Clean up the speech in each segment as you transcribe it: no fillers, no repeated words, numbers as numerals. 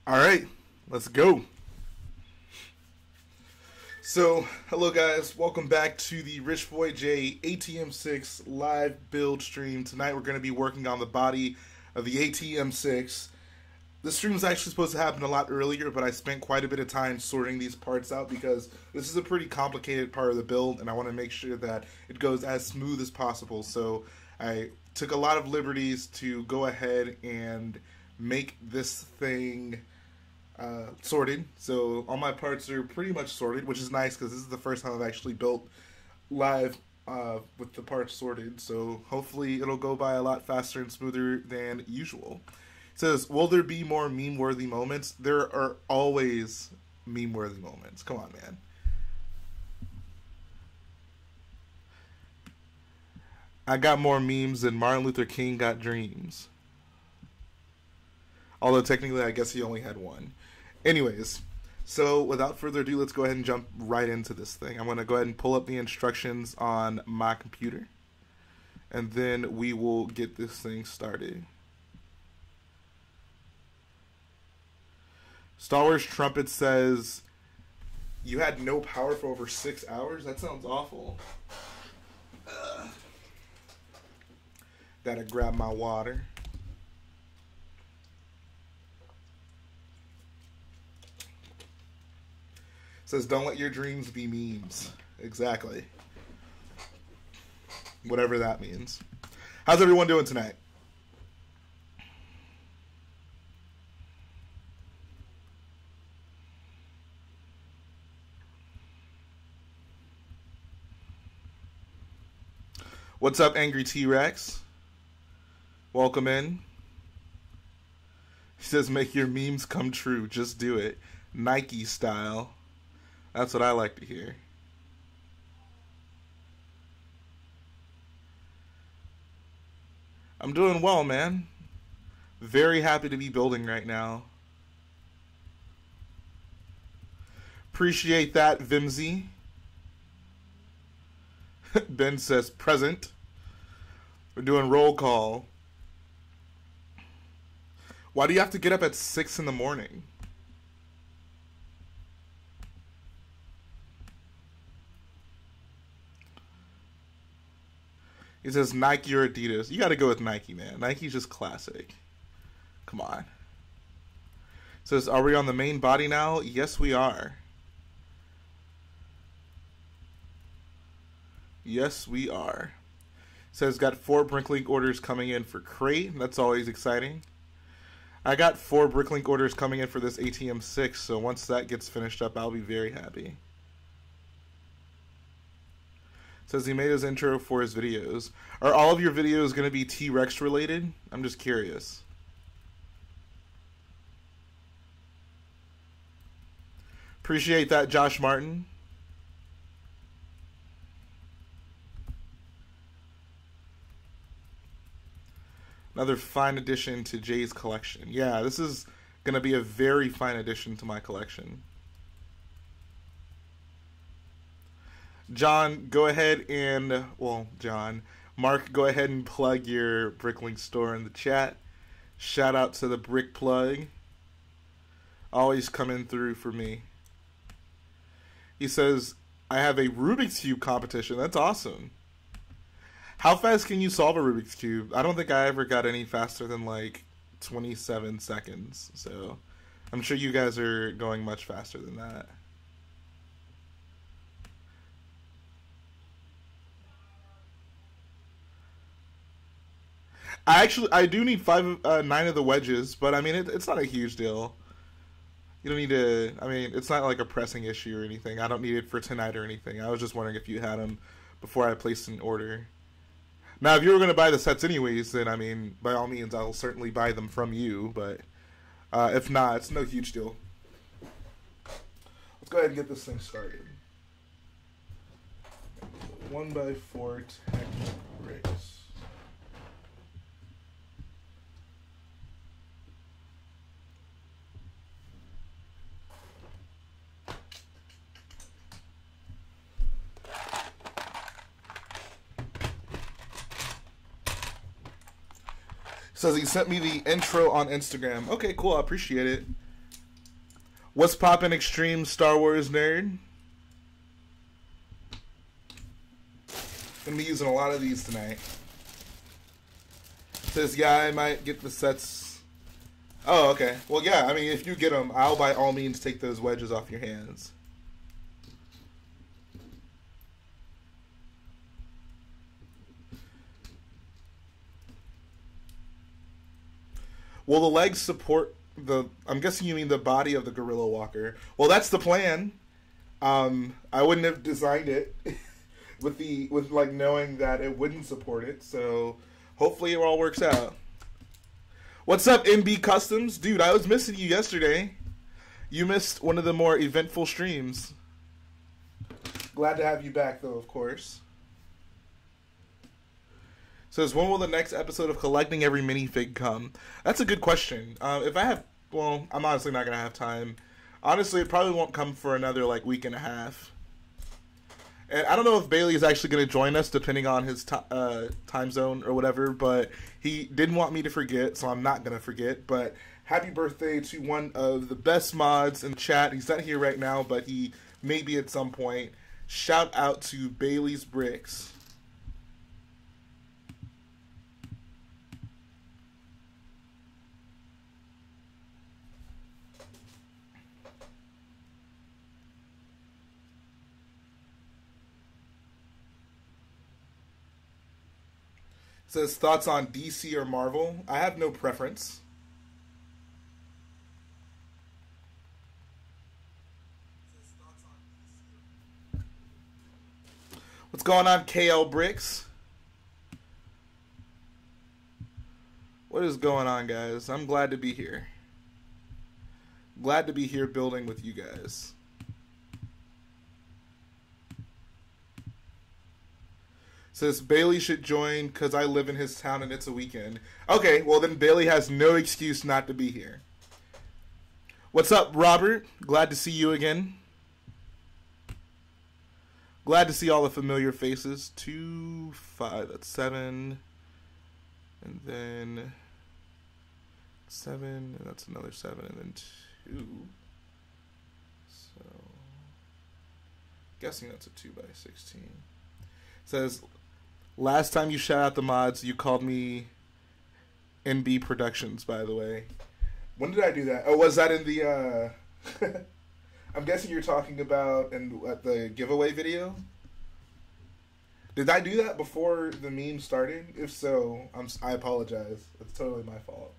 All right, let's go. So, hello guys, welcome back to the Rich Boy Jhae AT-M6 live build stream. Tonight we're going to be working on the body of the AT-M6. This stream is actually supposed to happen a lot earlier, but I spent quite a bit of time sorting these parts out because this is a pretty complicated part of the build, and I want to make sure that it goes as smooth as possible. So I took a lot of liberties to go ahead and make this thing sorted. So all my parts are pretty much sorted, which is nice because this is the first time I've actually built live with the parts sorted. So hopefully it'll go by a lot faster and smoother than usual. It says, will there be more meme-worthy moments? There are always meme-worthy moments. Come on, man. I got more memes than Martin Luther King got dreams. Although technically I guess he only had one. Anyways, so without further ado, let's go ahead and jump right into this thing. I'm going to go ahead and pull up the instructions on my computer, and then we will get this thing started. Star Wars Trumpet says, you had no power for over 6 hours? That sounds awful. Gotta grab my water. Says, don't let your dreams be memes. Exactly. Whatever that means. How's everyone doing tonight? What's up, Angry T-Rex? Welcome in. He says, make your memes come true. Just do it. Nike style. That's what I like to hear. I'm doing well, man. Very happy to be building right now. Appreciate that, Vimsy. Ben says present. We're doing roll call. Why do you have to get up at 6 in the morning? He says Nike or Adidas. You got to go with Nike, man. Nike's just classic. Come on. Says, are we on the main body now? Yes, we are. Yes, we are. Says, got 4 bricklink orders coming in for crate. That's always exciting. I got 4 bricklink orders coming in for this AT-M6, so once that gets finished up, I'll be very happy. Says he made his intro for his videos. Are all of your videos going to be T-Rex related? I'm just curious. Appreciate that, Josh Martin. Another fine addition to Jay's collection. Yeah, this is going to be a very fine addition to my collection. John, go ahead and, well, John, Mark, go ahead and plug your Bricklink store in the chat. Shout out to the Brick Plug. Always coming through for me. He says, I have a Rubik's Cube competition. That's awesome. How fast can you solve a Rubik's Cube? I don't think I ever got any faster than like 27 seconds. So I'm sure you guys are going much faster than that. I do need 9 of the wedges, but I mean, it's not a huge deal. You don't need to, I mean, it's not like a pressing issue or anything. I don't need it for tonight or anything. I was just wondering if you had them before I placed an order. Now, if you were going to buy the sets anyways, then, I mean, by all means, I'll certainly buy them from you, but if not, it's no huge deal. Let's go ahead and get this thing started. 1x4 tech bricks. Says he sent me the intro on Instagram. Okay, cool. I appreciate it. What's poppin', extreme Star Wars nerd? Gonna be using a lot of these tonight. Says, yeah, I might get the sets. Oh, okay. Well, yeah, I mean, if you get them, I'll by all means take those wedges off your hands. Will the legs support the... I'm guessing you mean the body of the gorilla walker. Well, that's the plan. I wouldn't have designed it with like knowing that it wouldn't support it. So hopefully it all works out. What's up, MB Customs? Dude, I was missing you yesterday. You missed one of the more eventful streams. Glad to have you back, though, of course. Says, when will the next episode of Collecting Every Minifig come? That's a good question. If I have... Well, I'm honestly not going to have time. Honestly, it probably won't come for another, like, week and a half. And I don't know if Bailey is actually going to join us, depending on his time zone or whatever, but he didn't want me to forget, so I'm not going to forget. But happy birthday to one of the best mods in the chat. He's not here right now, but he may be at some point. Shout out to Bailey's Bricks. Says, thoughts on DC or Marvel? I have no preference. What's going on, KL Bricks? What is going on, guys? I'm glad to be here. Glad to be here building with you guys. Says, Bailey should join because I live in his town and it's a weekend. Okay, well then Bailey has no excuse not to be here. What's up, Robert? Glad to see you again. Glad to see all the familiar faces. 2, 5, that's 7. And then 7, and that's another 7, and then 2. So, guessing that's a 2 by 16. Says, last time you shout out the mods, you called me NB Productions, by the way. When did I do that? Oh, was that in the, I'm guessing you're talking about at the giveaway video? Did I do that before the meme started? If so, I apologize. It's totally my fault.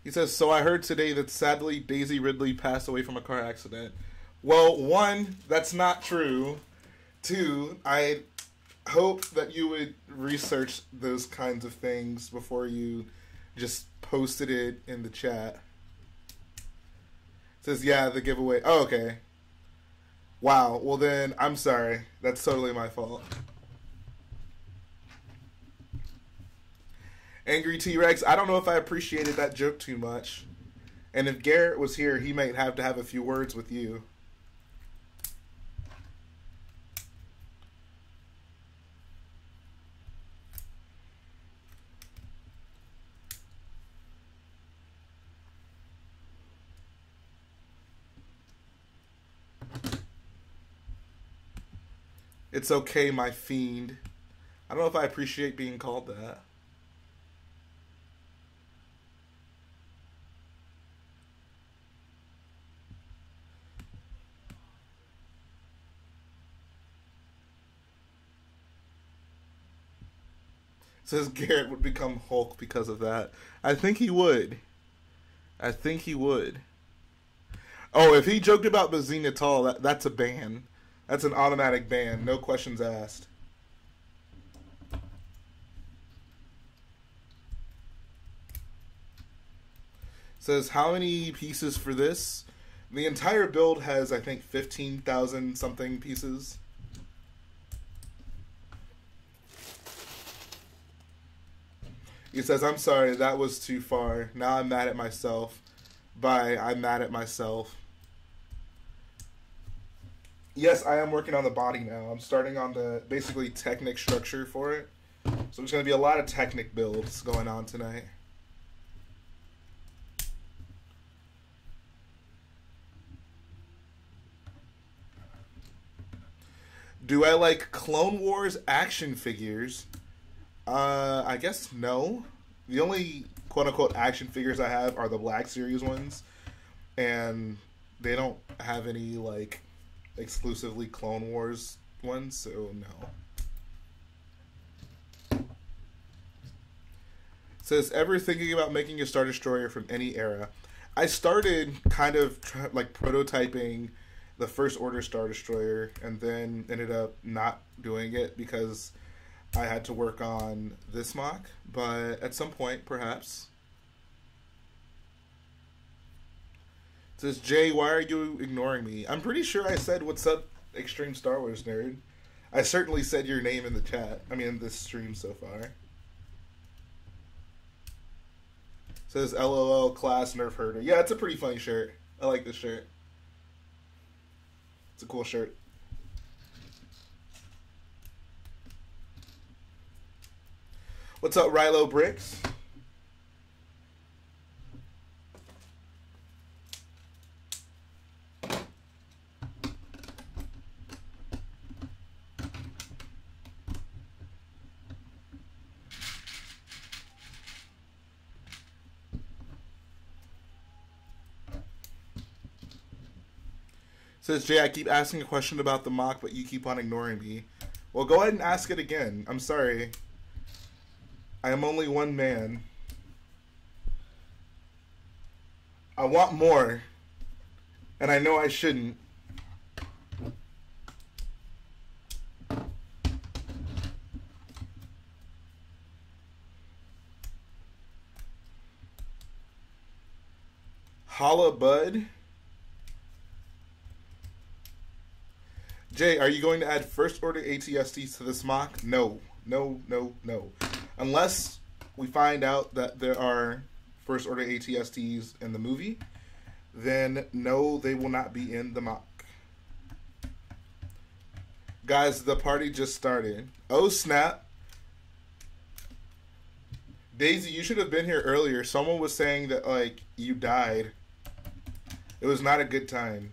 He says, so I heard today that sadly Daisy Ridley passed away from a car accident. Well, 1, that's not true. 2, I hope that you would research those kinds of things before you just posted it in the chat. It says, yeah, the giveaway. Oh, okay. Wow. Well, then, I'm sorry. That's totally my fault. Angry T-Rex, I don't know if I appreciated that joke too much. And if Garrett was here, he might have to have a few words with you. It's okay, my fiend. I don't know if I appreciate being called that. Says Garrett would become Hulk because of that. I think he would. I think he would. Oh, if he joked about Bazine at all, that's a ban. That's an automatic ban. No questions asked. Says, how many pieces for this? The entire build has, I think, 15,000 something pieces. He says, I'm sorry, that was too far. Now I'm mad at myself. Bye, I'm mad at myself. Yes, I am working on the body now. I'm starting on the, basically, Technic structure for it. So there's going to be a lot of Technic builds going on tonight. Do I like Clone Wars action figures? I guess no. The only quote-unquote action figures I have are the Black Series ones. And they don't have any, like, exclusively Clone Wars ones, so no. It says, ever thinking about making a Star Destroyer from any era? I started kind of, like, prototyping the First Order Star Destroyer, and then ended up not doing it because I had to work on this mock, but at some point, perhaps. It says, Jhae, why are you ignoring me? I'm pretty sure I said, what's up, Extreme Star Wars Nerd? I certainly said your name in the chat. I mean, in this stream so far. It says, LOL, class nerf herder. Yeah, it's a pretty funny shirt. I like this shirt. It's a cool shirt. What's up, Rilo Bricks? Says, Jay, I keep asking a question about the mock, but you keep on ignoring me. Well, go ahead and ask it again. I'm sorry. I am only one man. I want more. And I know I shouldn't. Holla, bud. Jay, are you going to add First Order AT-STs to this mock? No. No, no, no. Unless we find out that there are First Order AT-STs in the movie, then no, they will not be in the mock. Guys, the party just started. Oh, snap. Daisy, you should have been here earlier. Someone was saying that, like, you died. It was not a good time.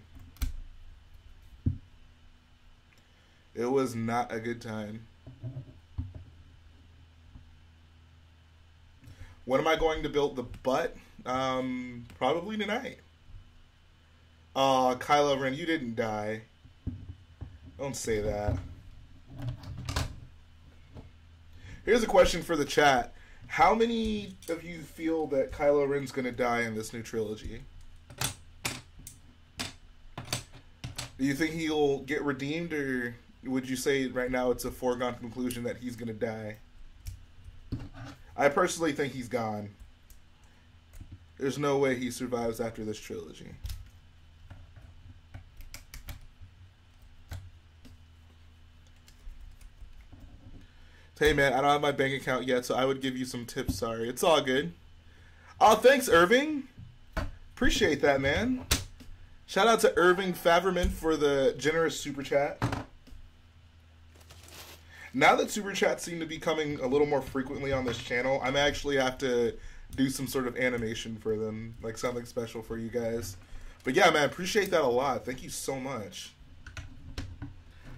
It was not a good time. When am I going to build the butt? Probably tonight. Aw, Kylo Ren, you didn't die. Don't say that. Here's a question for the chat. How many of you feel that Kylo Ren's gonna die in this new trilogy? Do you think he'll get redeemed, or would you say right now it's a foregone conclusion that he's gonna die? I personally think he's gone. There's no way he survives after this trilogy. Hey man, I don't have my bank account yet, so I would give you some tips. Sorry, it's all good. Oh, thanks, Irving. Appreciate that, man. Shout out to Irving Faverman for the generous super chat. Now that super chats seem to be coming a little more frequently on this channel, I may actually have to do some sort of animation for them, like something special for you guys. But yeah, man, appreciate that a lot. Thank you so much.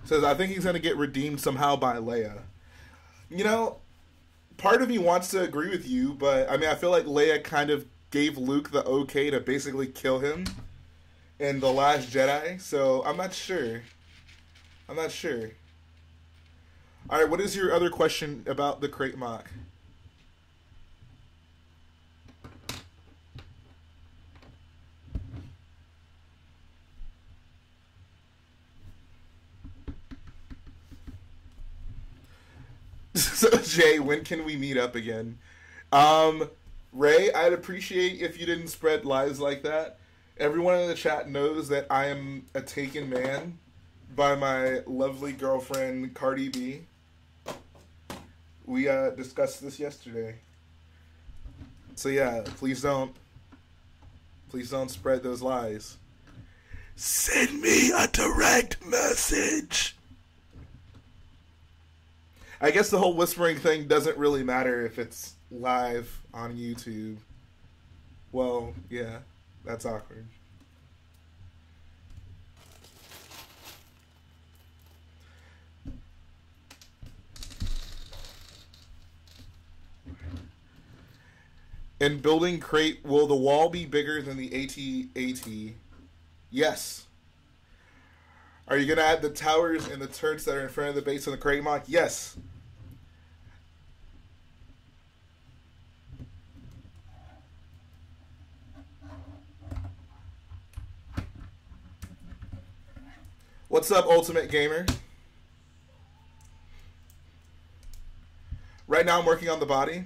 Says, I think he's going to get redeemed somehow by Leia. You know, part of me wants to agree with you, but I mean, I feel like Leia kind of gave Luke the okay to basically kill him in The Last Jedi, so I'm not sure. I'm not sure. Alright, what is your other question about the crate mock? So, Jay, when can we meet up again? Ray, I'd appreciate if you didn't spread lies like that. Everyone in the chat knows that I am a taken man by my lovely girlfriend, Cardi B. We discussed this yesterday. So yeah, please don't spread those lies. Send me a direct message. I guess the whole whispering thing doesn't really matter if it's live on YouTube. Well, yeah, that's awkward. In building crate, will the wall be bigger than the AT-AT? Yes. Are you going to add the towers and the turrets that are in front of the base of the crate mock? Yes. What's up, Ultimate Gamer? Right now I'm working on the body.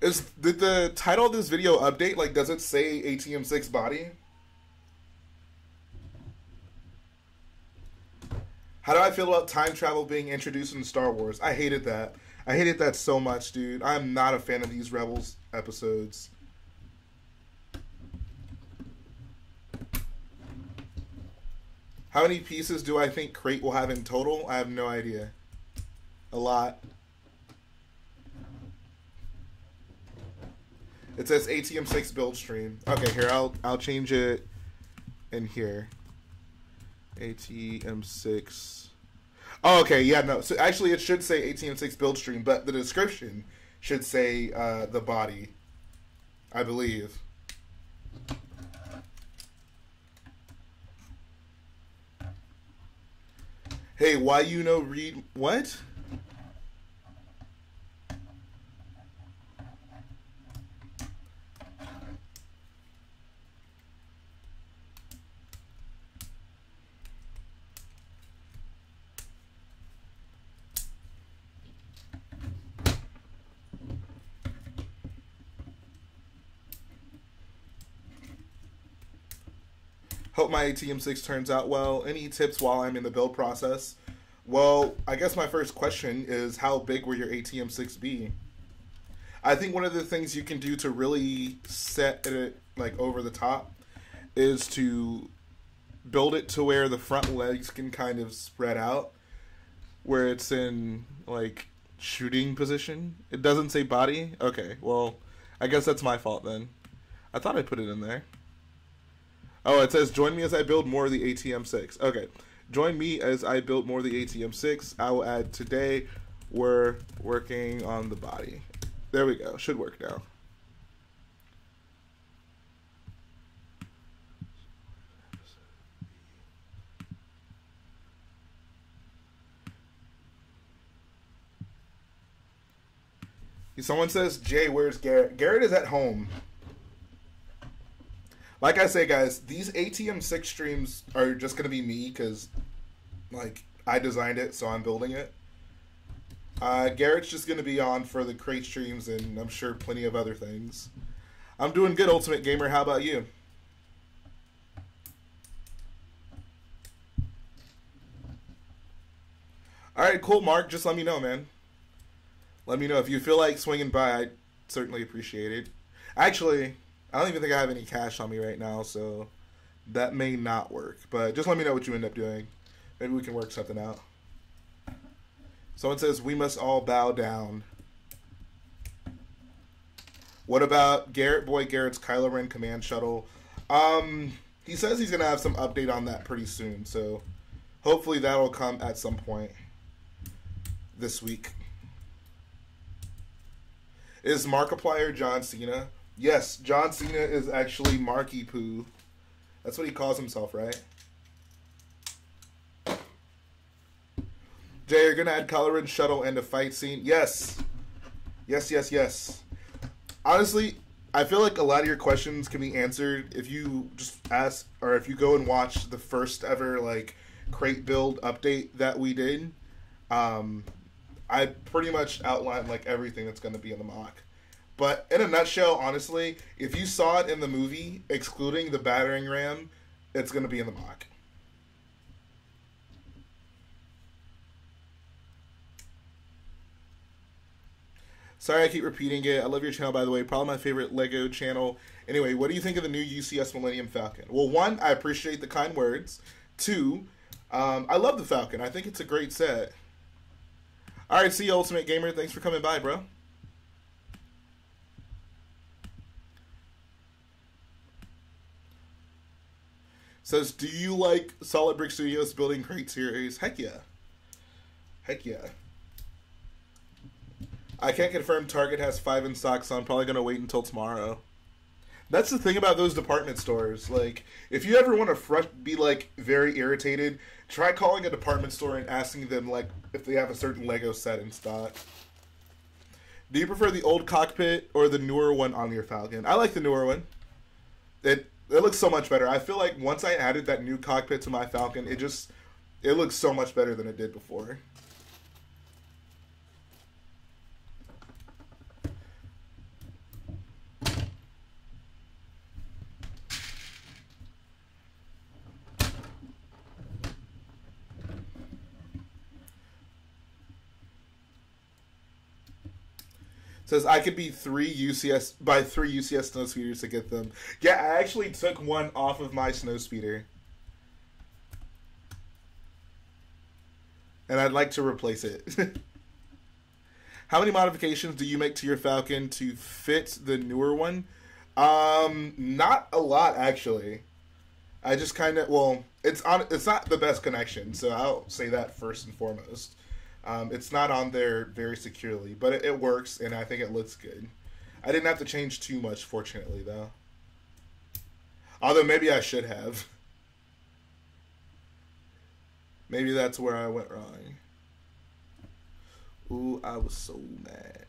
Did the title of this video update? Like, does it say AT-M6 body? How do I feel about time travel being introduced in Star Wars? I hated that. I hated that so much, dude. I'm not a fan of these Rebels episodes. How many pieces do I think crate will have in total? I have no idea. A lot. It says AT-M6 build stream. Okay, here, I'll change it in here. AT-M6. Oh, okay, yeah, no. So actually, it should say AT-M6 build stream, but the description should say the body, I believe. Hey, why you know read what? Hope my AT-M6 turns out well. Any tips while I'm in the build process? Well, I guess my first question is, how big will your AT-M6 be? I think one of the things you can do to really set it like over the top is to build it to where the front legs can kind of spread out, where it's in like shooting position. It doesn't say body? Okay, well, I guess that's my fault then. I thought I put it in there. Oh, it says, join me as I build more of the AT-M6. Okay, join me as I build more of the AT-M6. I will add today, we're working on the body. There we go, should work now. Someone says, Jhae, where's Garrett? Garrett is at home. Like I say, guys, these AT-M6 streams are just going to be me because, like, I designed it, so I'm building it. Garrett's just going to be on for the crate streams and I'm sure plenty of other things. I'm doing good, Ultimate Gamer. How about you? Alright, cool, Mark. Just let me know, man. Let me know. If you feel like swinging by, I'd certainly appreciate it. Actually, I don't even think I have any cash on me right now, so that may not work. But just let me know what you end up doing. Maybe we can work something out. Someone says, we must all bow down. What about Garrett? Boy, Garrett's Kylo Ren command shuttle. He says he's going to have some update on that pretty soon, so hopefully that'll come at some point this week. Is Markiplier John Cena? Yes, John Cena is actually Marky Poo. That's what he calls himself, right? Jhae, you're going to add Kylo Ren shuttle and a fight scene? Yes. Yes, yes, yes. Honestly, I feel like a lot of your questions can be answered if you just ask, or if you go and watch the first ever, like, crate build update that we did. I pretty much outlined, like, everything that's going to be in the mock. But in a nutshell, honestly, if you saw it in the movie, excluding the battering ram, it's going to be in the mock. Sorry I keep repeating it. I love your channel, by the way. Probably my favorite Lego channel. Anyway, what do you think of the new UCS Millenium Falcon? Well, one, I appreciate the kind words. Two, I love the Falcon. I think it's a great set. All right, see you, Ultimate Gamer. Thanks for coming by, bro. Says, do you like Solid Brick Studios building crate series? Heck yeah. Heck yeah. I can't confirm Target has 5 in stock, so I'm probably going to wait until tomorrow. That's the thing about those department stores. Like, if you ever want to be, like, very irritated, try calling a department store and asking them, like, if they have a certain Lego set in stock. Do you prefer the old cockpit or the newer one on your Falcon? I like the newer one. It looks so much better. I feel like once I added that new cockpit to my Falcon, it looks so much better than it did before. Says I could be 3 UCS snow speeders to get them. Yeah, I actually took one off of my snow speeder, and I'd like to replace it. How many modifications do you make to your Falcon to fit the newer one? Not a lot, actually. I just kind of, it's not the best connection, so I'll say that first and foremost. It's not on there very securely, but it works, and I think it looks good. I didn't have to change too much, fortunately, though. Although maybe I should have. Maybe that's where I went wrong. Ooh, I was so mad.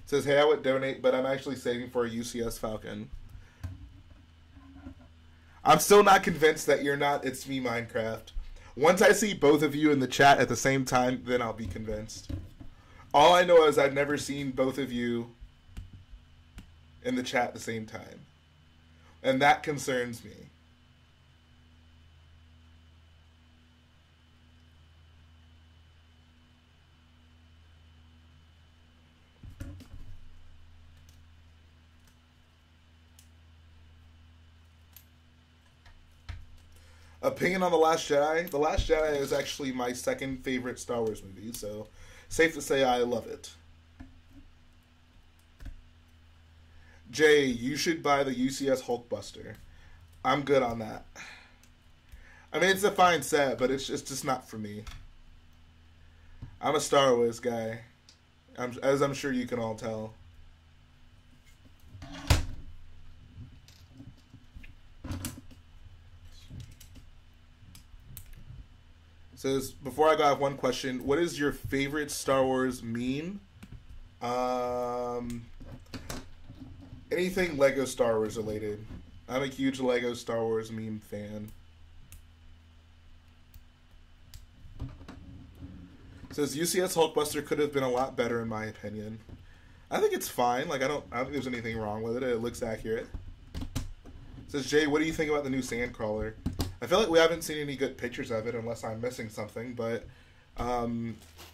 Says, hey, I would donate, but I'm actually saving for a UCS Falcon. I'm still not convinced that you're not It's Me Minecraft. Once I see both of you in the chat at the same time, then I'll be convinced. All I know is I've never seen both of you in the chat at the same time. And that concerns me. Opinion on The Last Jedi? The Last Jedi is actually my second favorite Star Wars movie, so safe to say I love it. Jay, you should buy the UCS Hulkbuster. I'm good on that. I mean, it's a fine set, but it's just not for me. I'm a Star Wars guy, as I'm sure you can all tell. Says, before I go, I have one question. What is your favorite Star Wars meme? Anything Lego Star Wars related. I'm a huge Lego Star Wars meme fan. Says, UCS Hulkbuster could have been a lot better in my opinion. I think it's fine. Like I don't think there's anything wrong with it. It looks accurate. Says, Jay, what do you think about the new Sandcrawler? I feel like we haven't seen any good pictures of it unless I'm missing something, but I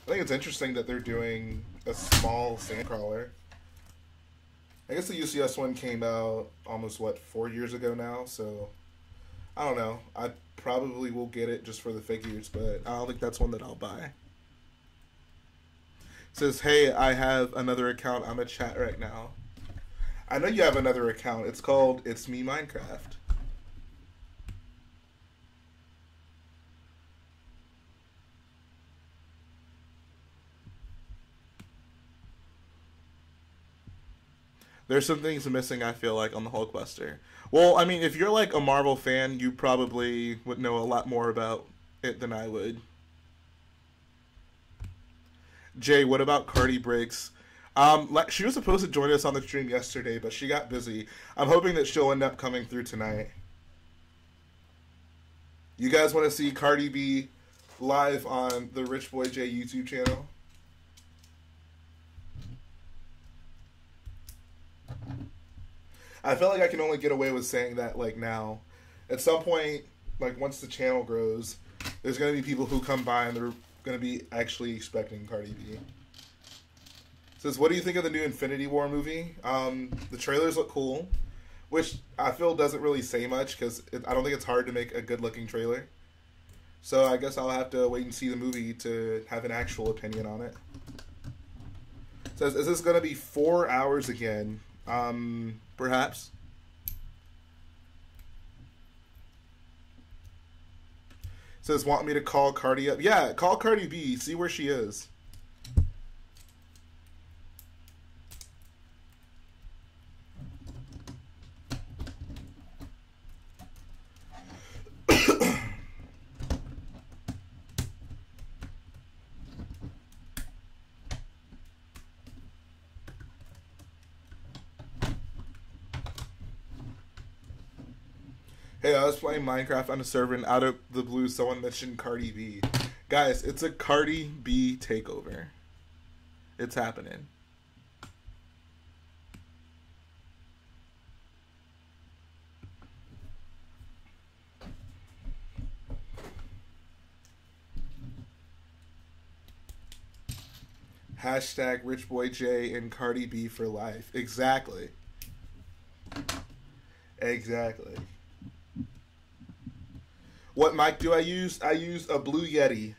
think it's interesting that they're doing a small Sandcrawler. I guess the UCS one came out almost, 4 years ago now, so I don't know. I probably will get it just for the figures, but I don't think that's one that I'll buy. It says, hey, I have another account. I'm a chat right now. I know you have another account. It's called It's Me Minecraft. There's some things missing, I feel like, on the Hulkbuster. Well, I mean, if you're like a Marvel fan, you probably would know a lot more about it than I would. Jay, what about Cardi Briggs? She was supposed to join us on the stream yesterday, but she got busy. I'm hoping that she'll end up coming through tonight. You guys want to see Cardi B live on the Rich Boy J YouTube channel? I feel like I can only get away with saying that, like, now. At some point, like, once the channel grows, there's going to be people who come by going to be actually expecting Cardi B. Says, what do you think of the new Infinity War movie? The trailers look cool, which I feel doesn't really say much because I don't think it's hard to make a good-looking trailer. So I guess I'll have to wait and see the movie to have an actual opinion on it. Says, is this going to be 4 hours again? Perhaps. Says, want me to call Cardi up? Yeah, call Cardi B. See where she is. Hey, I was playing Minecraft on a server and out of the blue someone mentioned Cardi B. Guys, it's a Cardi B takeover. It's happening. Hashtag Rich Boy Jhae and Cardi B for life. Exactly. Exactly. What mic do I use? I use a Blue Yeti.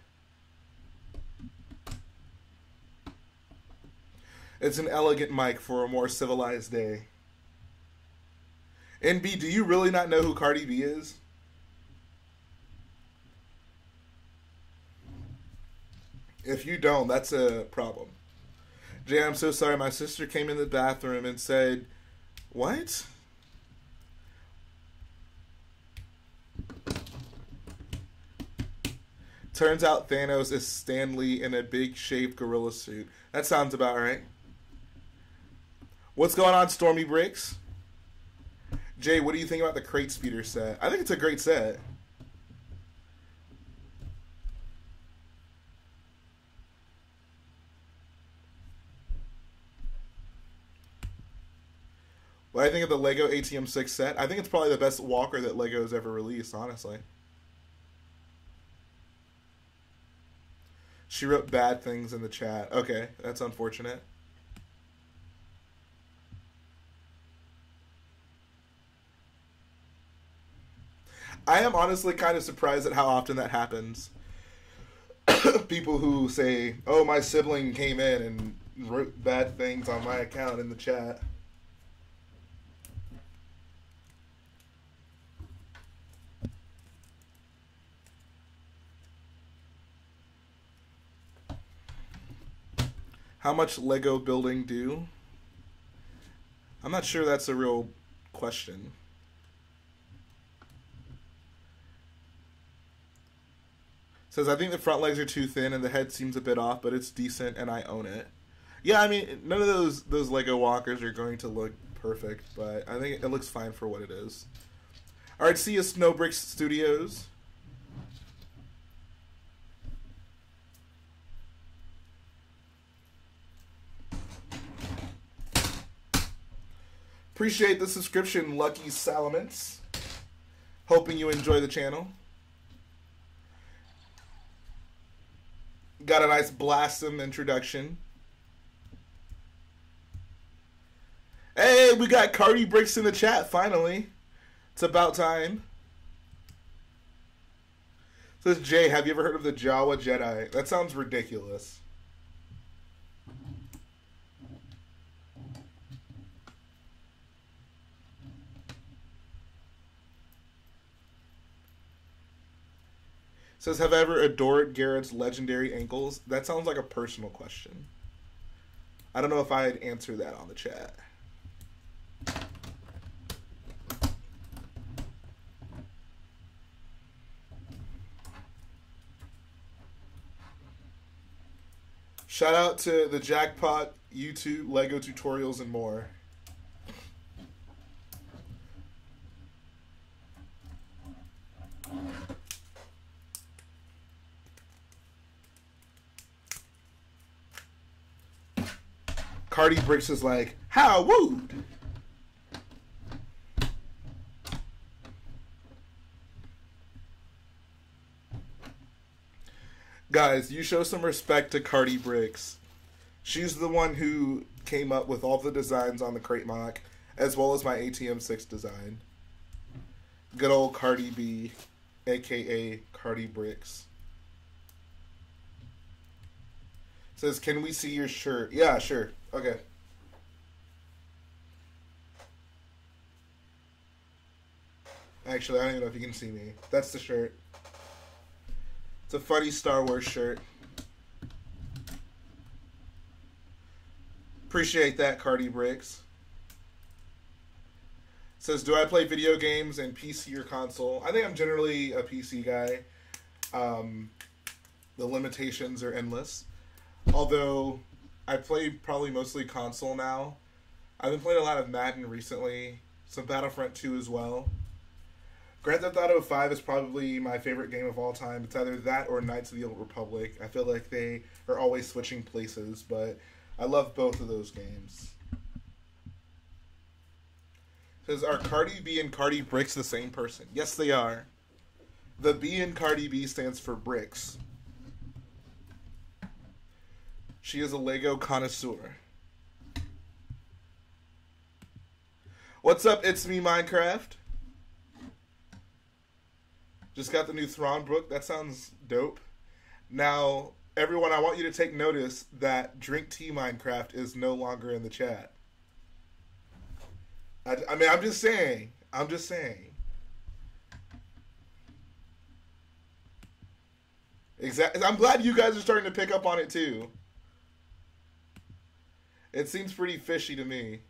It's an elegant mic for a more civilized day. NB, do you really not know who Cardi B is? If you don't, that's a problem. Jhae, I'm so sorry. My sister came in the bathroom and said, what? Turns out Thanos is Stan Lee in a big shaved gorilla suit. That sounds about right. What's going on, Stormy Bricks? Jhae, what do you think about the Crate Speeder set? I think it's a great set. What do I think of the Lego AT-M6 set? I think it's probably the best walker that Lego's ever released, honestly. She wrote bad things in the chat. Okay, that's unfortunate. I am honestly kind of surprised at how often that happens. People who say, oh, my sibling came in and wrote bad things on my account in the chat. How much Lego building do? I'm not sure that's a real question. Says, I think the front legs are too thin and the head seems a bit off, but it's decent and I own it. Yeah, I mean, none of those Lego walkers are going to look perfect, but I think it looks fine for what it is. All right, see you, Snowbricks Studios. Appreciate the subscription, Lucky Salamence. Hoping you enjoy the channel. Got a nice Blossom introduction. Hey, we got Cardi Bricks in the chat, finally. It's about time. Says, Jhae, have you ever heard of the Jawa Jedi? That sounds ridiculous. Says, have I ever adored Garrett's legendary ankles? That sounds like a personal question. I don't know if I'd answer that on the chat. Shout out to the Jackpot, YouTube, Lego tutorials, and more. Cardi Bricks is like, how wooed? Guys, you show some respect to Cardi Bricks. She's the one who came up with all the designs on the crate mock, as well as my AT-M6 design. Good old Cardi B, aka Cardi Bricks. Says, can we see your shirt? Yeah, sure. Okay. Actually, I don't even know if you can see me. That's the shirt. It's a funny Star Wars shirt. Appreciate that, Cardi Bricks. Says, do I play video games in PC or console? I think I'm generally a PC guy. The limitations are endless. Although, I play probably mostly console now. I've been playing a lot of Madden recently. Some Battlefront 2 as well. Grand Theft Auto 5 is probably my favorite game of all time. It's either that or Knights of the Old Republic. I feel like they are always switching places, but I love both of those games. It says, are Cardi B and Cardi Bricks the same person? Yes, they are. The B in Cardi B stands for bricks. She is a Lego connoisseur. What's up, it's me, Minecraft? Just got the new Thrawn book. That sounds dope. Now, everyone, I want you to take notice that Drink Tea Minecraft is no longer in the chat. I mean, I'm just saying. I'm just saying. Exactly. I'm glad you guys are starting to pick up on it too. It seems pretty fishy to me.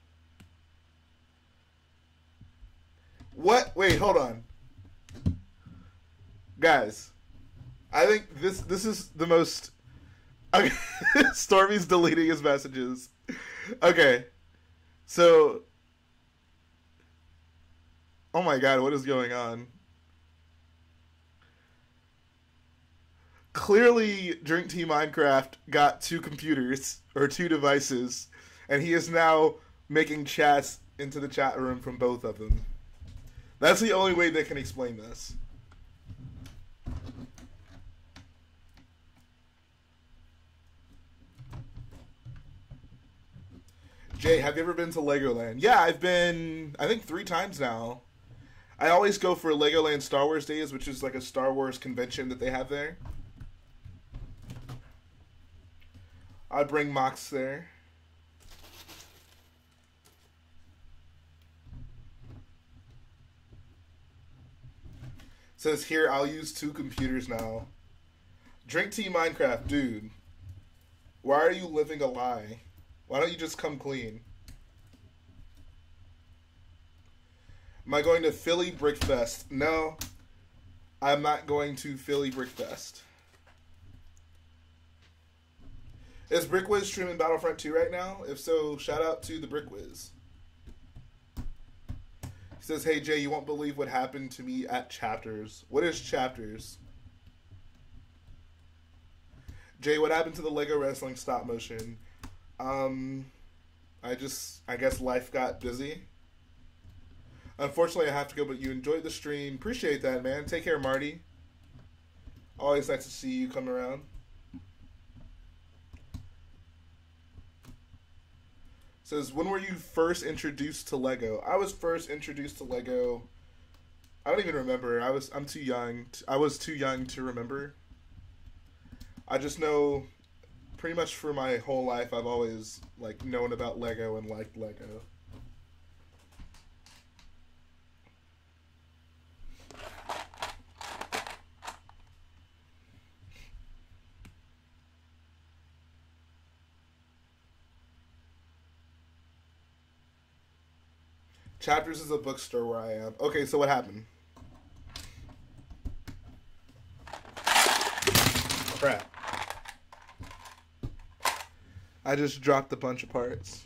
What? Wait, hold on. Guys, I think this is the most... Okay. Stormy's deleting his messages. Okay. So... Oh my god, what is going on? Clearly, Drink Tea Minecraft got two computers, or two devices, and he is now making chats into the chat room from both of them. That's the only way they can explain this. Jhae, have you ever been to Legoland? Yeah, I've been, I think 3 times now. I always go for Legoland Star Wars Days, which is like a Star Wars convention that they have there. I bring Mox there. Says here, I'll use 2 computers now. Drink Tea Minecraft, dude. Why are you living a lie? Why don't you just come clean? Am I going to Philly Brickfest? No, I'm not going to Philly Brickfest. Is Brickwiz streaming Battlefront 2 right now? If so, shout out to the Brickwiz. He says, hey Jay, you won't believe what happened to me at Chapters. What is Chapters? Jay, what happened to the Lego Wrestling stop motion? I guess life got busy. Unfortunately, I have to go, but you enjoyed the stream. Appreciate that, man. Take care, Marty. Always nice to see you come around. Says, when were you first introduced to Lego? I was first introduced to Lego. I don't even remember. I'm too young. I was too young to remember. I just know pretty much for my whole life I've always like known about Lego and liked Lego. Chapters is a bookstore where I am. Okay, so what happened? Crap. I just dropped a bunch of parts.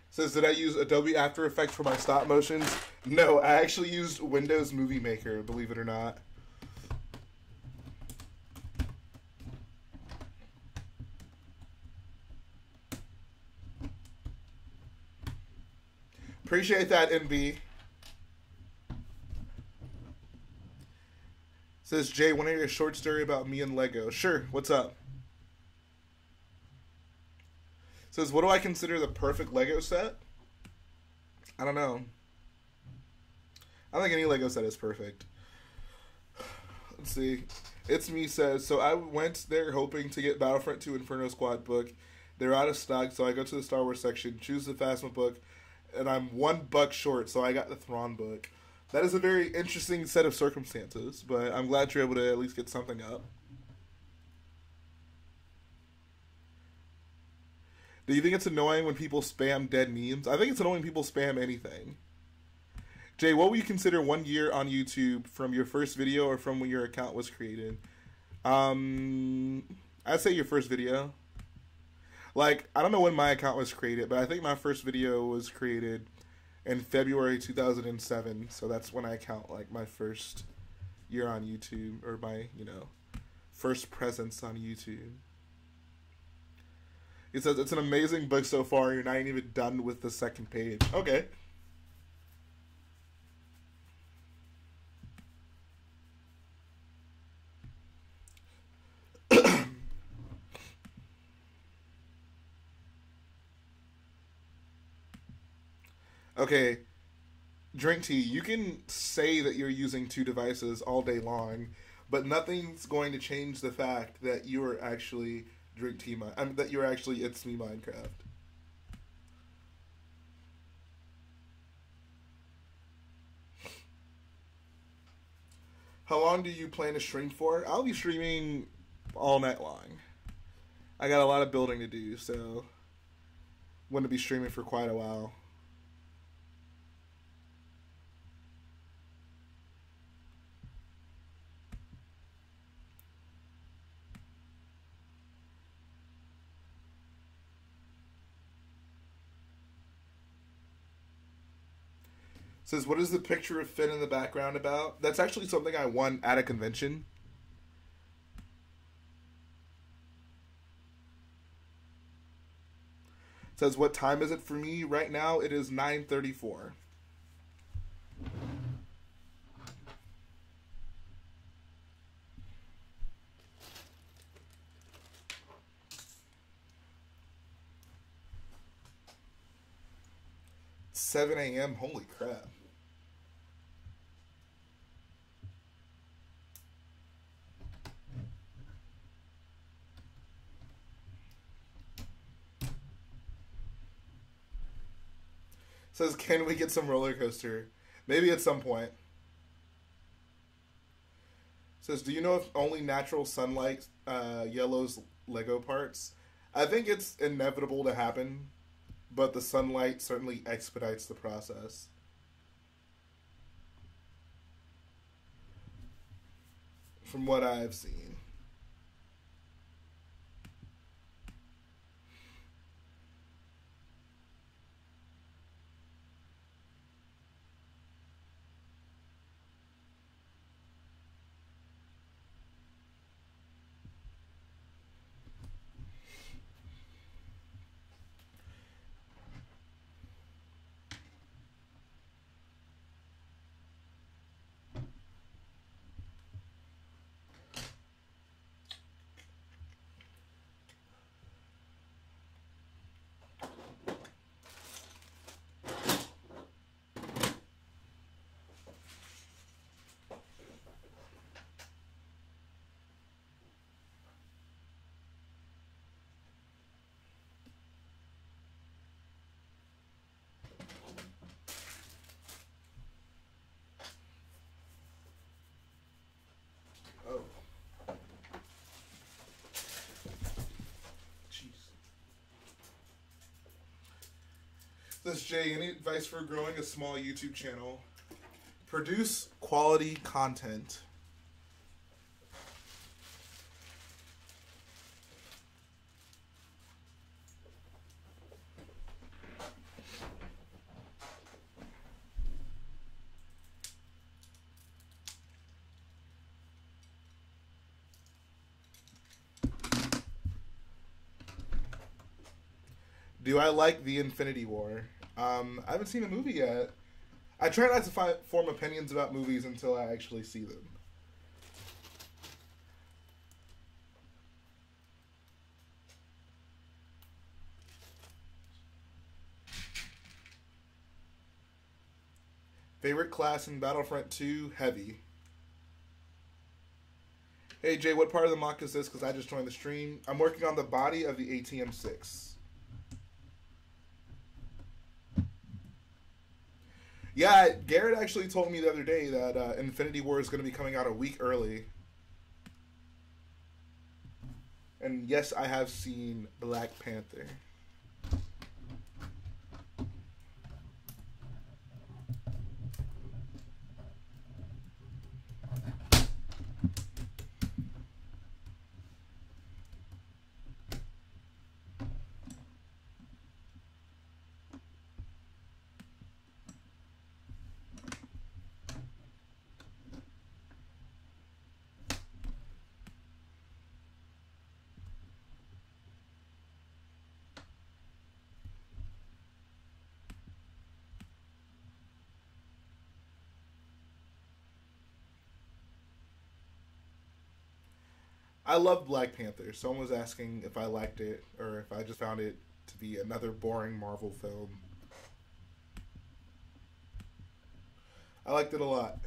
Says, did I use Adobe After Effects for my stop motions? No, I actually used Windows Movie Maker, believe it or not. Appreciate that, NB. Says Jay, want to hear a short story about me and Lego? Sure. What's up? Says, what do I consider the perfect Lego set? I don't know. I don't think any Lego set is perfect. Let's see. It's Me says, so I went there hoping to get Battlefront 2 Inferno Squad book. They're out of stock, so I go to the Star Wars section, choose the Phasma book, and I'm $1 short, so I got the Thrawn book. That is a very interesting set of circumstances, but I'm glad you're able to at least get something up. Do you think it's annoying when people spam dead memes? I think it's annoying when people spam anything. Jay, what would you consider 1 year on YouTube from your first video or from when your account was created? I'd say your first video. Like, I don't know when my account was created, but I think my first video was created in February 2007. So that's when I count, like, my first year on YouTube, or my, first presence on YouTube. It says, it's an amazing book so far. You're not even done with the second page. Okay. Okay, Drink Tea, you can say that you're using two devices all day long, but nothing's going to change the fact that you are actually Drink Tea, that you're actually It's Me Minecraft. How long do you plan to stream for? I'll be streaming all night long. I got a lot of building to do, so I'm going to be streaming for quite a while. Says, what is the picture of Finn in the background about? That's actually something I won at a convention. Says, what time is it for me? Right now, it is 9:34. It's 7 a.m. Holy crap. Says, can we get some roller coaster? Maybe at some point. Says, do you know if only natural sunlight yellows Lego parts? I think it's inevitable to happen, but the sunlight certainly expedites the process. From what I've seen. Says, Jay, any advice for growing a small YouTube channel? Produce quality content. Do I like The Infinity War? I haven't seen the movie yet. I try not to form opinions about movies until I actually see them. Favorite class in Battlefront 2? Heavy. Hey Jay, what part of the mock is this? Because I just joined the stream. I'm working on the body of the AT-M6. Yeah, Garrett actually told me the other day that Infinity War is going to be coming out a week early. And yes, I have seen Black Panther. I love Black Panther. Someone was asking if I liked it or if I just found it to be another boring Marvel film. I liked it a lot.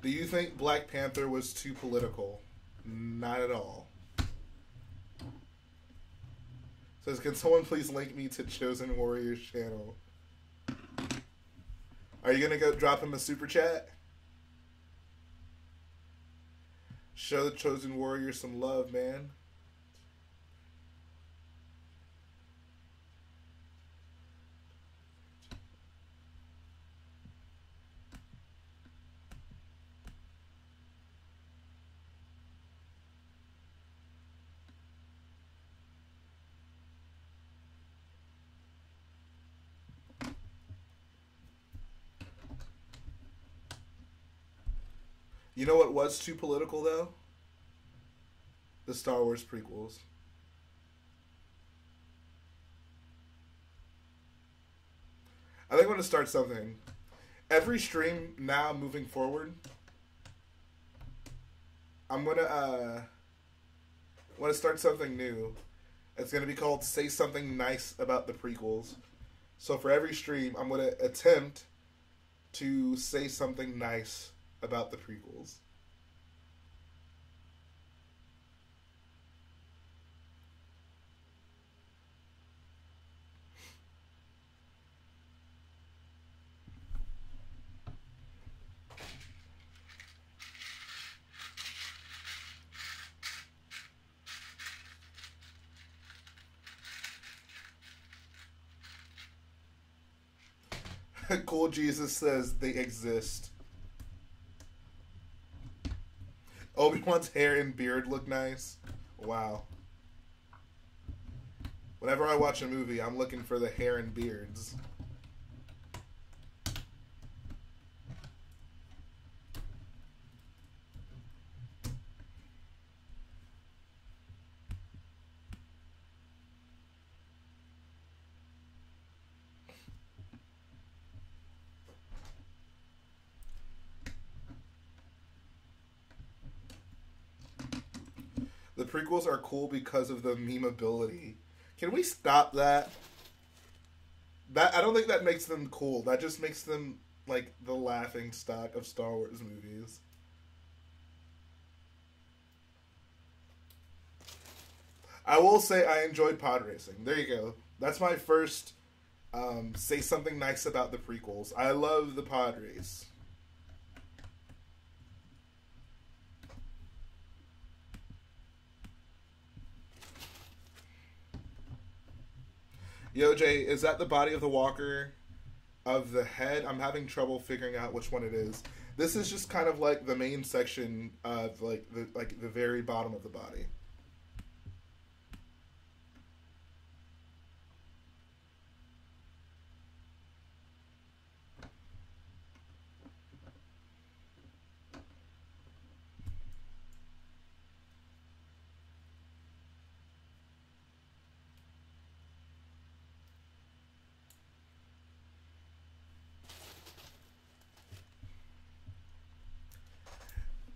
Do you think Black Panther was too political? Not at all. Says, can someone please link me to Chosen Warrior's channel? Are you gonna go drop him a super chat? Show the Chosen Warrior some love, man. You know what was too political, though? The Star Wars prequels. I think I'm going to start something. Every stream now, moving forward, I'm going to start something new. It's going to be called Say Something Nice About the Prequels. So for every stream, I'm going to attempt to say something nice about the prequels. Cool Jesus says they exist. Obi-Wan's hair and beard look nice. Wow. Whenever I watch a movie, I'm looking for the hair and beards. The prequels are cool because of the memeability. Can we stop that? I don't think that makes them cool. That just makes them like the laughing stock of Star Wars movies. I will say I enjoyed pod racing. There you go. That's my first say something nice about the prequels. I love the pod race. Yo, Jhae, is that the body of the walker of the head? I'm having trouble figuring out which one it is. This is just kind of like the main section of like the very bottom of the body.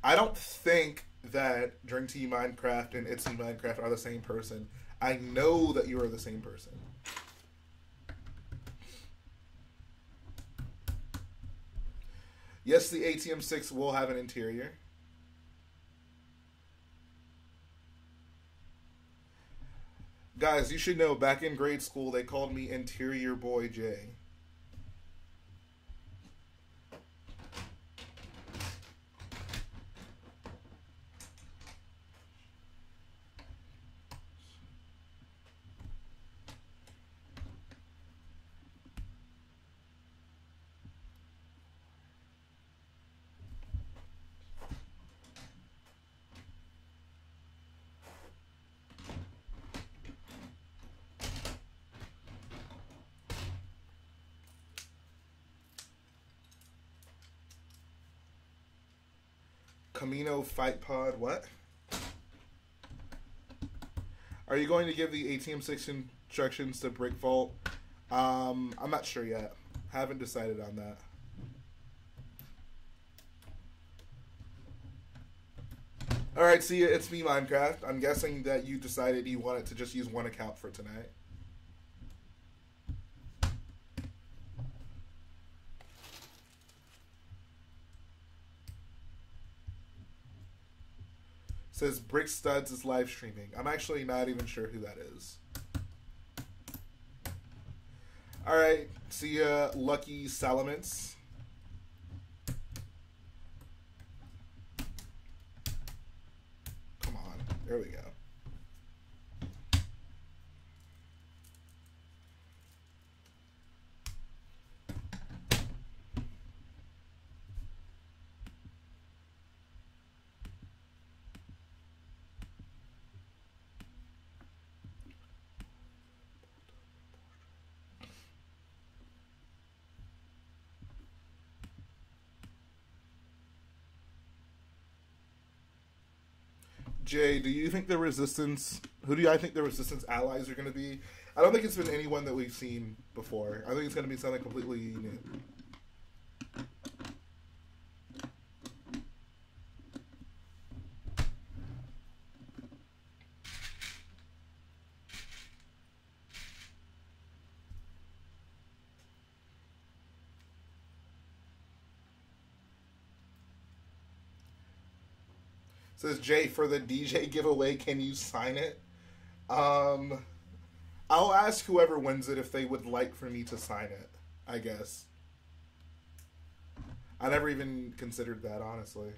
I don't think that Drink Tea Minecraft and Itsy Minecraft are the same person. I know that you are the same person. Yes, the AT-M6 will have an interior. Guys, you should know, back in grade school, they called me Interior Boy Jhae. Camino Fight Pod, what? Are you going to give the AT-M6 instructions to Brick Vault? I'm not sure yet. Haven't decided on that. Alright, see ya, it's me, Minecraft. I'm guessing that you decided you wanted to just use one account for tonight. Says Brick Studs is live streaming. I'm actually not even sure who that is. Alright, see ya, Lucky Salamence. Come on, there we go. Jhae, do you think the Resistance... Who do I think the Resistance allies are going to be? I don't think it's been anyone that we've seen before. I think it's going to be something completely new. Says Jhae, for the DJ giveaway, can you sign it? I'll ask whoever wins it if they would like for me to sign it, I guess. I never even considered that, honestly.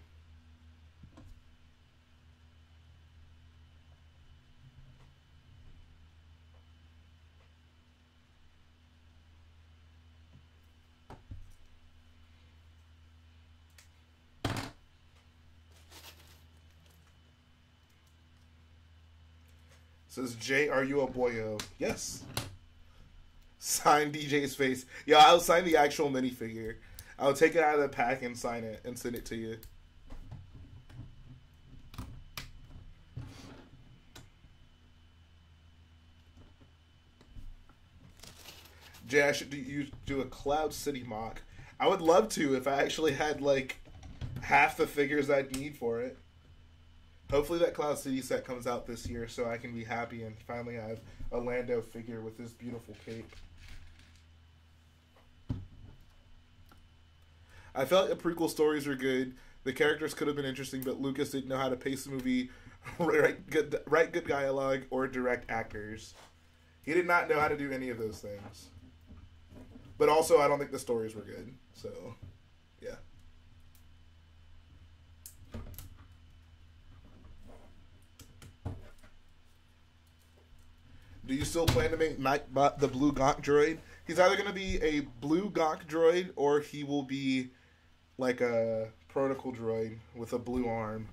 Says, Jhae, are you a boyo? Yes. Sign DJ's face. Yeah, I'll sign the actual minifigure. I'll take it out of the pack and sign it and send it to you. Jhae, I should do a Cloud City mock. I would love to if I actually had, like, half the figures I'd need for it. Hopefully that Cloud City set comes out this year so I can be happy and finally have a Lando figure with this beautiful cape. I felt like the prequel stories were good. The characters could have been interesting, but Lucas didn't know how to pace the movie, write good dialogue, or direct actors. He did not know how to do any of those things. But also, I don't think the stories were good. So, yeah. Do you still plan to make Nightbot the blue Gonk droid? He's either going to be a blue Gonk droid or he will be like a protocol droid with a blue arm.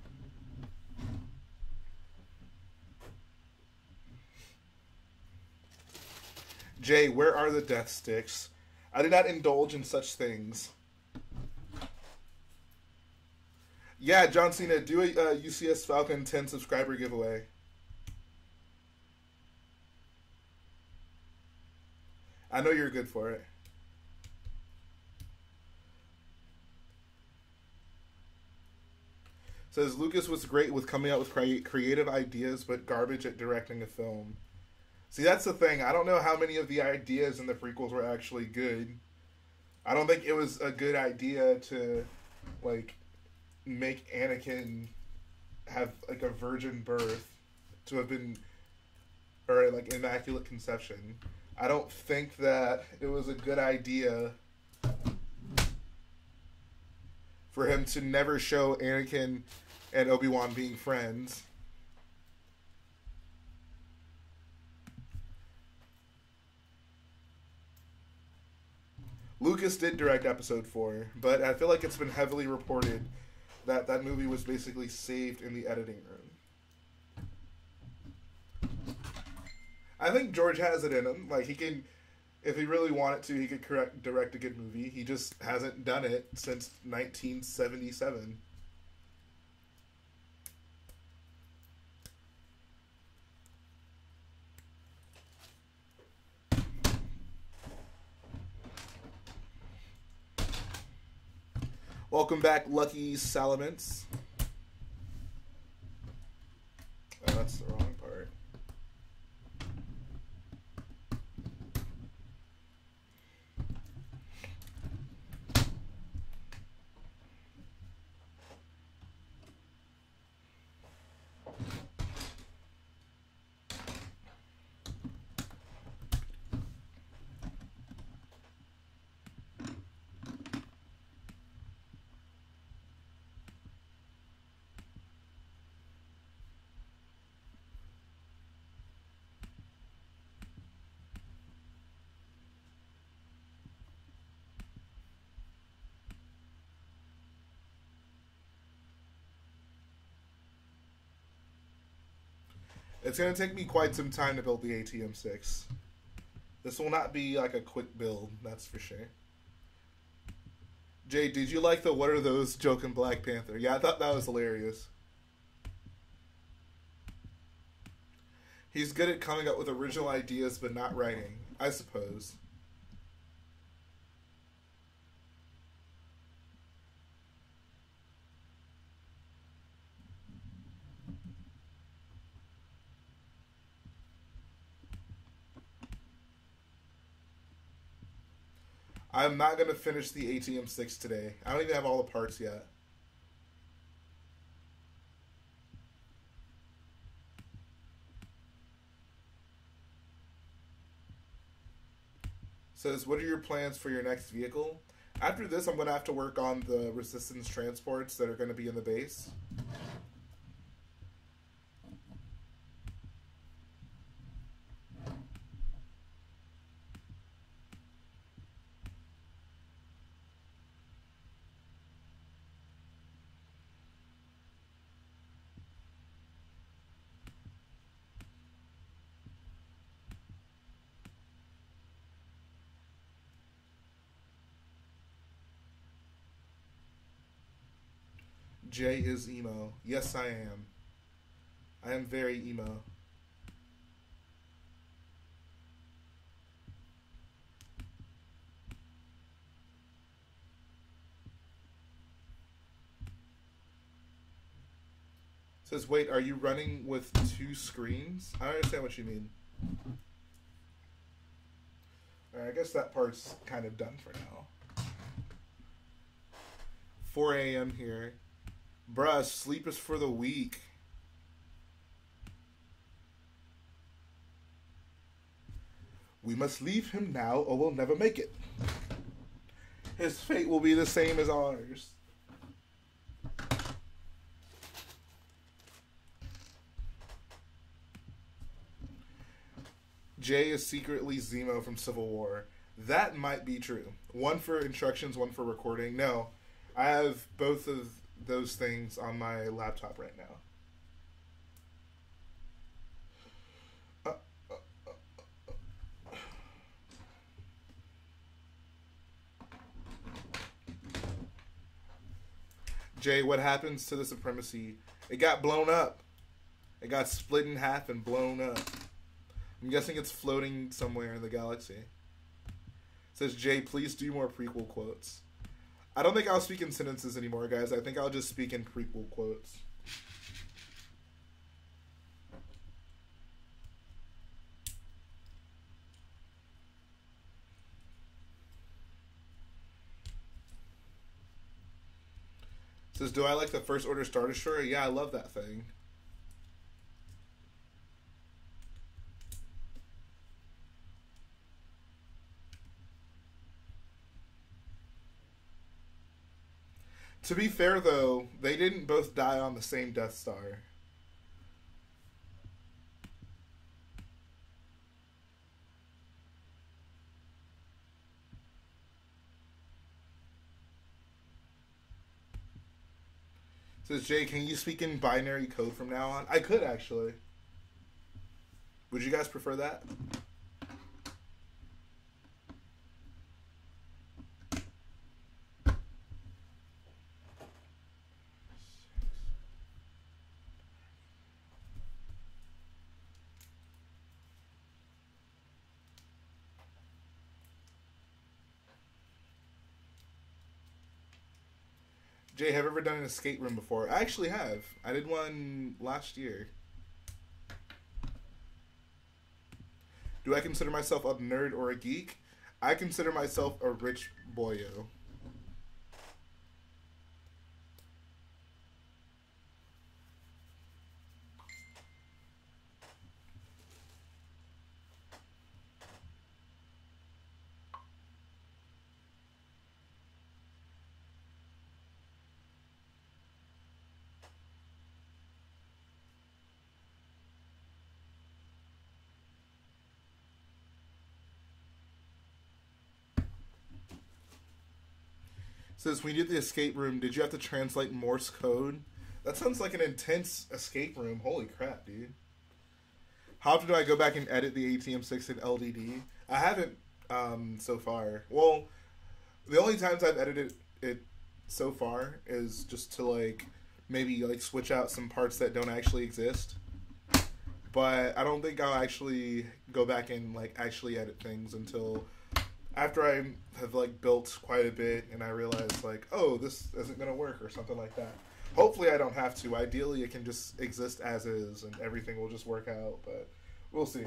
Jhae, where are the death sticks? I did not indulge in such things. Yeah, John Cena, do a UCS Falcon 10 subscriber giveaway. I know you're good for it. Says Lucas was great with coming up with creative ideas, but garbage at directing a film. See, that's the thing. I don't know how many of the ideas in the prequels were actually good. I don't think it was a good idea to, like, make Anakin have, like, a virgin birth, to have been, or, like, immaculate conception. I don't think that it was a good idea for him to never show Anakin and Obi-Wan being friends. Lucas did direct episode 4, but I feel like it's been heavily reported that that movie was basically saved in the editing room. I think George has it in him. Like, he can, if he really wanted to, he could direct a good movie. He just hasn't done it since 1977. Welcome back, Lucky Salamence. Oh, that's the wrong part. It's going to take me quite some time to build the AT-M6. This will not be like a quick build, that's for sure. Jay, did you like the "what are those" joke in Black Panther? Yeah, I thought that was hilarious. He's good at coming up with original ideas but not writing, I suppose. I'm not going to finish the AT-M6 today. I don't even have all the parts yet. Says, what are your plans for your next vehicle? After this, I'm going to have to work on the resistance transports that are going to be in the base. Jhae is emo. Yes, I am. I am very emo. Says, wait, are you running with 2 screens? I don't understand what you mean. Alright, I guess that part's kind of done for now. 4 a.m. here. Bruh, sleep is for the weak. We must leave him now or we'll never make it. His fate will be the same as ours. Jhae is secretly Zemo from Civil War. That might be true. One for instructions, one for recording. No, I have both of those things on my laptop right now. Jhae, what happens to the Supremacy? It got blown up. It got split in half and blown up. I'm guessing it's floating somewhere in the galaxy. It says, Jhae, please do more prequel quotes. I don't think I'll speak in sentences anymore, guys. I think I'll just speak in prequel quotes. Says, do I like the First Order Star Destroyer? Yeah, I love that thing. To be fair, though, they didn't both die on the same Death Star. Says, Jay, can you speak in binary code from now on? I could, actually. Would you guys prefer that? Jay, have you ever done an escape room before? I actually have. I did one last year. Do I consider myself a nerd or a geek? I consider myself a rich boyo. Says, when you did the escape room, did you have to translate Morse code? That sounds like an intense escape room. Holy crap, dude. How often do I go back and edit the AT-M6 in LDD? I haven't so far. Well, the only times I've edited it so far is just to, like, maybe, like, switch out some parts that don't actually exist. But I don't think I'll actually go back and, like, actually edit things until after I have, like, built quite a bit and I realize, like, oh, this isn't going to work or something like that. Hopefully I don't have to. Ideally it can just exist as is and everything will just work out, but we'll see.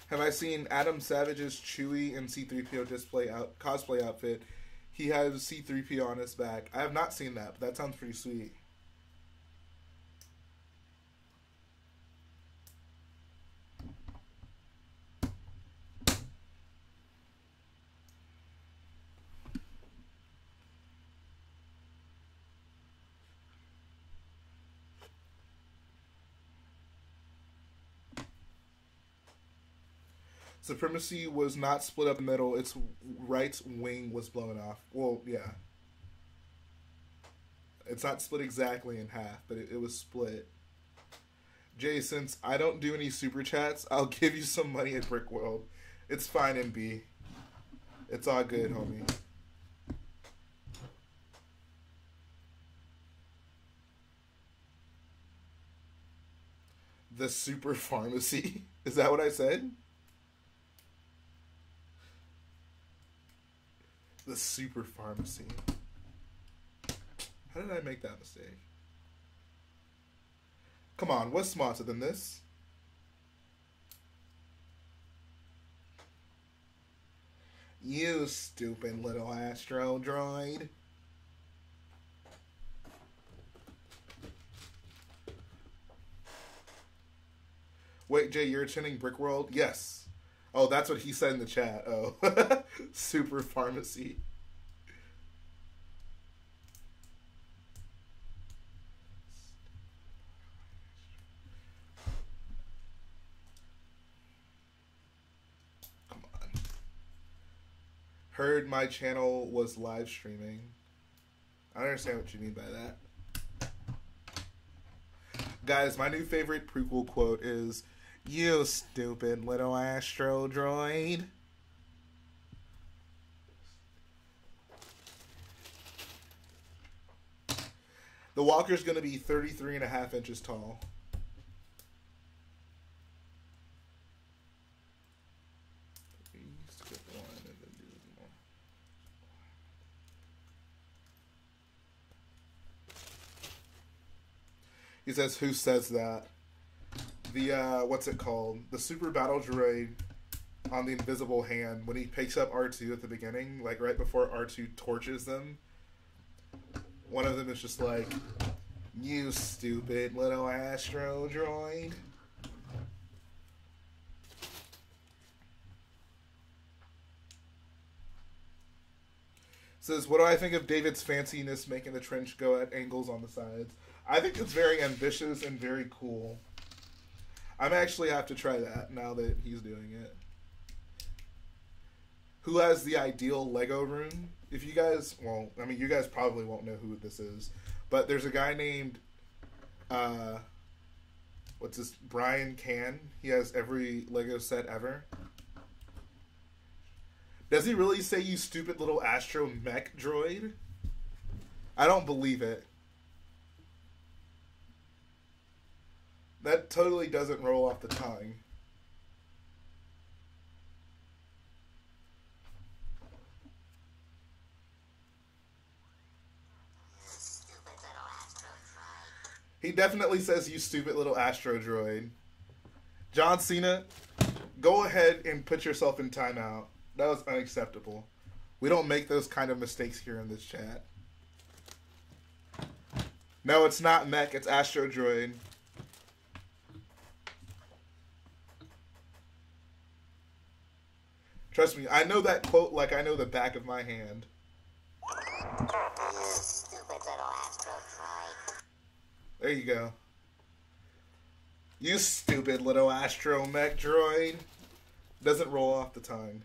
Have I seen Adam Savage's Chewie and C-3PO cosplay outfit? He has C-3PO on his back. I have not seen that, but that sounds pretty sweet. Supremacy was not split up in the middle. Its right wing was blown off. Well, yeah. It's not split exactly in half, but it was split. Jay, since I don't do any super chats, I'll give you some money at Brick World. It's fine, NB. It's all good, homie. The super pharmacy? Is that what I said? The super pharmacy. How did I make that mistake? Come on, what's smarter than this? You stupid little astro droid. Wait, Jay, you're attending Brick World? Yes. Oh, that's what he said in the chat. Oh, super pharmacy. Come on. Heard my channel was live streaming. I don't understand what you mean by that. Guys, my new favorite prequel quote is, "You stupid little astro droid." The walker's going to be 33.5 inches tall. Skip one and then do more. He says, who says that? The, what's it called? The super battle droid on the invisible hand, when he picks up R2 at the beginning, like right before R2 torches them, one of them is just like, you stupid little astro droid. Says, what do I think of David's fanciness making the trench go at angles on the sides? I think it's very ambitious and very cool. I'm actually have to try that now that he's doing it. Who has the ideal Lego room? If you guys, well, I mean, you guys probably won't know who this is, but there's a guy named, what's this, Brian Can. He has every Lego set ever. Does he really say, you stupid little astro mech droid? I don't believe it. That totally doesn't roll off the tongue. He definitely says, you stupid little astro droid. John Cena, go ahead and put yourself in timeout. That was unacceptable. We don't make those kind of mistakes here in this chat. No, it's not mech, it's astro droid. Trust me, I know that quote like I know the back of my hand. There you go. You stupid little astro mech droid. Doesn't roll off the tongue.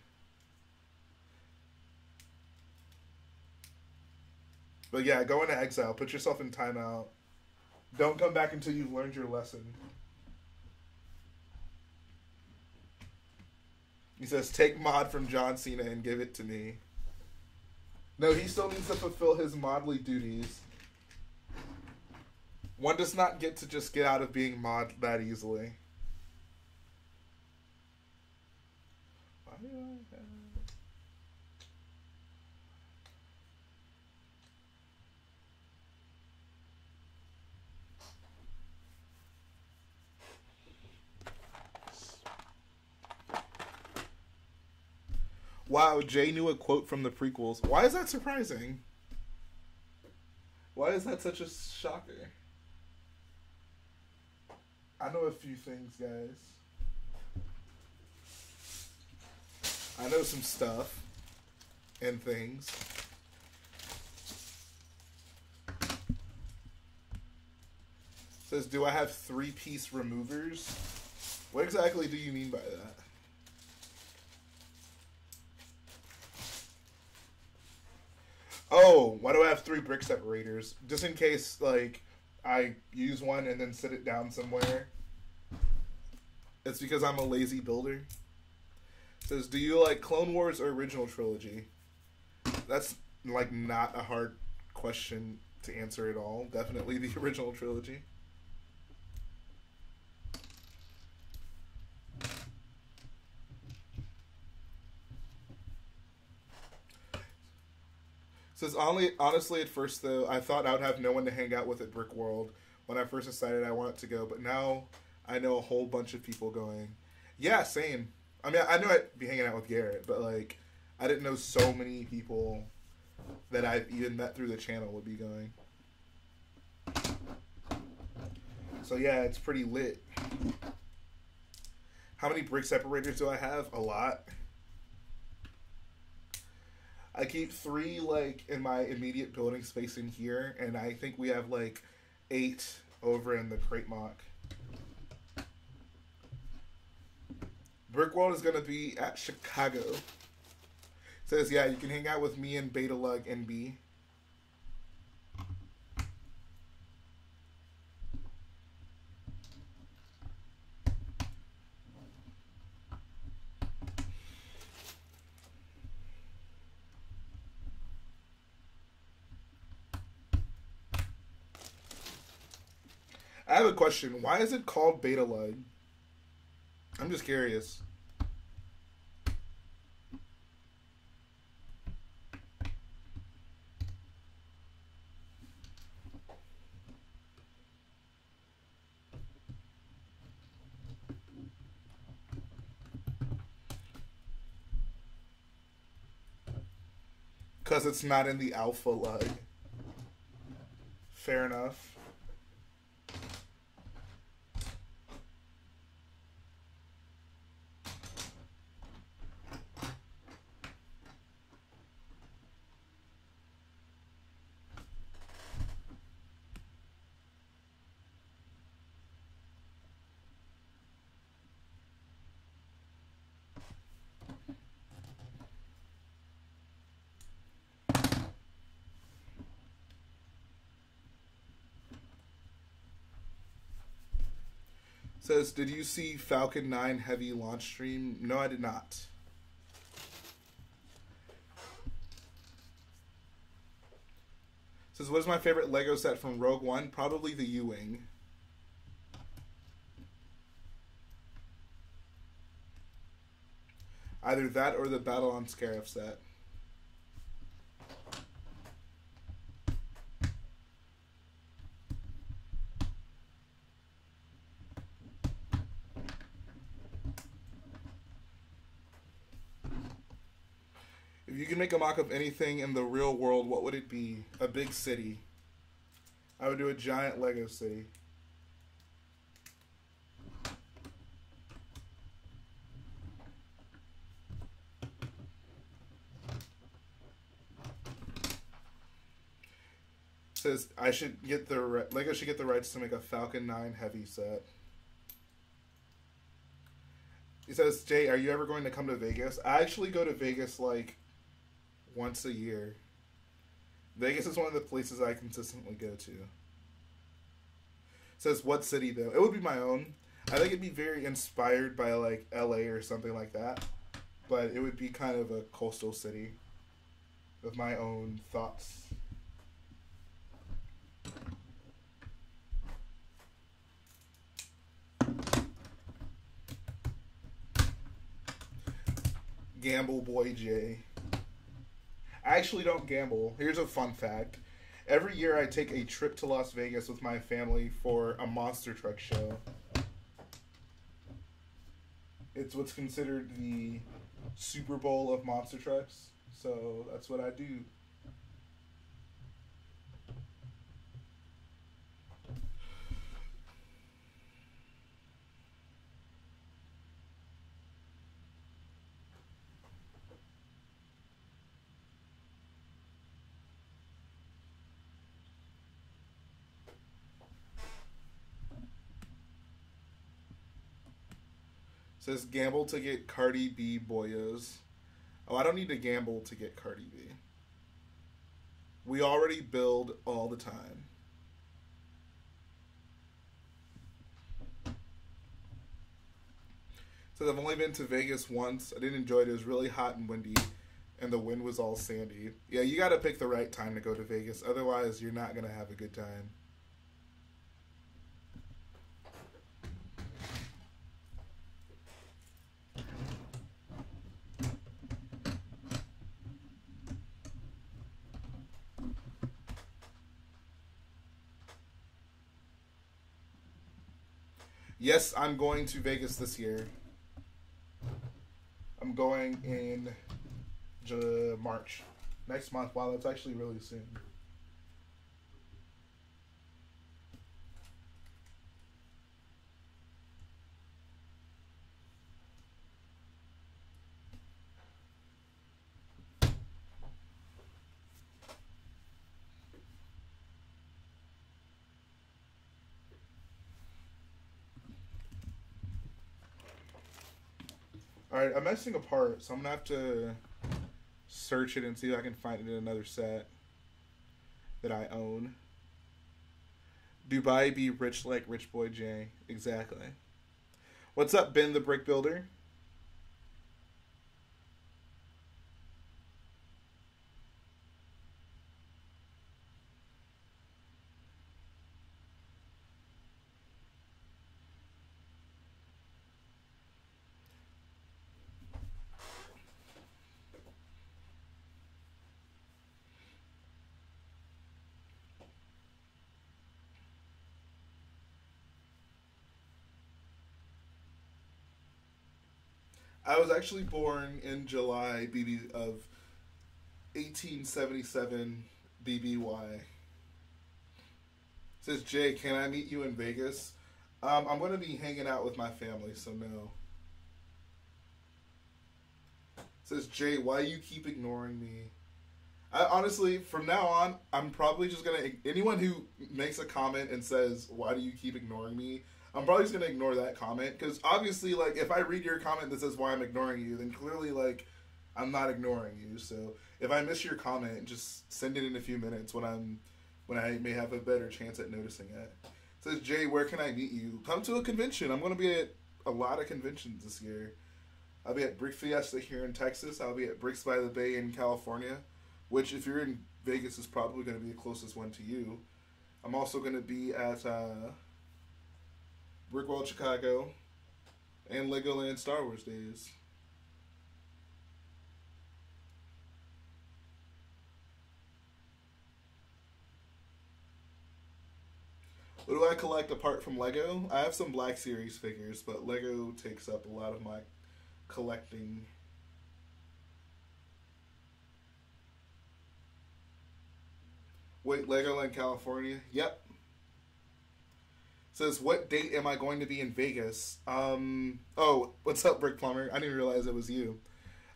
But yeah, go into exile. Put yourself in timeout. Don't come back until you've learned your lesson. He says, take mod from John Cena and give it to me. No, he still needs to fulfill his modly duties. One does not get to just get out of being mod that easily. Why do I have... Wow, Jhae knew a quote from the prequels. Why is that surprising? Why is that such a shocker? I know a few things, guys. I know some stuff and things. Says, do I have 3-piece removers? What exactly do you mean by that? Oh, why do I have 3 brick separators? Just in case, like, I use one and then sit it down somewhere. It's because I'm a lazy builder. It says, do you like Clone Wars or original trilogy? That's, like, not a hard question to answer at all. Definitely the original trilogy. Says, honestly, at first, though, I thought I would have no one to hang out with at Brick World when I first decided I wanted to go, but now I know a whole bunch of people going. Yeah, same. I mean, I knew I'd be hanging out with Garrett, but, like, I didn't know so many people that I've even met through the channel would be going. So, yeah, it's pretty lit. How many brick separators do I have? A lot. I keep 3, like, in my immediate building space in here, and I think we have, like, 8 over in the crate mock. Brick World is going to be at Chicago. It says, yeah, you can hang out with me and Beta Lug NB. I have a question. Why is it called beta lug? I'm just curious. Because it's not in the alpha lug. Fair enough. Says, did you see Falcon 9 Heavy launch stream? No, I did not. Says, what is my favorite Lego set from Rogue One? Probably the U-Wing. Either that or the Battle on Scarif set. If you could make a mock of anything in the real world, what would it be? A big city. I would do a giant Lego city. Says I should get the Lego should get the rights to make a Falcon 9 Heavy set. He says, Jay, are you ever going to come to Vegas? I actually go to Vegas like once a year. Vegas is one of the places I consistently go to. Says, what city though? It would be my own. I think it'd be very inspired by like LA or something like that. But it would be kind of a coastal city with my own thoughts. Gamble boy Jay. I actually don't gamble. Here's a fun fact. Every year I take a trip to Las Vegas with my family for a monster truck show. It's what's considered the Super Bowl of monster trucks. So that's what I do. Says gamble to get Cardi B boyos. Oh, I don't need to gamble to get Cardi B. We already build all the time. Says I've only been to Vegas once. I didn't enjoy it. It was really hot and windy, and the wind was all sandy. Yeah, you got to pick the right time to go to Vegas. Otherwise, you're not going to have a good time. Yes, I'm going to Vegas this year. I'm going in March. Next month. Wow, that's actually really soon. Alright, I'm missing a part, so I'm going to have to search it and see if I can find it in another set that I own. Dubai be rich like Rich Boy Jay. Exactly. What's up, Ben the Brick Builder? I was actually born in July of 1877 BBY. Says Jay, can I meet you in Vegas? I'm going to be hanging out with my family, so no. Says Jay, why you keep ignoring me? I, honestly, from now on, I'm probably just going to... Anyone who makes a comment and says, why do you keep ignoring me? I'm probably just going to ignore that comment. Because obviously, like, if I read your comment that says why I'm ignoring you, then clearly, like, I'm not ignoring you. So if I miss your comment, just send it in a few minutes when I may have a better chance at noticing it. It says, Jay, where can I meet you? Come to a convention. I'm going to be at a lot of conventions this year. I'll be at Brickfiesta here in Texas. I'll be at Bricks by the Bay in California, which if you're in Vegas is probably going to be the closest one to you. I'm also going to be at Brickworld Chicago and Legoland Star Wars Days. What do I collect apart from Lego? I have some Black Series figures, but Lego takes up a lot of my collecting. Wait, Legoland, California? Yep. Says, what date am I going to be in Vegas? Oh, what's up, Brick Plumber? I didn't realize it was you.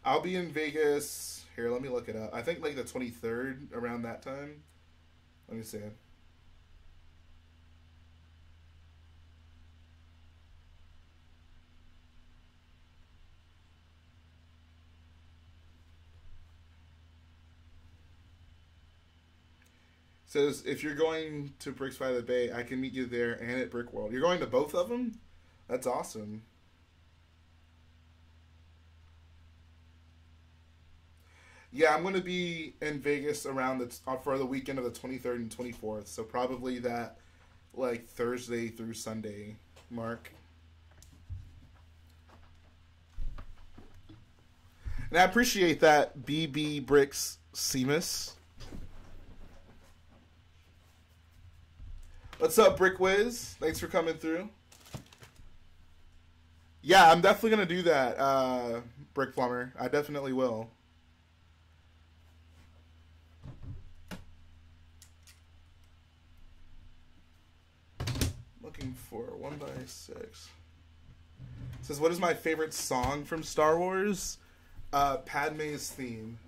I'll be in Vegas. Here, let me look it up. I think like the 23rd, around that time. Let me see. Says, if you're going to Bricks by the Bay, I can meet you there and at Brick World. You're going to both of them? That's awesome. Yeah, I'm going to be in Vegas around for the weekend of the 23rd and 24th. So probably that, like, Thursday through Sunday mark. And I appreciate that, BB Bricks Seamus. What's up, Brick Wiz? Thanks for coming through. Yeah, I'm definitely going to do that, Brick Plumber. I definitely will. Looking for 1x6. Says, what is my favorite song from Star Wars? Padme's theme.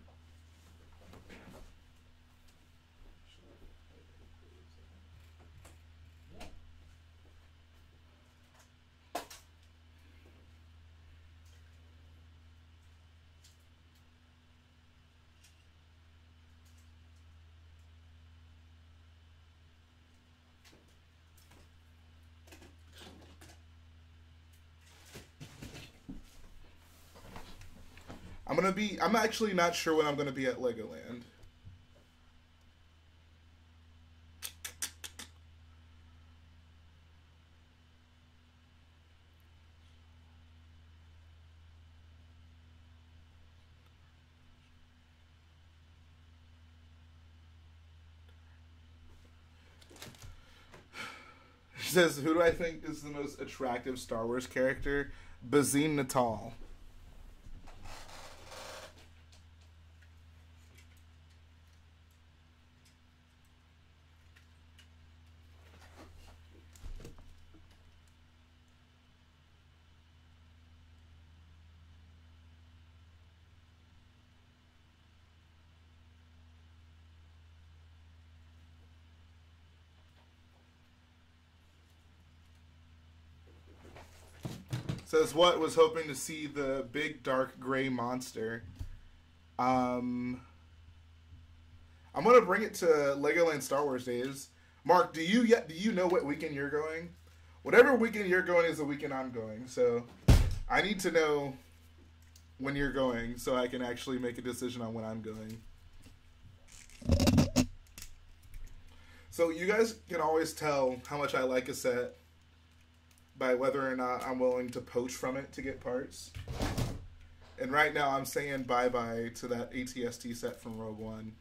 I'm actually not sure when I'm gonna be at Legoland. She says, who do I think is the most attractive Star Wars character? Bazine Natal. Says, what, was hoping to see the big dark gray monster. I'm gonna bring it to Legoland Star Wars Days. Mark, do you know what weekend you're going? Whatever weekend you're going is the weekend I'm going. So I need to know when you're going so I can actually make a decision on when I'm going. So you guys can always tell how much I like a set by whether or not I'm willing to poach from it to get parts. And right now I'm saying bye-bye to that AT-ST set from Rogue One.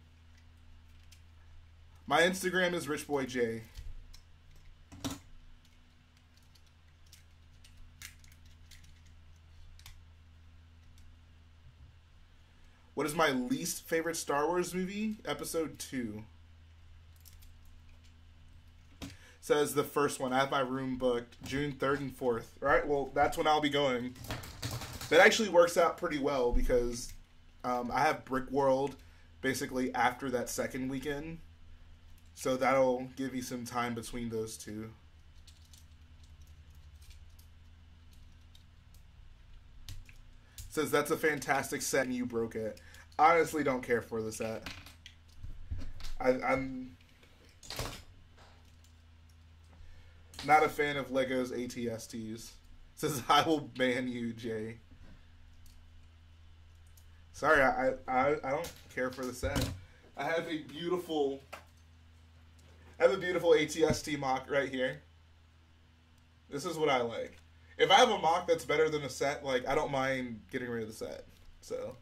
My Instagram is richboyjhae. What is my least favorite Star Wars movie? Episode 2. Says the first one. I have my room booked June 3rd and 4th. Alright, well, that's when I'll be going. That actually works out pretty well because I have Brick World basically after that second weekend. So that'll give you some time between those two. Says that's a fantastic set and you broke it. Honestly, don't care for the set. I'm not a fan of Lego's AT-STs. Says I will ban you, Jhae. Sorry, I don't care for the set. I have a beautiful AT-ST mock right here. This is what I like. If I have a mock that's better than a set, like, I don't mind getting rid of the set. So,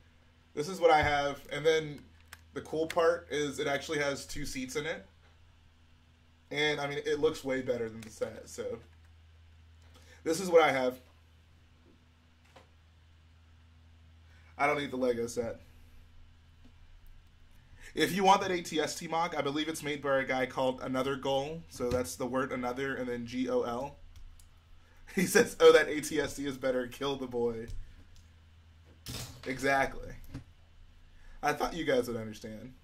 this is what I have. And then the cool part is it actually has 2 seats in it. And, I mean, it looks way better than the set. So, this is what I have. I don't need the Lego set. If you want that AT-ST mock, I believe it's made by a guy called Another Goal. So, that's the word another and then G-O-L. He says, oh, that AT-ST is better. Kill the boy. Exactly. I thought you guys would understand.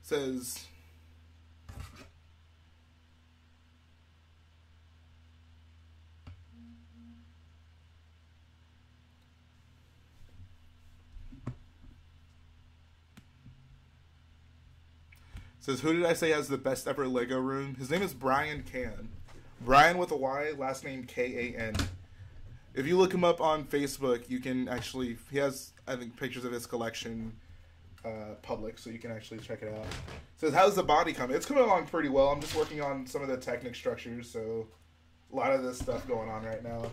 Says... Says, who did I say has the best ever Lego room? His name is Brian Can. Brian with a Y, last name K-A-N. If you look him up on Facebook, you can actually... He has, I think, pictures of his collection public, so you can actually check it out. Says, how's the body coming? It's coming along pretty well. I'm just working on some of the Technic structures, so a lot of this stuff going on right now.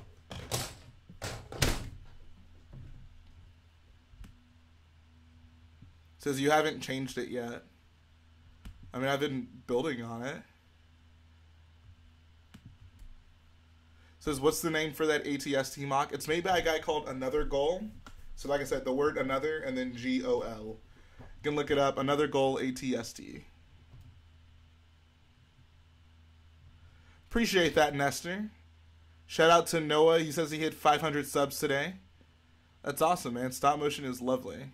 Says, you haven't changed it yet. I mean, I've been building on it. Says, what's the name for that AT-ST mock? It's made by a guy called Another Goal. So like I said, the word another and then G-O-L. You can look it up. Another Goal AT-ST. Appreciate that, Nestor. Shout out to Noah. He says he hit 500 subs today. That's awesome, man. Stop motion is lovely.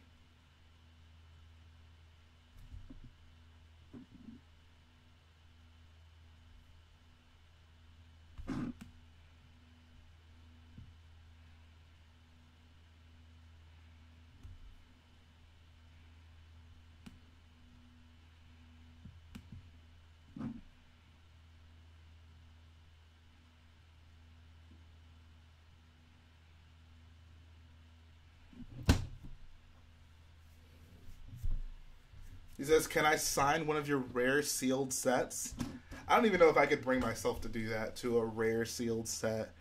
He says, can I sign one of your rare sealed sets? I don't even know if I could bring myself to do that to a rare sealed set.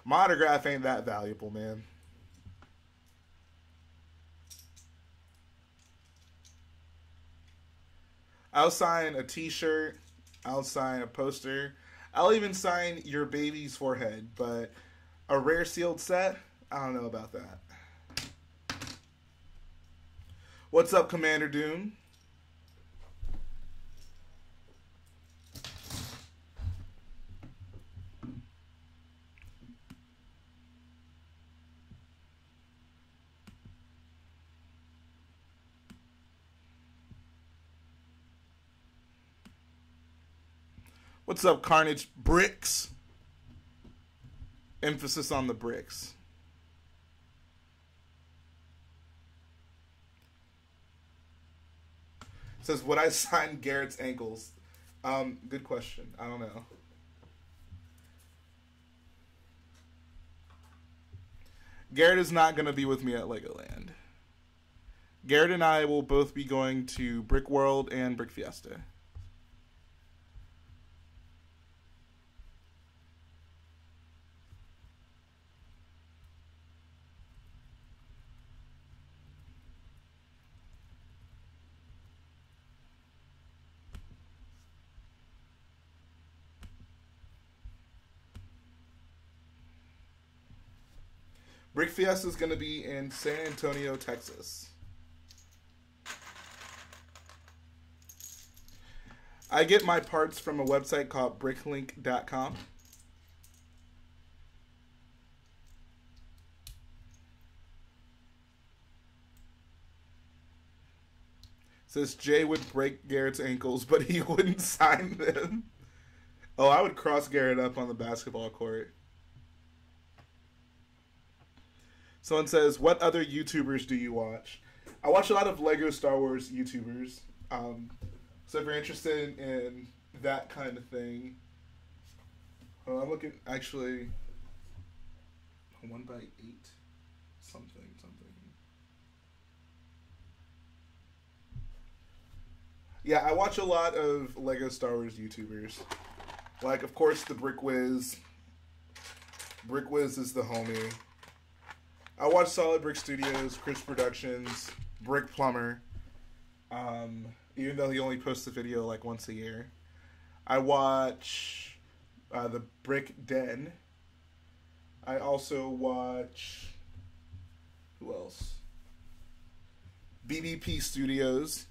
My autograph ain't that valuable, man. I'll sign a t-shirt. I'll sign a poster. I'll even sign your baby's forehead. But a rare sealed set? I don't know about that. What's up, Commander Doom? What's up, Carnage? Bricks. Emphasis on the bricks. Says, would I sign Garrett's ankles? Good question. I don't know. Garrett is not going to be with me at Legoland. Garrett and I will both be going to Brick World and Brickfiesta. Brickfiesta is going to be in San Antonio, Texas. I get my parts from a website called bricklink.com. Says Jhae would break Garrett's ankles, but he wouldn't sign them. Oh, I would cross Garrett up on the basketball court. Someone says, what other YouTubers do you watch? I watch a lot of Lego Star Wars YouTubers. So if you're interested in that kind of thing, I'm looking, actually, 1x8, something. Yeah, I watch a lot of Lego Star Wars YouTubers. Like, of course, the Brick Wiz. Brick Wiz is the homie. I watch Solid Brick Studios, Chris Productions, Brick Plumber. Even though he only posts a video like once a year. I watch the Brick Den. I also watch, who else? BBP Studios.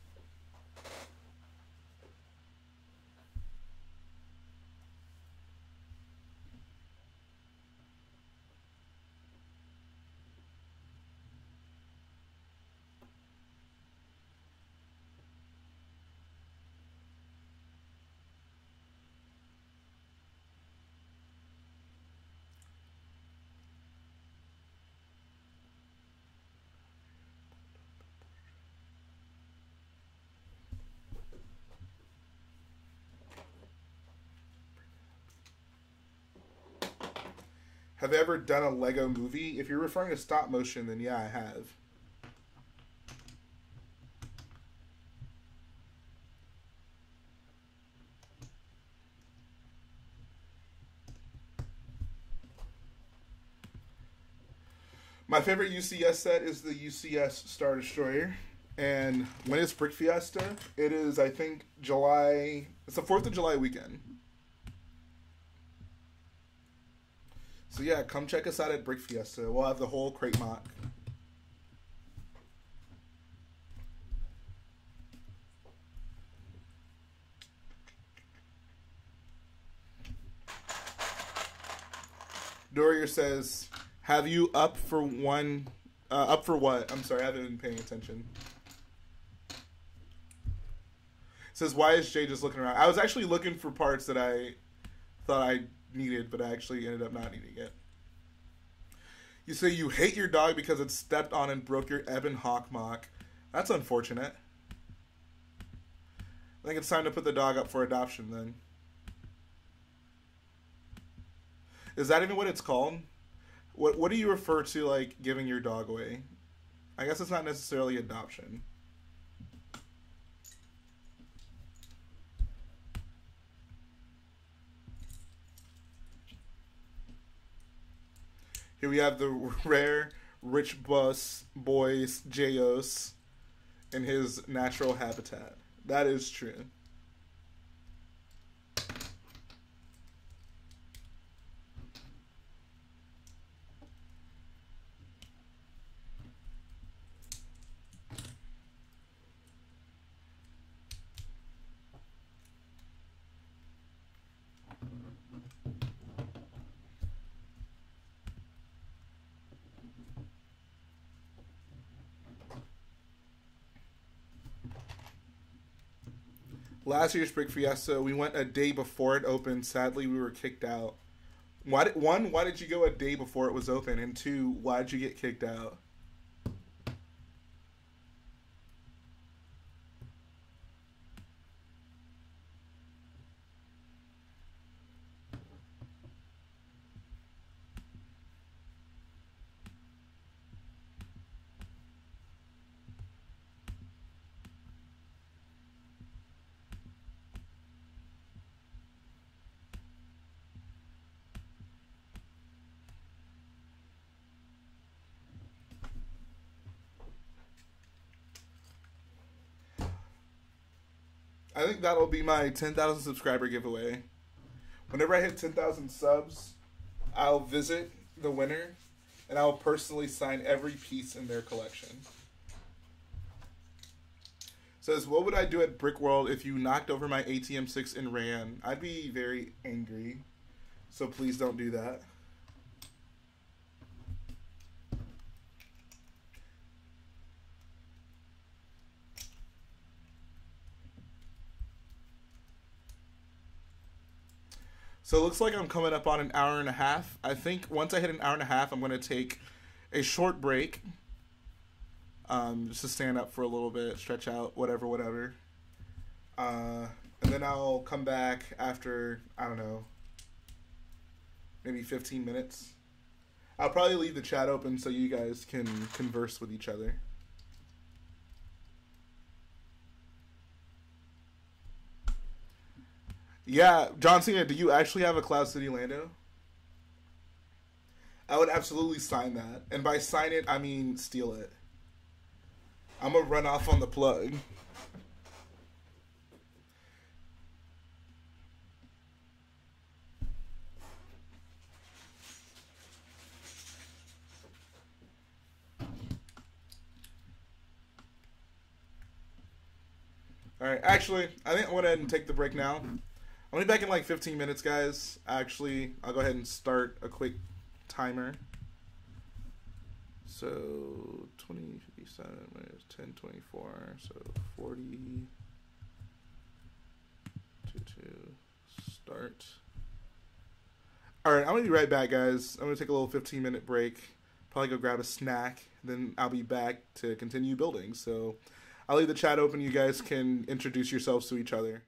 Have I ever done a Lego movie? If you're referring to stop motion, then yeah, I have. My favorite UCS set is the UCS Star Destroyer. And when it's Brickfiesta, it is, I think, July... It's the 4th of July weekend. So yeah, come check us out at Brickfiesta. We'll have the whole crate mock. Dorier says, have you up for one... up for what? I'm sorry, I haven't been paying attention. Says, why is Jhae just looking around? I was actually looking for parts that I thought I needed, but I actually ended up not needing it. You say you hate your dog because it stepped on and broke your Ebon Hawk mock. That's unfortunate. I think it's time to put the dog up for adoption then. Is that even what it's called? What do you refer to, like, giving your dog away? I guess it's not necessarily adoption. Here we have the rare rich boys Jhaeos in his natural habitat. That is true. Last year's Brickfiesta, we went a day before it opened. Sadly, we were kicked out. Why did you go a day before it was open? And two, why did you get kicked out? I think that'll be my 10,000 subscriber giveaway. Whenever I hit 10,000 subs, I'll visit the winner and I'll personally sign every piece in their collection. Says, what would I do at Brick World if you knocked over my AT-M6 and ran? I'd be very angry, so please don't do that. So it looks like I'm coming up on an hour and a half. I think once I hit an hour and a half, I'm going to take a short break. Just to stand up for a little bit, stretch out, whatever. And then I'll come back after, I don't know, maybe 15 minutes. I'll probably leave the chat open so you guys can converse with each other. Yeah, John Cena, do you actually have a Cloud City Lando? I would absolutely sign that. And by sign it, I mean steal it. I'm going to run off on the plug. Alright, actually, I think I'm going to go ahead and take the break now. I'll be back in like 15 minutes, guys. Actually, I'll go ahead and start a quick timer. So, 20:57 minus 10:24, so 40 to start. Alright, I'm going to be right back, guys. I'm going to take a little 15-minute break. Probably go grab a snack. Then I'll be back to continue building. So, I'll leave the chat open. You guys can introduce yourselves to each other.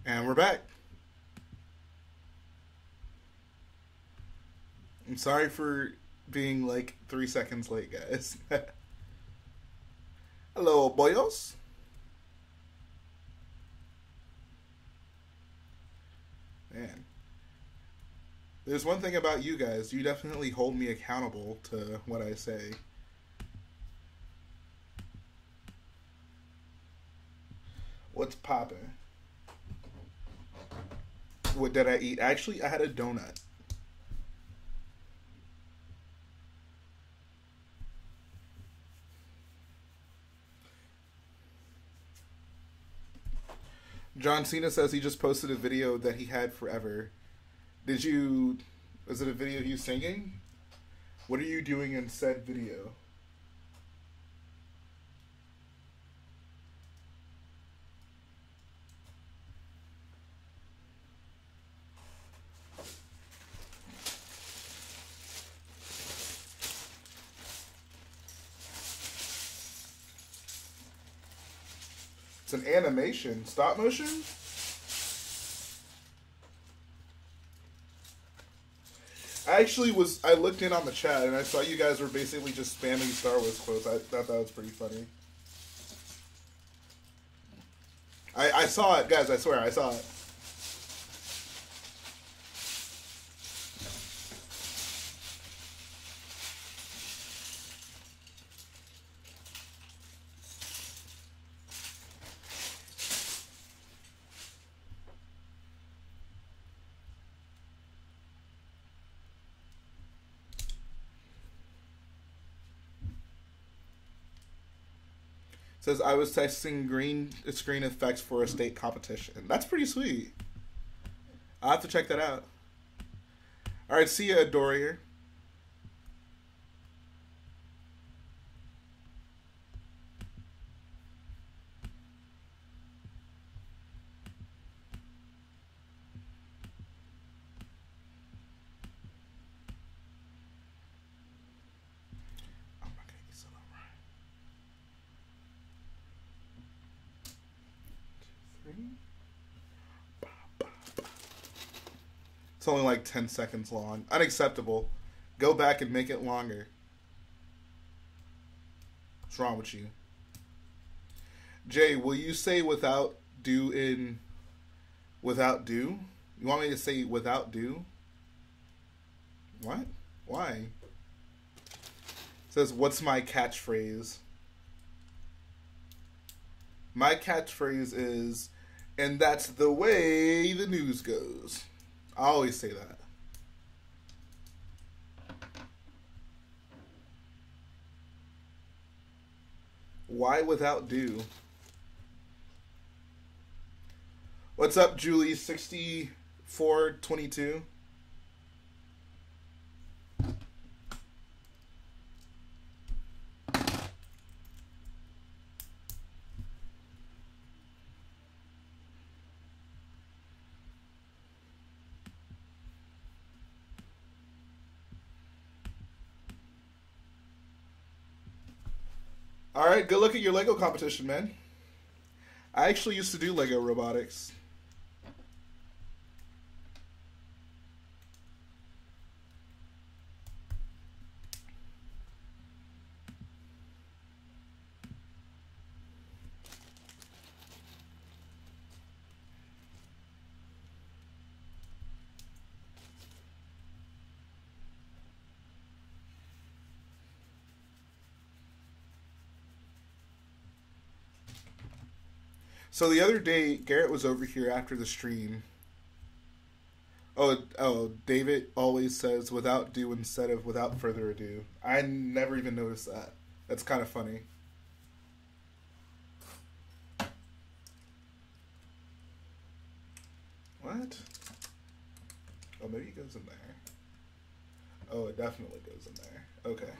And we're back. I'm sorry for being like 3 seconds late, guys. Hello, boyos. Man. There's one thing about you guys. You definitely hold me accountable to what I say. What's poppin'? What did I eat? Actually, I had a donut. John Cena says he just posted a video that he had forever. Did you... Was it a video of you singing? What are you doing in said video? It's an animation. Stop motion? I looked in on the chat and I saw you guys were basically just spamming Star Wars quotes. I thought that was pretty funny. I saw it, guys, I swear, I saw it. Says, I was testing green screen effects for a state competition. That's pretty sweet. I'll have to check that out. Alright, see ya, Dorier. It's only like 10 seconds long. Unacceptable. Go back and make it longer. What's wrong with you? Jhae, will you say without do in without do? You want me to say without do? What? Why? It says, what's my catchphrase? My catchphrase is, and that's the way the news goes. I always say that. Why without do? What's up, Julie? 6422. Alright, good luck at your Lego competition, man. I actually used to do Lego robotics. So the other day, Garrett was over here after the stream. Oh, David always says without do instead of without further ado. I never even noticed that. That's kind of funny. What? Oh, maybe it goes in there. Oh, it definitely goes in there. Okay.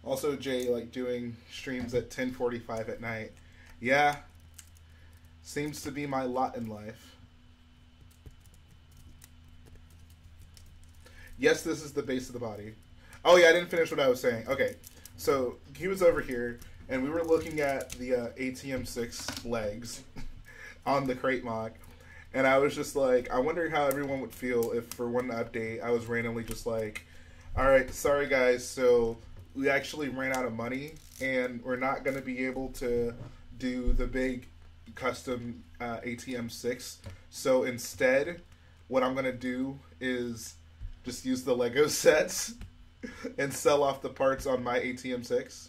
Also, Jhae, like, doing streams at 10:45 at night. Yeah, seems to be my lot in life. Yes, this is the base of the body. Oh, yeah, I didn't finish what I was saying. Okay, so he was over here, and we were looking at the AT-M6 legs on the crate mock, and I was just like, I wonder how everyone would feel if for one update I was randomly just like, alright, sorry guys, so we actually ran out of money, and we're not going to be able to do the big custom AT-M6, so instead, what I'm going to do is just use the Lego sets and sell off the parts on my AT-M6.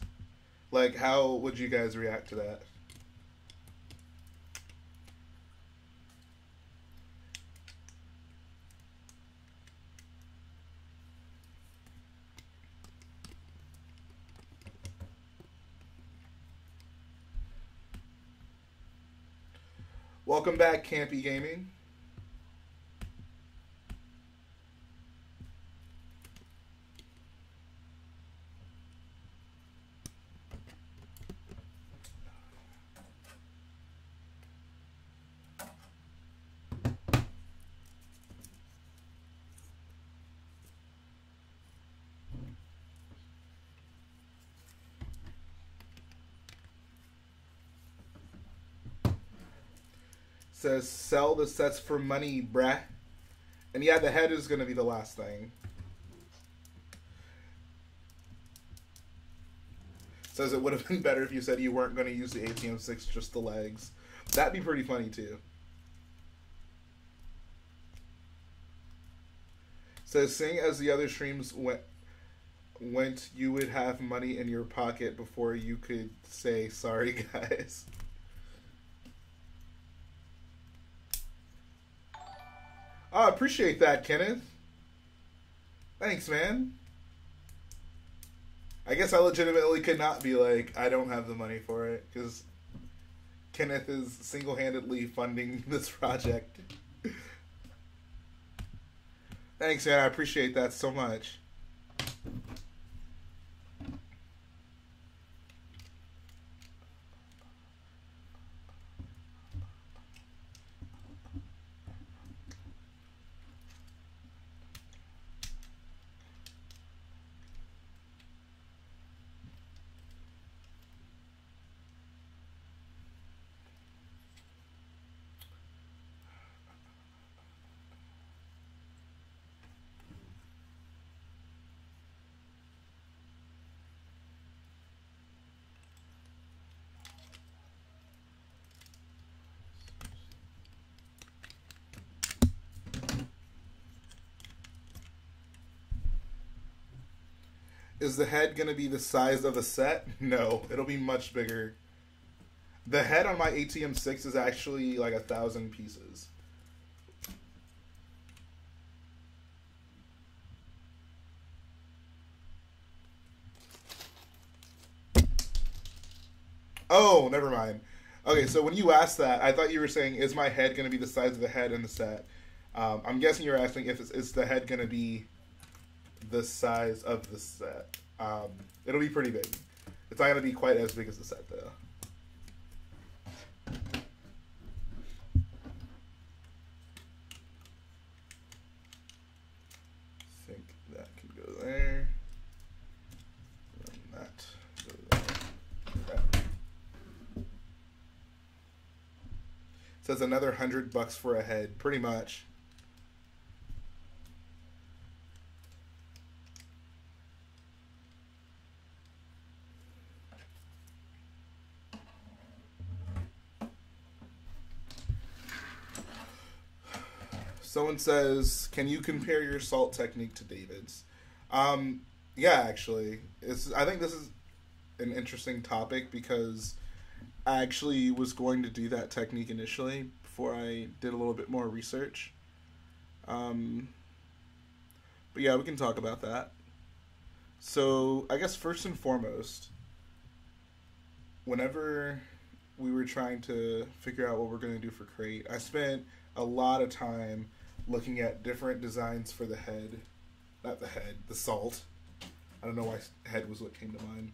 Like, how would you guys react to that? Welcome back, Campy Gaming. Says, sell the sets for money, brah. And yeah, the head is going to be the last thing. Says it would have been better if you said you weren't going to use the AT-M6, just the legs. That'd be pretty funny too. Says, seeing as the other streams went, you would have money in your pocket before you could say, sorry guys. Oh, I appreciate that, Kenneth. Thanks, man. I guess I legitimately could not be like, I don't have the money for it, because Kenneth is single-handedly funding this project. Thanks, man. I appreciate that so much. Is the head going to be the size of the set? No, it'll be much bigger. The head on my AT-M6 is actually like 1,000 pieces. Oh, never mind. Okay, so when you asked that, I thought you were saying, is my head going to be the size of the head in the set? I'm guessing you're asking if is the head going to be the size of the set. It'll be pretty big. It's not going to be quite as big as the set, though. I think that can go there. And that go there. Okay. It says another $100 for a head, pretty much. Someone says, can you compare your salt technique to David's? Yeah, actually. I think this is an interesting topic because I actually was going to do that technique initially before I did a little bit more research. But yeah, we can talk about that. So I guess first and foremost, whenever we were trying to figure out what we're going to do for crate, I spent a lot of time looking at different designs for the head, not the head, the salt. I don't know why head was what came to mind.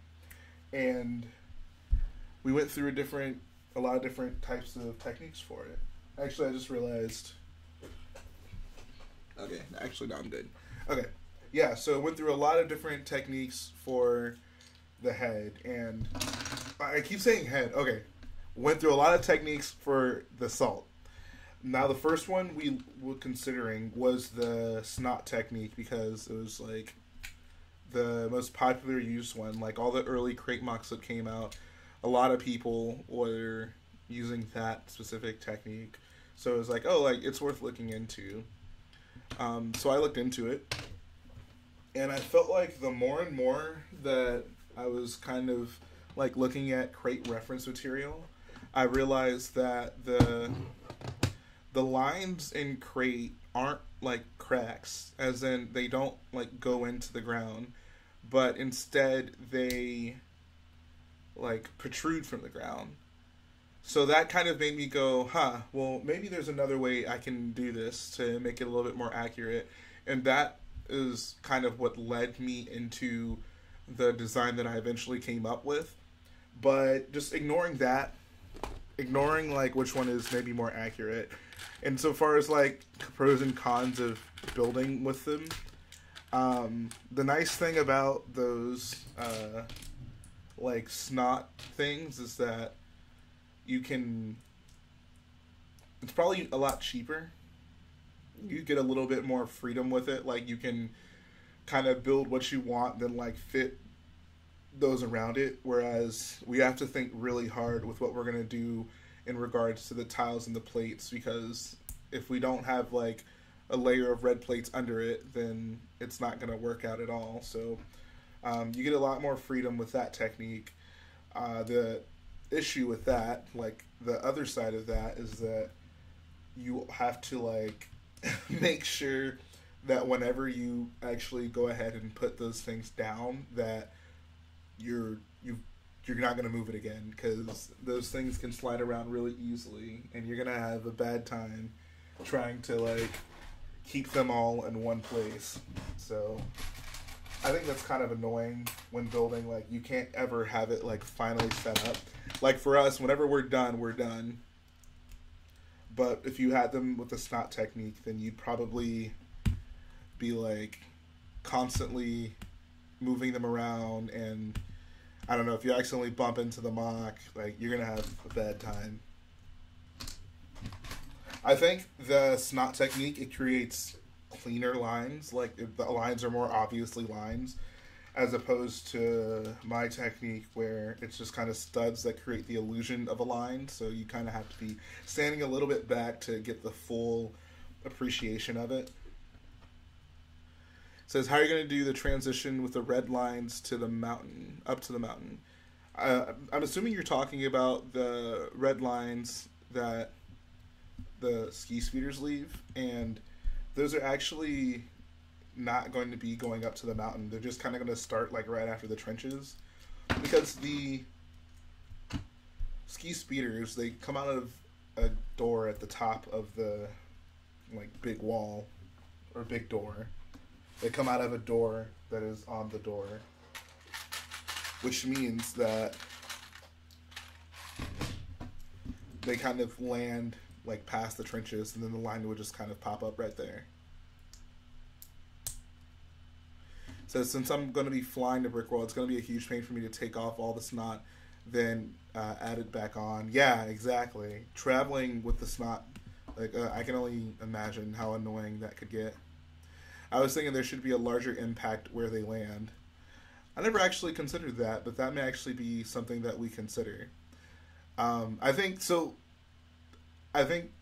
And we went through a lot of different types of techniques for it. Actually, I just realized. Okay, actually, no, I'm good. Okay, yeah, so went through a lot of different techniques for the head, and I keep saying head. Okay, went through a lot of techniques for the salt. Now, the first one we were considering was the Snot Technique because it was like the most popular used one. Like all the early crate mocks that came out, a lot of people were using that specific technique. So it was like, oh, like it's worth looking into. So I looked into it, and I felt like the more and more that I was kind of like looking at crate reference material, I realized that the lines in crate aren't like cracks, as in they don't like go into the ground, but instead they like protrude from the ground. So that kind of made me go, well, maybe there's another way I can do this to make it a little bit more accurate. And that is kind of what led me into the design that I eventually came up with. But just ignoring like which one is maybe more accurate. And so far as like pros and cons of building with them, the nice thing about those like snot things is that it's probably a lot cheaper. You get a little bit more freedom with it. Like you can kind of build what you want, then like fit those around it. Whereas we have to think really hard with what we're going to do in regards to the tiles and the plates, because if we don't have like a layer of red plates under it, then it's not going to work out at all. So you get a lot more freedom with that technique. The issue with that, like the other side of that, is that you have to like make sure that whenever you actually go ahead and put those things down, that you're not going to move it again, because those things can slide around really easily, and you're going to have a bad time trying to like keep them all in one place. So I think that's kind of annoying when building. Like you can't ever have it like finally set up. Like for us, whenever we're done, we're done. But if you had them with the Snot Technique, then you'd probably be like constantly moving them around, and I don't know, if you accidentally bump into the mock, like you're gonna have a bad time. I think the Snot Technique, it creates cleaner lines. Like the lines are more obviously lines, as opposed to my technique where it's just kind of studs that create the illusion of a line. So you kind of have to be standing a little bit back to get the full appreciation of it. It says, how are you going to do the transition with the red lines to the mountain, up to the mountain? I'm assuming you're talking about the red lines that the ski speeders leave, and those are actually not going to be going up to the mountain. They're just kind of going to start like right after the trenches, because the ski speeders, they come out of a door at the top of the like big wall or big door. They come out of a door that is on the door, which means that they kind of land like past the trenches, and then the line would just kind of pop up right there. So since I'm going to be flying to Brickworld, it's going to be a huge pain for me to take off all the snot, then add it back on. Yeah, exactly. Traveling with the snot, like I can only imagine how annoying that could get. I was thinking there should be a larger impact where they land. I never actually considered that, but that may actually be something that we consider. I think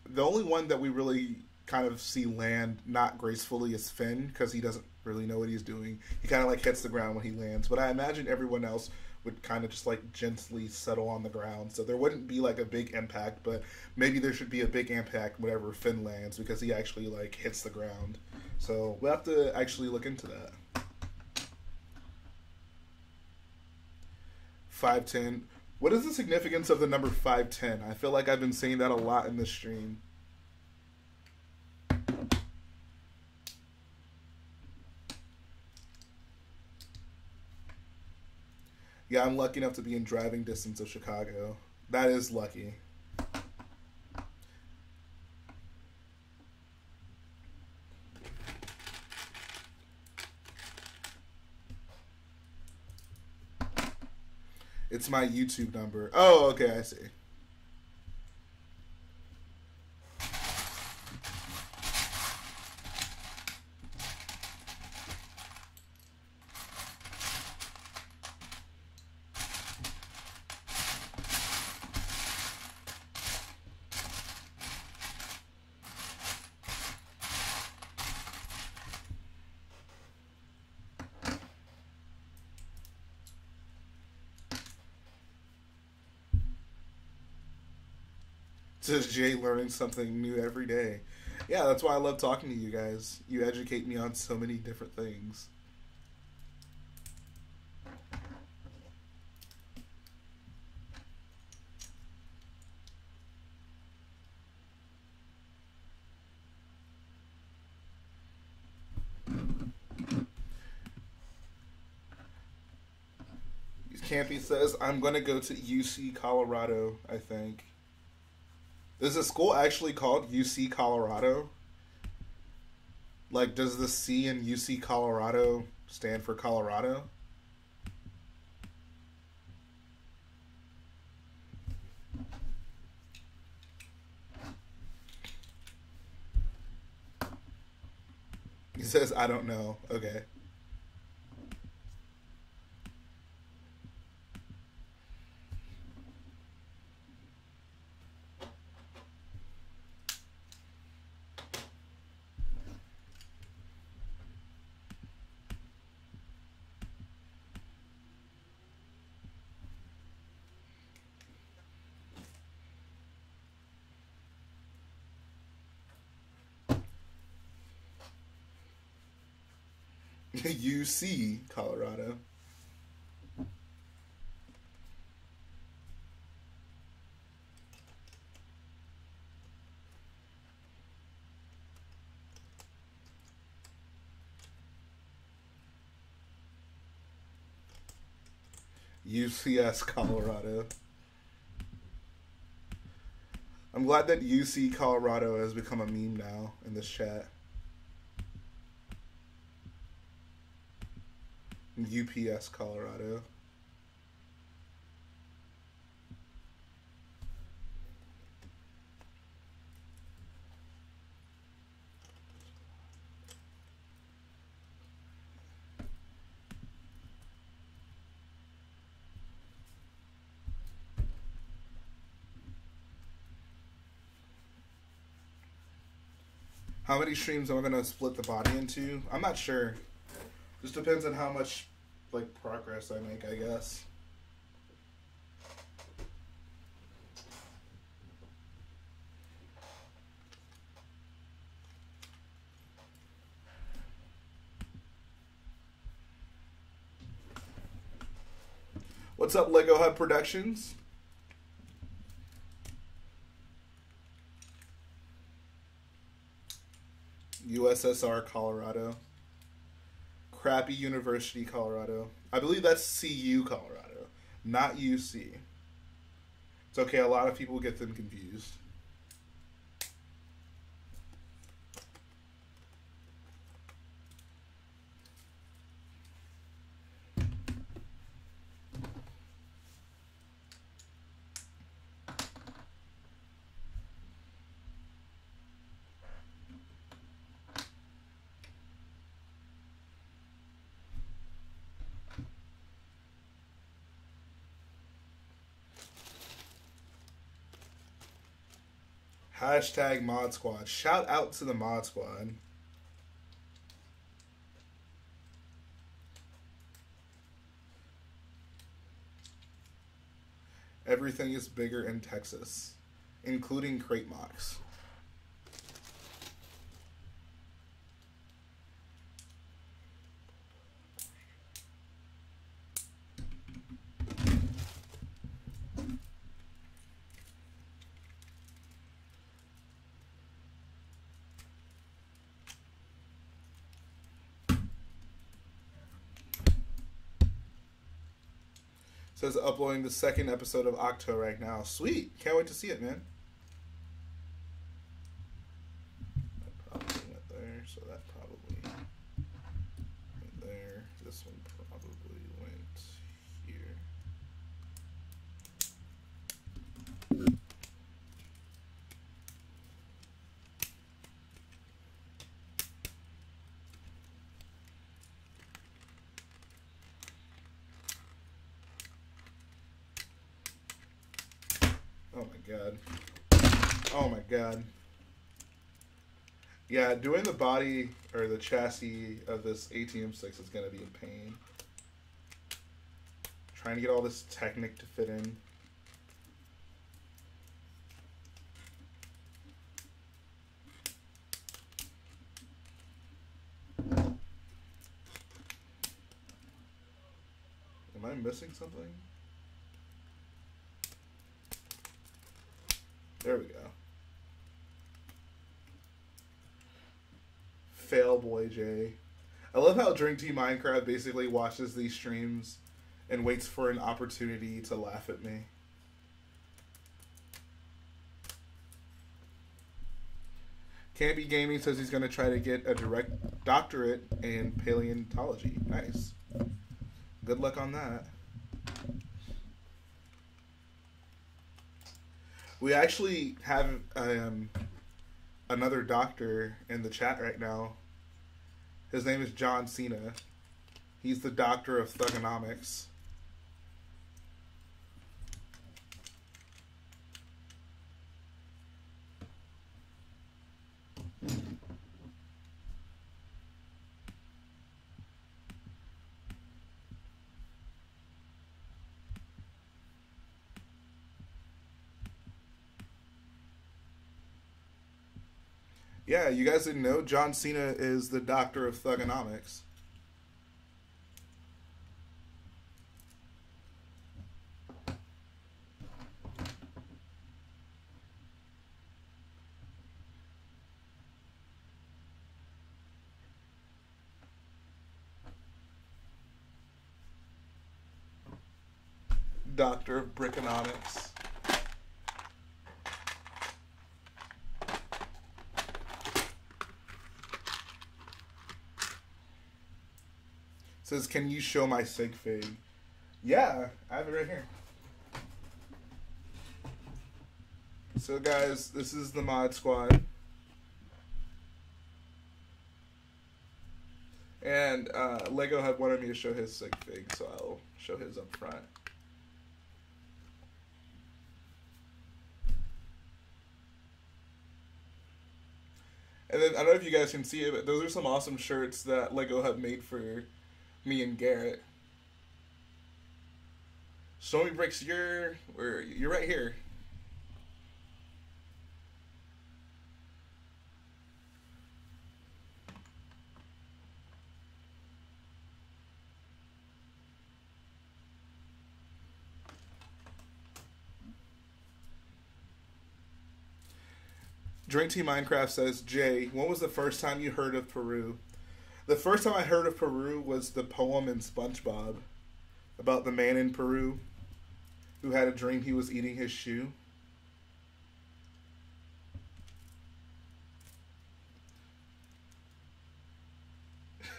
the only one that we really kind of see land not gracefully is Finn, because he doesn't really know what he's doing. He kind of like hits the ground when he lands, but I imagine everyone else would kind of just like gently settle on the ground, so there wouldn't be like a big impact, but maybe there should be a big impact whenever Finn lands, because he actually like hits the ground. So we'll have to actually look into that. 510. What is the significance of the number 510? I feel like I've been saying that a lot in this stream. Yeah, I'm lucky enough to be in driving distance of Chicago. That is lucky. It's my YouTube number. Oh, okay, I see. Says Jhae, learning something new every day. Yeah, that's why I love talking to you guys. You educate me on so many different things. Campy says, I'm going to go to UC Colorado, I think. Is the school actually called UC Colorado? Like, does the C in UC Colorado stand for Colorado? He says, I don't know. Okay. UC Colorado. UCS Colorado. I'm glad that UC Colorado has become a meme now in this chat. UPS Colorado. How many streams am I going to split the body into? I'm not sure. Just depends on how much, like, progress I make, I guess. What's up, Lego Hub Productions? USSR, Colorado. Crappy University, Colorado. I believe that's CU, Colorado, not UC. It's okay, a lot of people get them confused. Hashtag Mod Squad. Shout out to the Mod Squad. Everything is bigger in Texas, including crate mocks. Says uploading the second episode of Octo right now. Sweet. Can't wait to see it, man. That probably went there, so that probably went there. This one probably went here. Oh my god. Oh my god. Yeah, doing the body or the chassis of this AT-M6 is going to be a pain. Trying to get all this Technic to fit in. Am I missing something? There we go. Fail boy Jhae. I love how Drink Tea Minecraft basically watches these streams and waits for an opportunity to laugh at me. Campy Gaming says he's going to try to get a direct doctorate in paleontology. Nice. Good luck on that. We actually have another doctor in the chat right now. His name is John Cena. He's the doctor of thugonomics. Yeah, you guys didn't know? John Cena is the doctor of thugonomics. Doctor of brickonomics. Says, can you show my sig fig? Yeah, I have it right here. So guys, this is the mod squad. And Lego had wanted me to show his sig fig, so I'll show his up front. And then, I don't know if you guys can see it, but those are some awesome shirts that Lego Hub made for me and Garrett. Show me Bricks, you're right here. Drink Tea Minecraft says, Jhae, when was the first time you heard of Peru? The first time I heard of Peru was the poem in SpongeBob about the man in Peru who had a dream he was eating his shoe.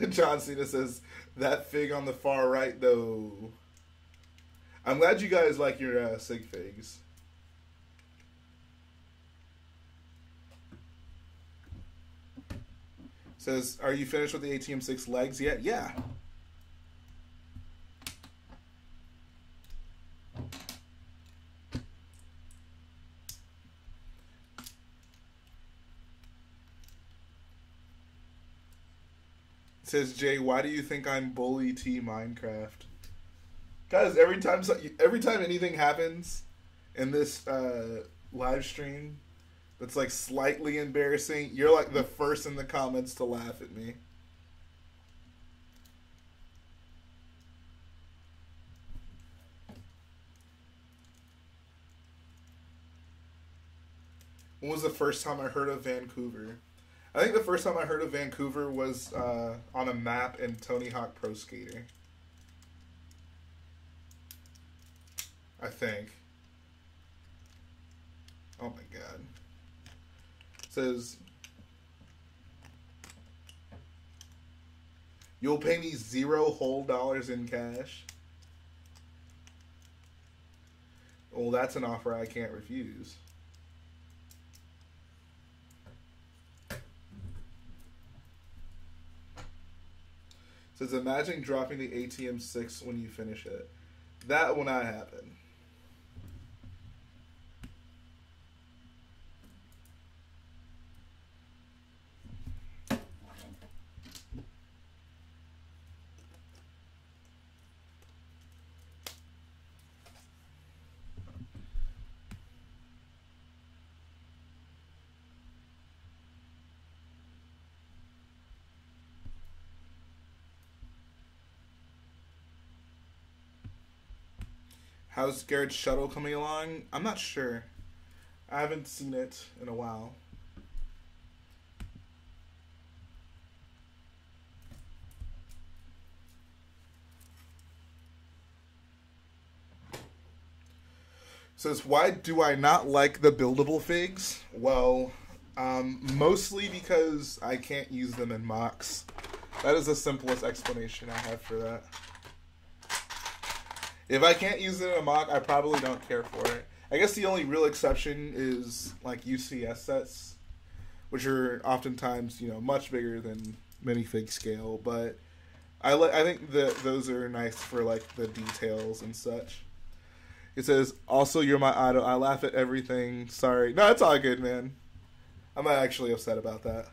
John Cena says, that fig on the far right, though. I'm glad you guys like your sig figs. Says, are you finished with the AT-M6 legs yet? Yeah. Says, Jhae, why do you think I'm bully T Minecraft? Guys, every time anything happens in this live stream that's like slightly embarrassing, you're like the first in the comments to laugh at me. When was the first time I heard of Vancouver? I think the first time I heard of Vancouver was on a map in Tony Hawk Pro Skater. Oh my god. It says, you'll pay me $0 whole in cash. Well, that's an offer I can't refuse. It says, imagine dropping the AT-M6 when you finish it. That will not happen. How's Garrett's shuttle coming along? I'm not sure. I haven't seen it in a while. Says, why do I not like the buildable figs? Well, mostly because I can't use them in mocks. That is the simplest explanation I have for that. If I can't use it in a mock, I probably don't care for it. I guess the only real exception is like UCS sets, which are oftentimes, you know, much bigger than minifig scale. But I think that those are nice for like the details and such. It says, also, you're my idol. I laugh at everything. Sorry. No, it's all good, man. I'm not actually upset about that.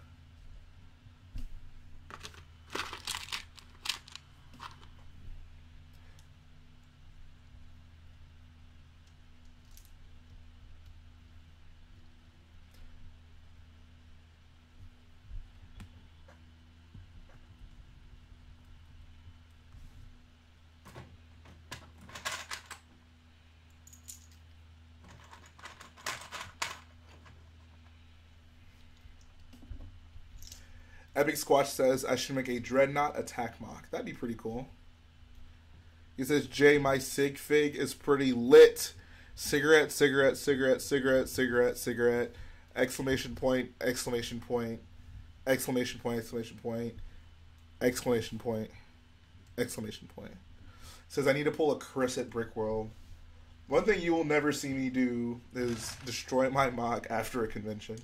Epic Squatch says, I should make a Dreadnought attack mock. That'd be pretty cool. He says, Jhae, my sig fig is pretty lit. Cigarette, cigarette, cigarette, cigarette, cigarette, cigarette. Exclamation point, exclamation point, exclamation point, exclamation point, exclamation point, exclamation point. Says, I need to pull a Chris at Brickworld. One thing you will never see me do is destroy my mock after a convention.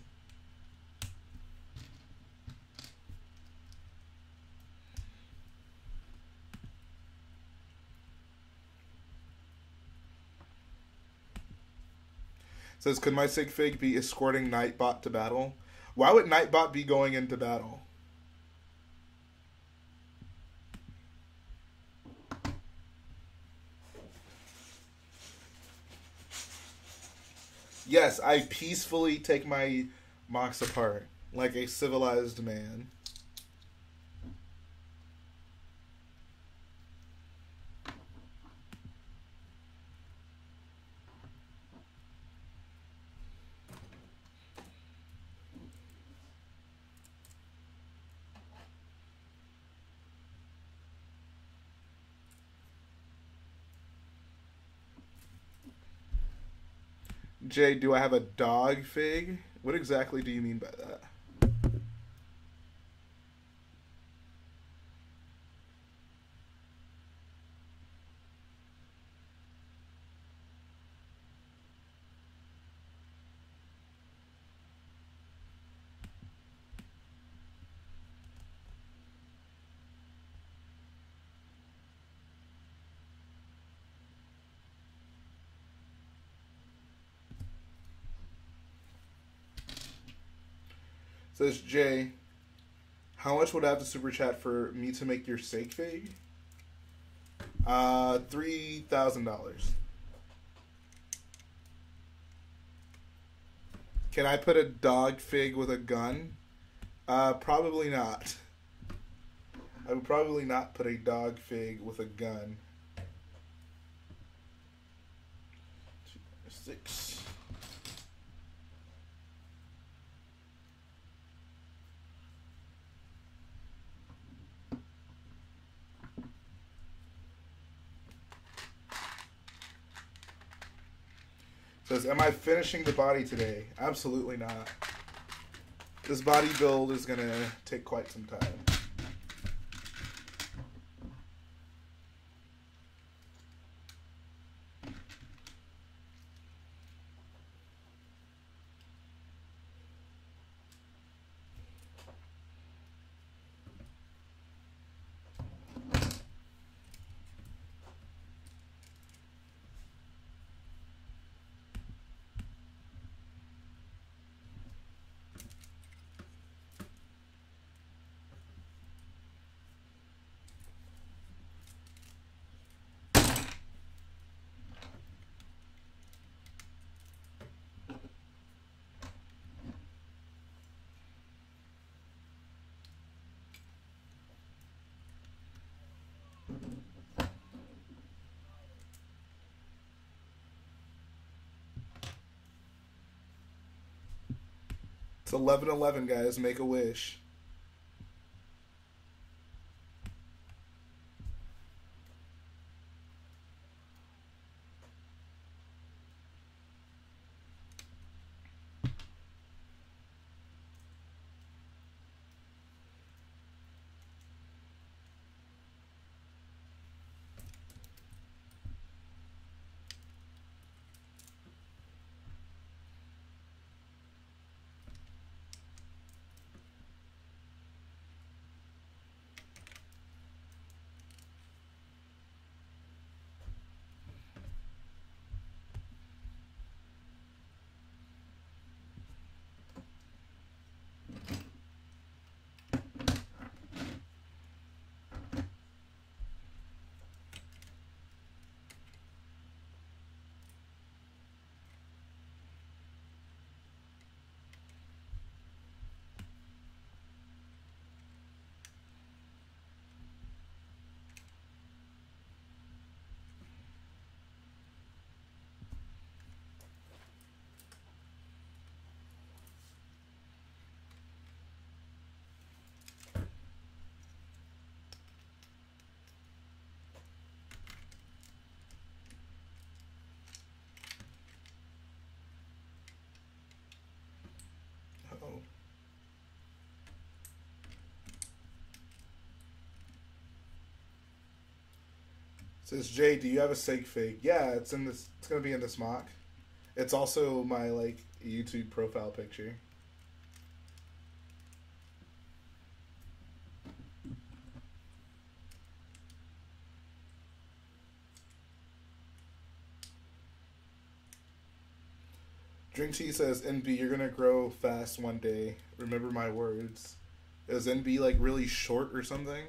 Says, could my sig fig be escorting Nightbot to battle? Why would Nightbot be going into battle? Yes, I peacefully take my mocks apart like a civilized man. Jhae, do I have a dog fig? What exactly do you mean by that? Says Jhae, how much would I have to super chat for me to make your sake fig? $3,000. Can I put a dog fig with a gun? Probably not. I would probably not put a dog fig with a gun. 6. Says, am I finishing the body today? Absolutely not. This body build is going to take quite some time. It's 11:11, guys. Make a wish. Uh-oh. Says Jhae, do you have a sig fig? Yeah, it's in this. It's gonna be in this mock. It's also my like YouTube profile picture. Drink Tea says, NB, you're gonna grow fast one day. Remember my words. Is NB like really short or something?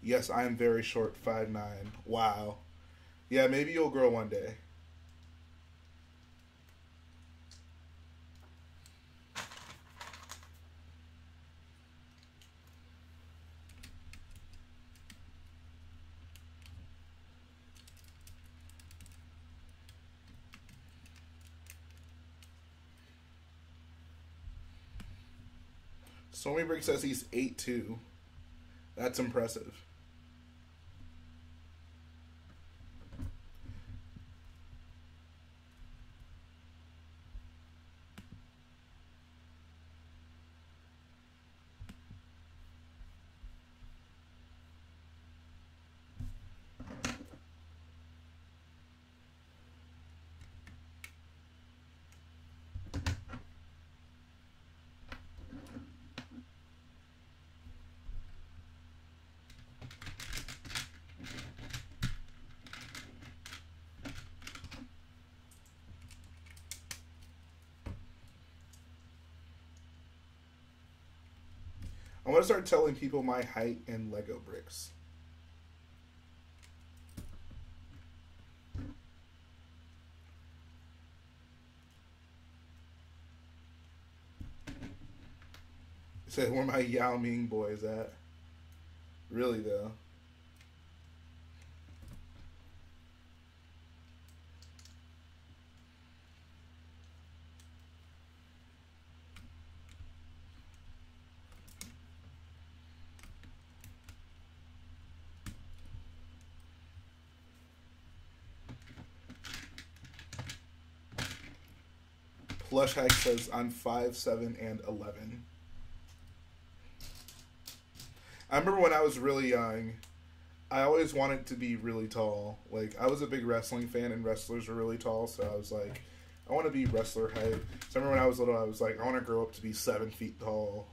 Yes, I am very short, 5'9". Wow. Yeah, maybe you'll grow one day. Stormy Brick says he's 8'2". That's impressive. I want to start telling people my height in Lego bricks. Said where my Yao Ming boys at. Really though. Plush Hack says I'm 5'7" and 11. I remember when I was really young, I always wanted to be really tall. Like, I was a big wrestling fan, and wrestlers were really tall, so I was like, I want to be wrestler height. So I remember when I was little, I was like, I want to grow up to be 7 feet tall.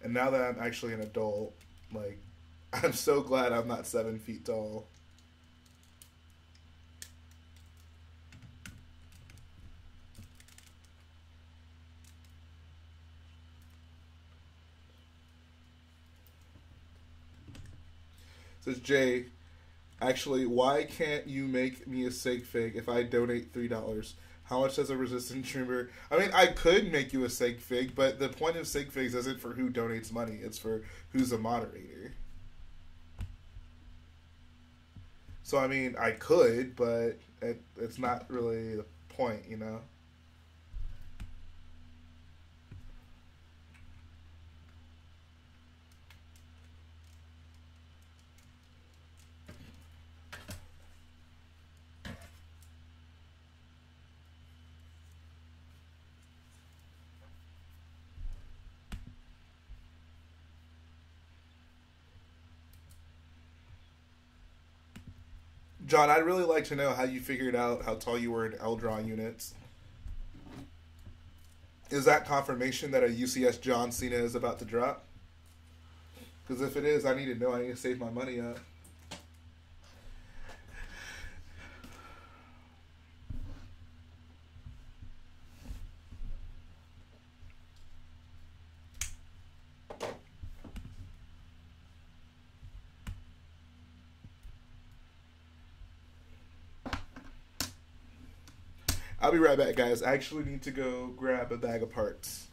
And now that I'm actually an adult, like, I'm so glad I'm not 7 feet tall. Says Jhae, actually, why can't you make me a sig fig if I donate $3? How much does a resistance streamer? I mean, I could make you a sig fig, but the point of sig figs isn't for who donates money. It's for who's a moderator. So, I mean, I could, but it's not really the point, you know? John, I'd really like to know how you figured out how tall you were in L-draw units. Is that confirmation that a UCS John Cena is about to drop? Because if it is, I need to know. I need to save my money up. I'll be right back, guys. I actually need to go grab a bag of parts.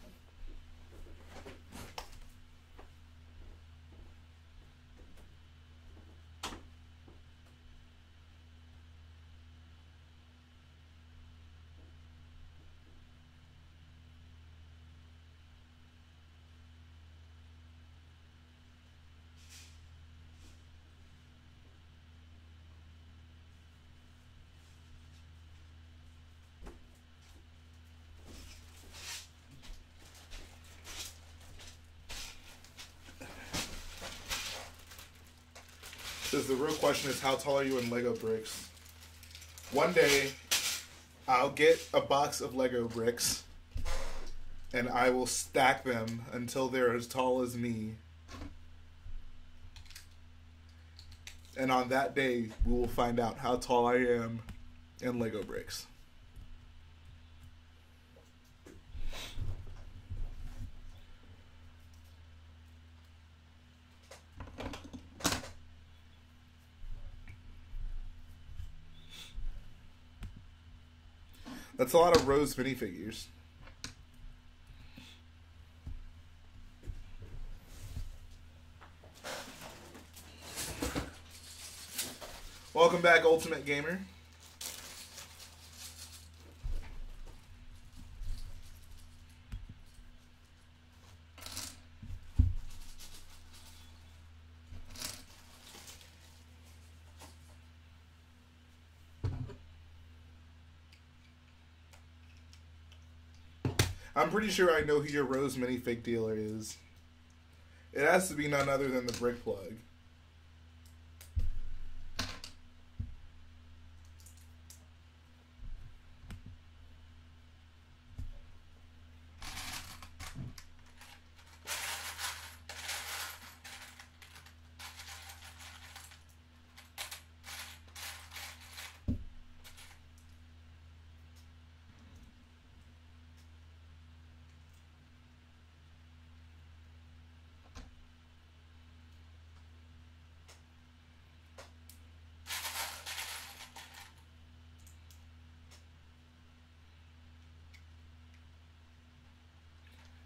Says the real question is, how tall are you in Lego bricks? One day, I'll get a box of Lego bricks, and I will stack them until they're as tall as me. And on that day, we will find out how tall I am in Lego bricks. That's a lot of Rose minifigures. Welcome back, Ultimate Gamer. I'm pretty sure I know who your Rose minifig dealer is. It has to be none other than the Brick Plug.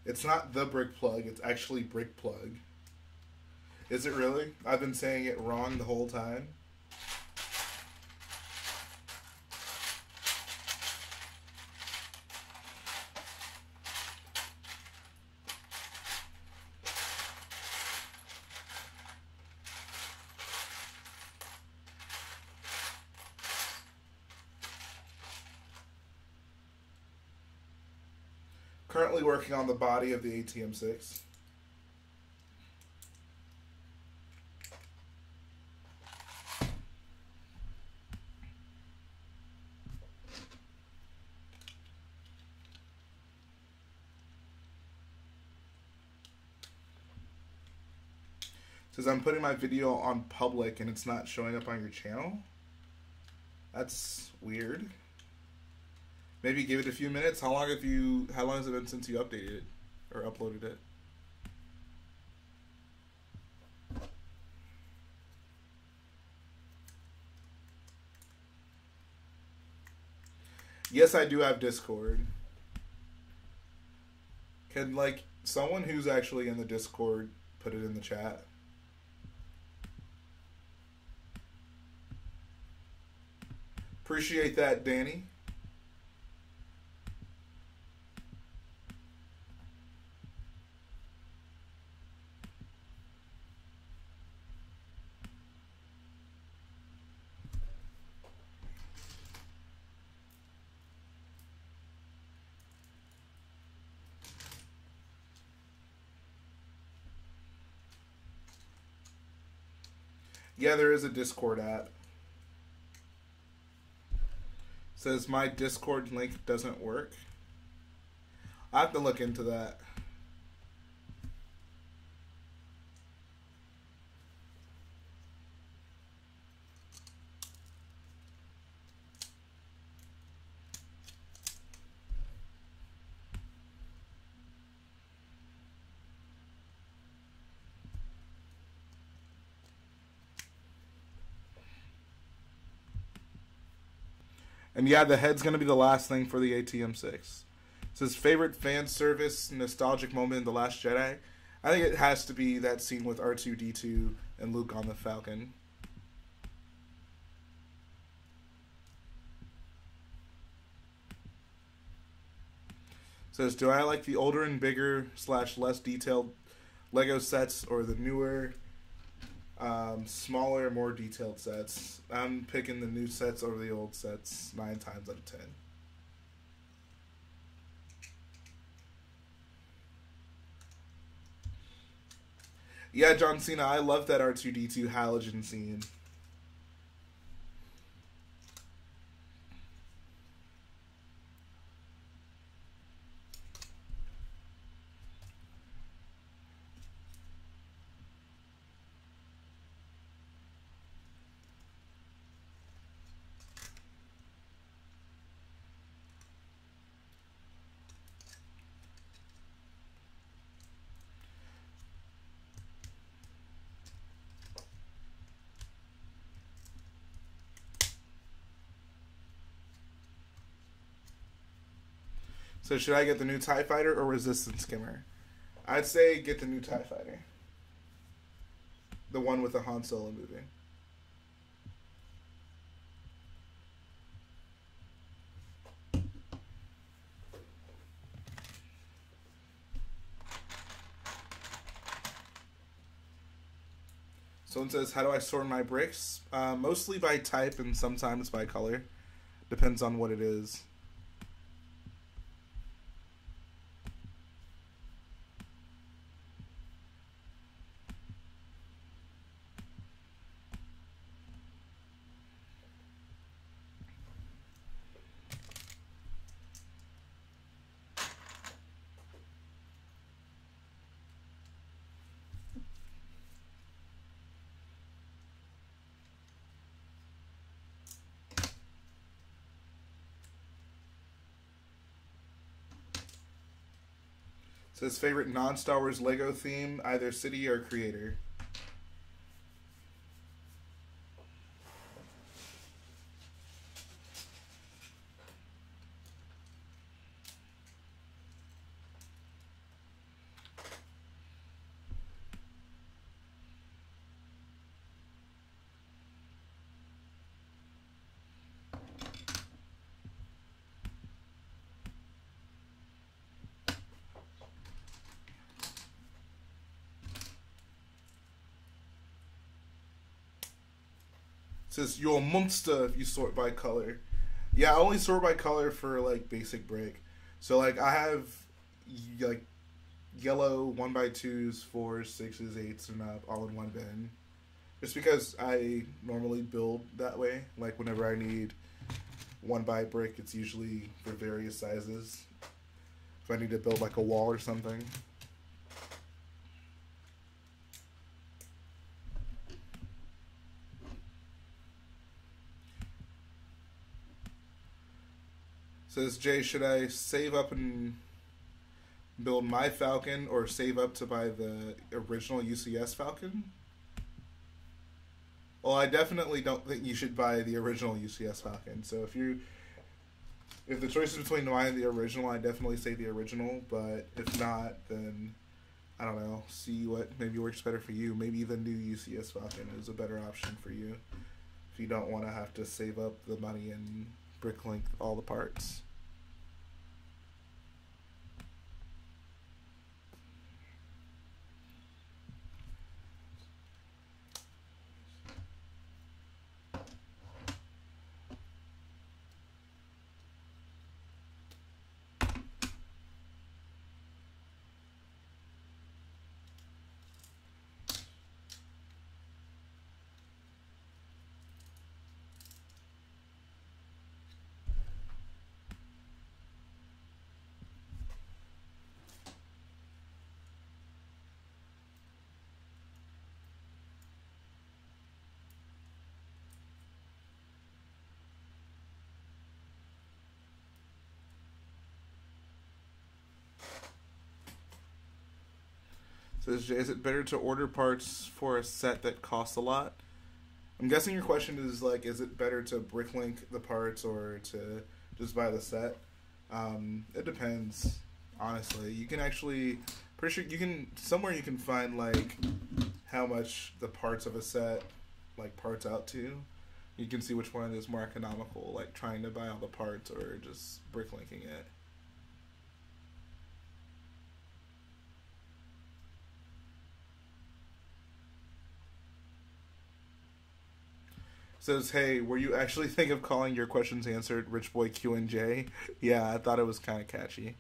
It's not the brick plug, it's actually brick plug. Is it really? I've been saying it wrong the whole time. Currently working on the body of the AT-M6. Says I'm putting my video on public and it's not showing up on your channel. That's weird. Maybe give it a few minutes. How long has it been since you updated it or uploaded it? Yes, I do have Discord. Can like someone who's actually in the Discord put it in the chat? Appreciate that, Danny. Yeah, there is a Discord app. Says my Discord link doesn't work. I have to look into that. And yeah, the head's going to be the last thing for the AT-M6. It says, favorite fan service nostalgic moment in The Last Jedi? I think it has to be that scene with R2-D2 and Luke on the Falcon. It says, do I like the older and bigger / less detailed Lego sets or the newer, smaller, more detailed sets? I'm picking the new sets over the old sets 9 times out of 10. Yeah, John Cena, I love that R2-D2 halogen scene. So should I get the new TIE Fighter or Resistance Skimmer? I'd say get the new TIE Fighter. The one with the Han Solo movie. Someone says, how do I sort my bricks? Mostly by type and sometimes by color. Depends on what it is. Says favorite non-Star Wars Lego theme, either city or creator. says you're a monster if you sort by color. Yeah, I only sort by color for like basic brick. So like I have like yellow 1x2s, 4s, 6s, 8s, and up all in one bin. Just because I normally build that way. Like whenever I need 1x brick, it's usually for various sizes. If I need to build like a wall or something. Says Jhae, should I save up and build my Falcon or save up to buy the original UCS Falcon? Well, I definitely don't think you should buy the original UCS Falcon. So if the choice is between mine and the original, I definitely say the original. But if not, then I don't know. See what maybe works better for you. Maybe the new UCS Falcon is a better option for you if you don't want to have to save up the money and bricklink all the parts. Says Jhae, is it better to order parts for a set that costs a lot? I'm guessing your question is like, is it better to bricklink the parts or to just buy the set? It depends, honestly. You can actually, pretty sure you can, somewhere you can find like how much the parts of a set like parts out to. You can see which one is more economical, like trying to buy all the parts or just bricklinking it. Says, hey, were you actually thinking of calling your questions answered Rich Boy Q and J? Yeah, I thought it was kind of catchy.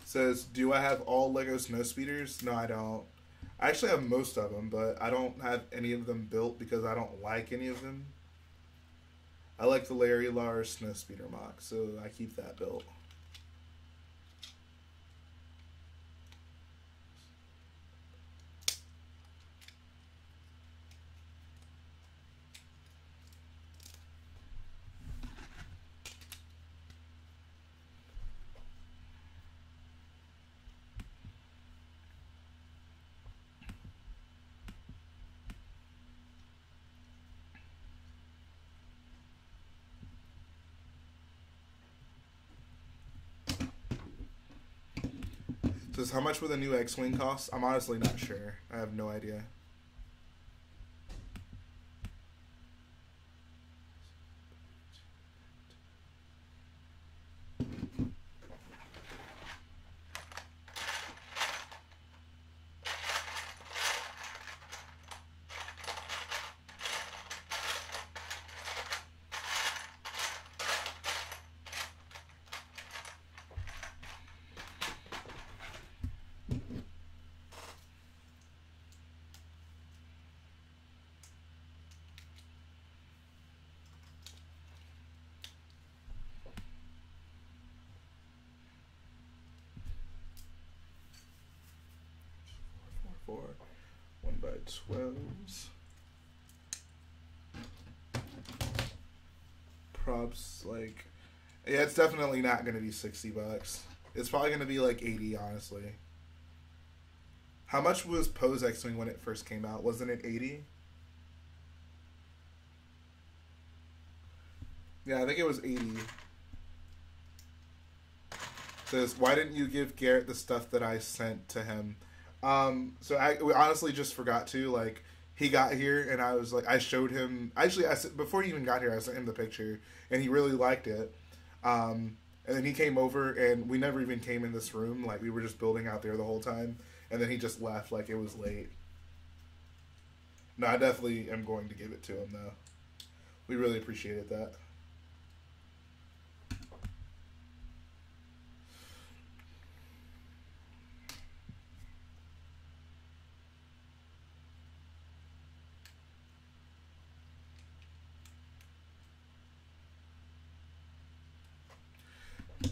Says, do I have all Lego Snowspeeders? No, I don't. I actually have most of them, but I don't have any of them built because I don't like any of them. I like the Larry Lars Snowspeeder mock, so I keep that built. Says, how much will the new X-Wing cost? I'm honestly not sure. I have no idea. For 1x12s. Props, like, yeah, it's definitely not going to be $60. It's probably going to be like 80, honestly. How much was Poe's X-Wing when it first came out? Wasn't it 80? Yeah, I think it was 80. Says, why didn't you give Garrett the stuff that I sent to him? We honestly just forgot to. Like, he got here, and I was like, I showed him. Actually, before he even got here, I sent him the picture, and he really liked it. And then he came over, and we never even came in this room. Like, we were just building out there the whole time, and then he just left like it was late. No, I definitely am going to give it to him, though. We really appreciated that.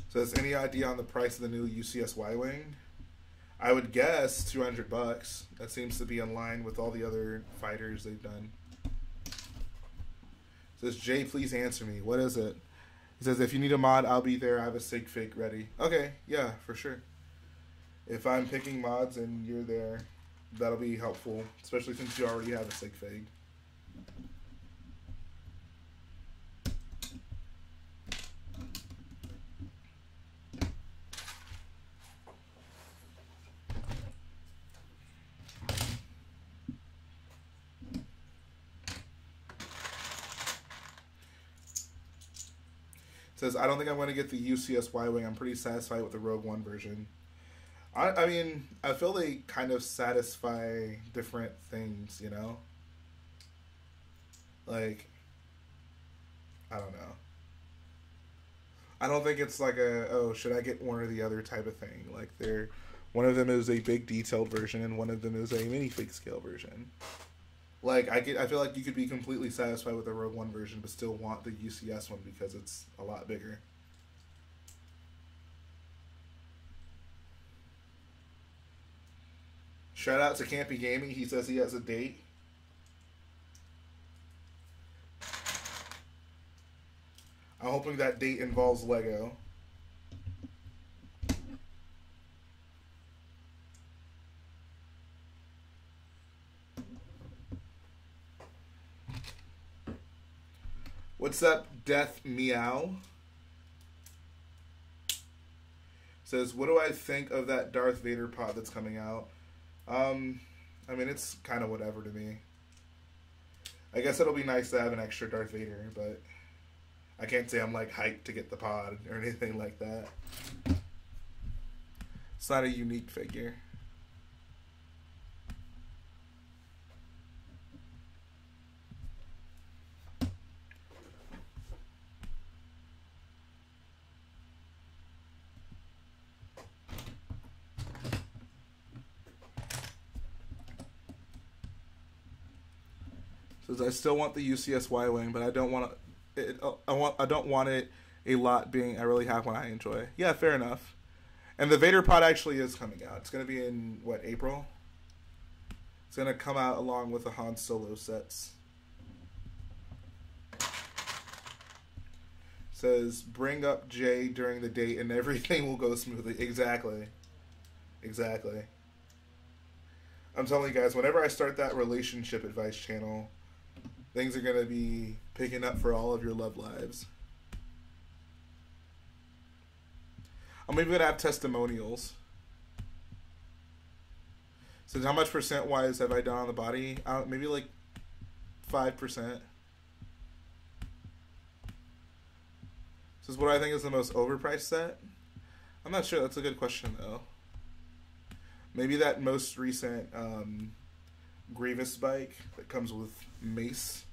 Says, any idea on the price of the new UCS Y-Wing? I would guess $200. That seems to be in line with all the other fighters they've done. Says, Jhae, please answer me. What is it? He says, if you need a mod, I'll be there. I have a sig fig ready. Okay, yeah, for sure. If I'm picking mods and you're there, that'll be helpful, especially since you already have a sig fig. Says, I don't think I'm going to get the UCS Y-Wing. I'm pretty satisfied with the Rogue One version. I mean, I feel they kind of satisfy different things, you know? Like, I don't know. I don't think it's like should I get one or the other type of thing. Like, one of them is a big detailed version and one of them is a minifig scale version. Like, I feel like you could be completely satisfied with the Rogue One version, but still want the UCS one because it's a lot bigger. Shout out to Campy Gaming. He says he has a date. I'm hoping that date involves Lego. What's up, Death Meow? Says, what do I think of that Darth Vader pod that's coming out? I mean, it's kind of whatever to me. I guess it'll be nice to have an extra Darth Vader, but I can't say I'm like hyped to get the pod or anything like that. It's not a unique figure. Says, I still want the UCS Y-Wing, but I don't want it. I don't want it a lot being I really have one I enjoy. Yeah, fair enough. And the Vader pod actually is coming out. It's going to be in what, April? It's going to come out along with the Han Solo sets. Says, bring up Jhae during the date and everything will go smoothly. Exactly. Exactly. I'm telling you guys, whenever I start that relationship advice channel, things are going to be picking up for all of your love lives. I'm even going to have testimonials. So how much percent-wise have I done on the body? Maybe like 5%. This is what I think is the most overpriced set. I'm not sure. That's a good question, though. Maybe that most recent Grievous bike that comes with mace.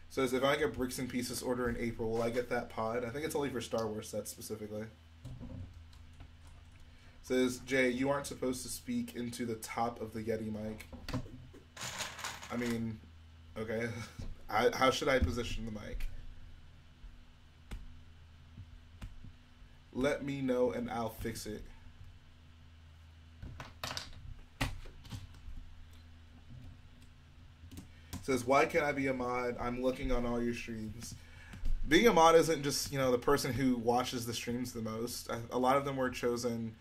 Says, if I get Bricks and Pieces order in April, will I get that pod? I think it's only for Star Wars sets specifically. Says, Jhae, you aren't supposed to speak into the top of the Yeti mic. I mean, okay. How should I position the mic? Let me know and I'll fix it. Says, why can't I be a mod? I'm looking on all your streams. Being a mod isn't just, you know, the person who watches the streams the most. A lot of them were chosen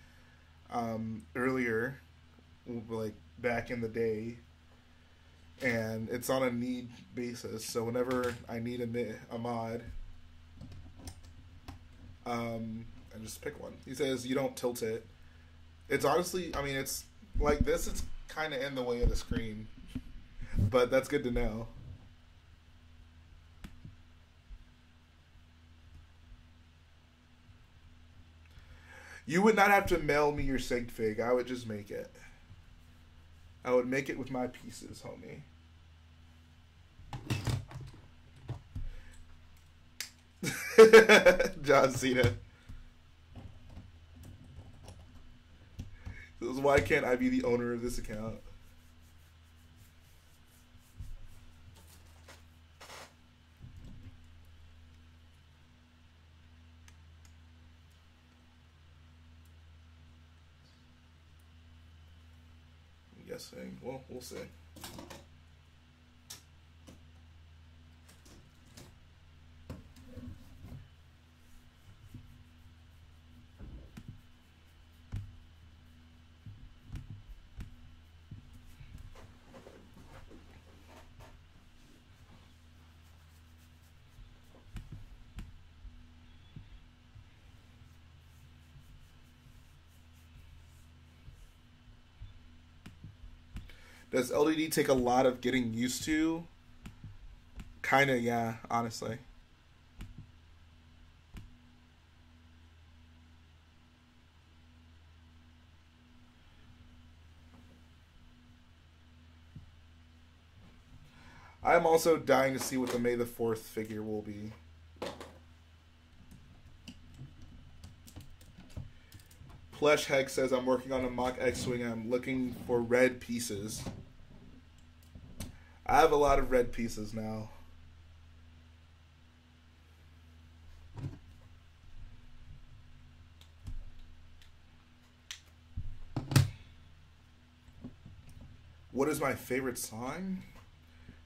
earlier, like back in the day. And it's on a need basis. So whenever I need a mod, and just pick one. He says you don't tilt it. It's honestly, I mean, it's like this. It's kind of in the way of the screen, but that's good to know. You would not have to mail me your sig fig. I would just make it. I would make it with my pieces, homie. John Cena. This is why can't I be the owner of this account? I'm guessing. Well, we'll see. Does LDD take a lot of getting used to? Kinda, yeah, honestly. I'm also dying to see what the May the 4th figure will be. Plush Heck says, I'm working on a mock X-Wing and I'm looking for red pieces. I have a lot of red pieces now. What is my favorite song?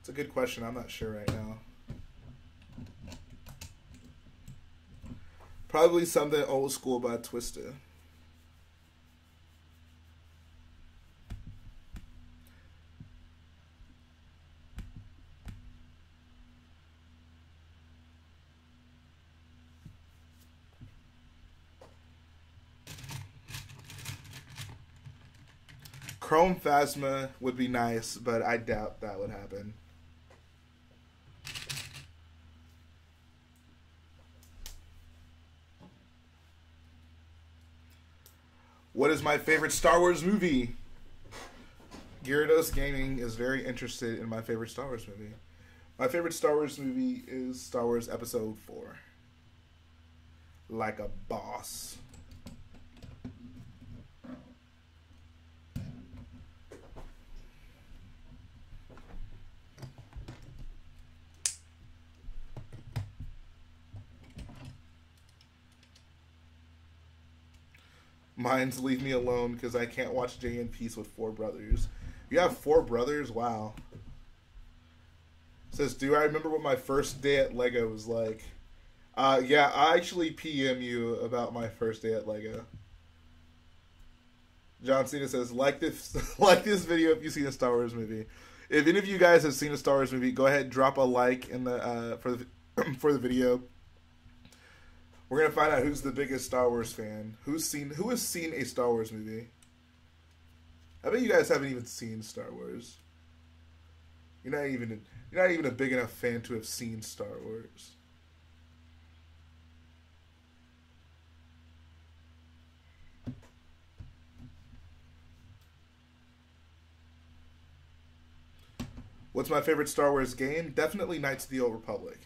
It's a good question. I'm not sure right now. Probably something old school by Twisted. Chrome Phasma would be nice, but I doubt that would happen. What is my favorite Star Wars movie? Gyarados Gaming is very interested in my favorite Star Wars movie. My favorite Star Wars movie is Star Wars Episode 4. Like a boss. Mine's Leave Me Alone because I can't watch Jhae in peace with 4 brothers. You have 4 brothers? Wow. Says, do I remember what my first day at Lego was like? Yeah, I actually PM you about my first day at Lego. John Cena says, like this video if you've seen a Star Wars movie. If any of you guys have seen a Star Wars movie, go ahead and drop a like in the for the video. We're gonna find out who's the biggest Star Wars fan. Who has seen a Star Wars movie? I bet you guys haven't even seen Star Wars. You're not even a big enough fan to have seen Star Wars. What's my favorite Star Wars game? Definitely Knights of the Old Republic.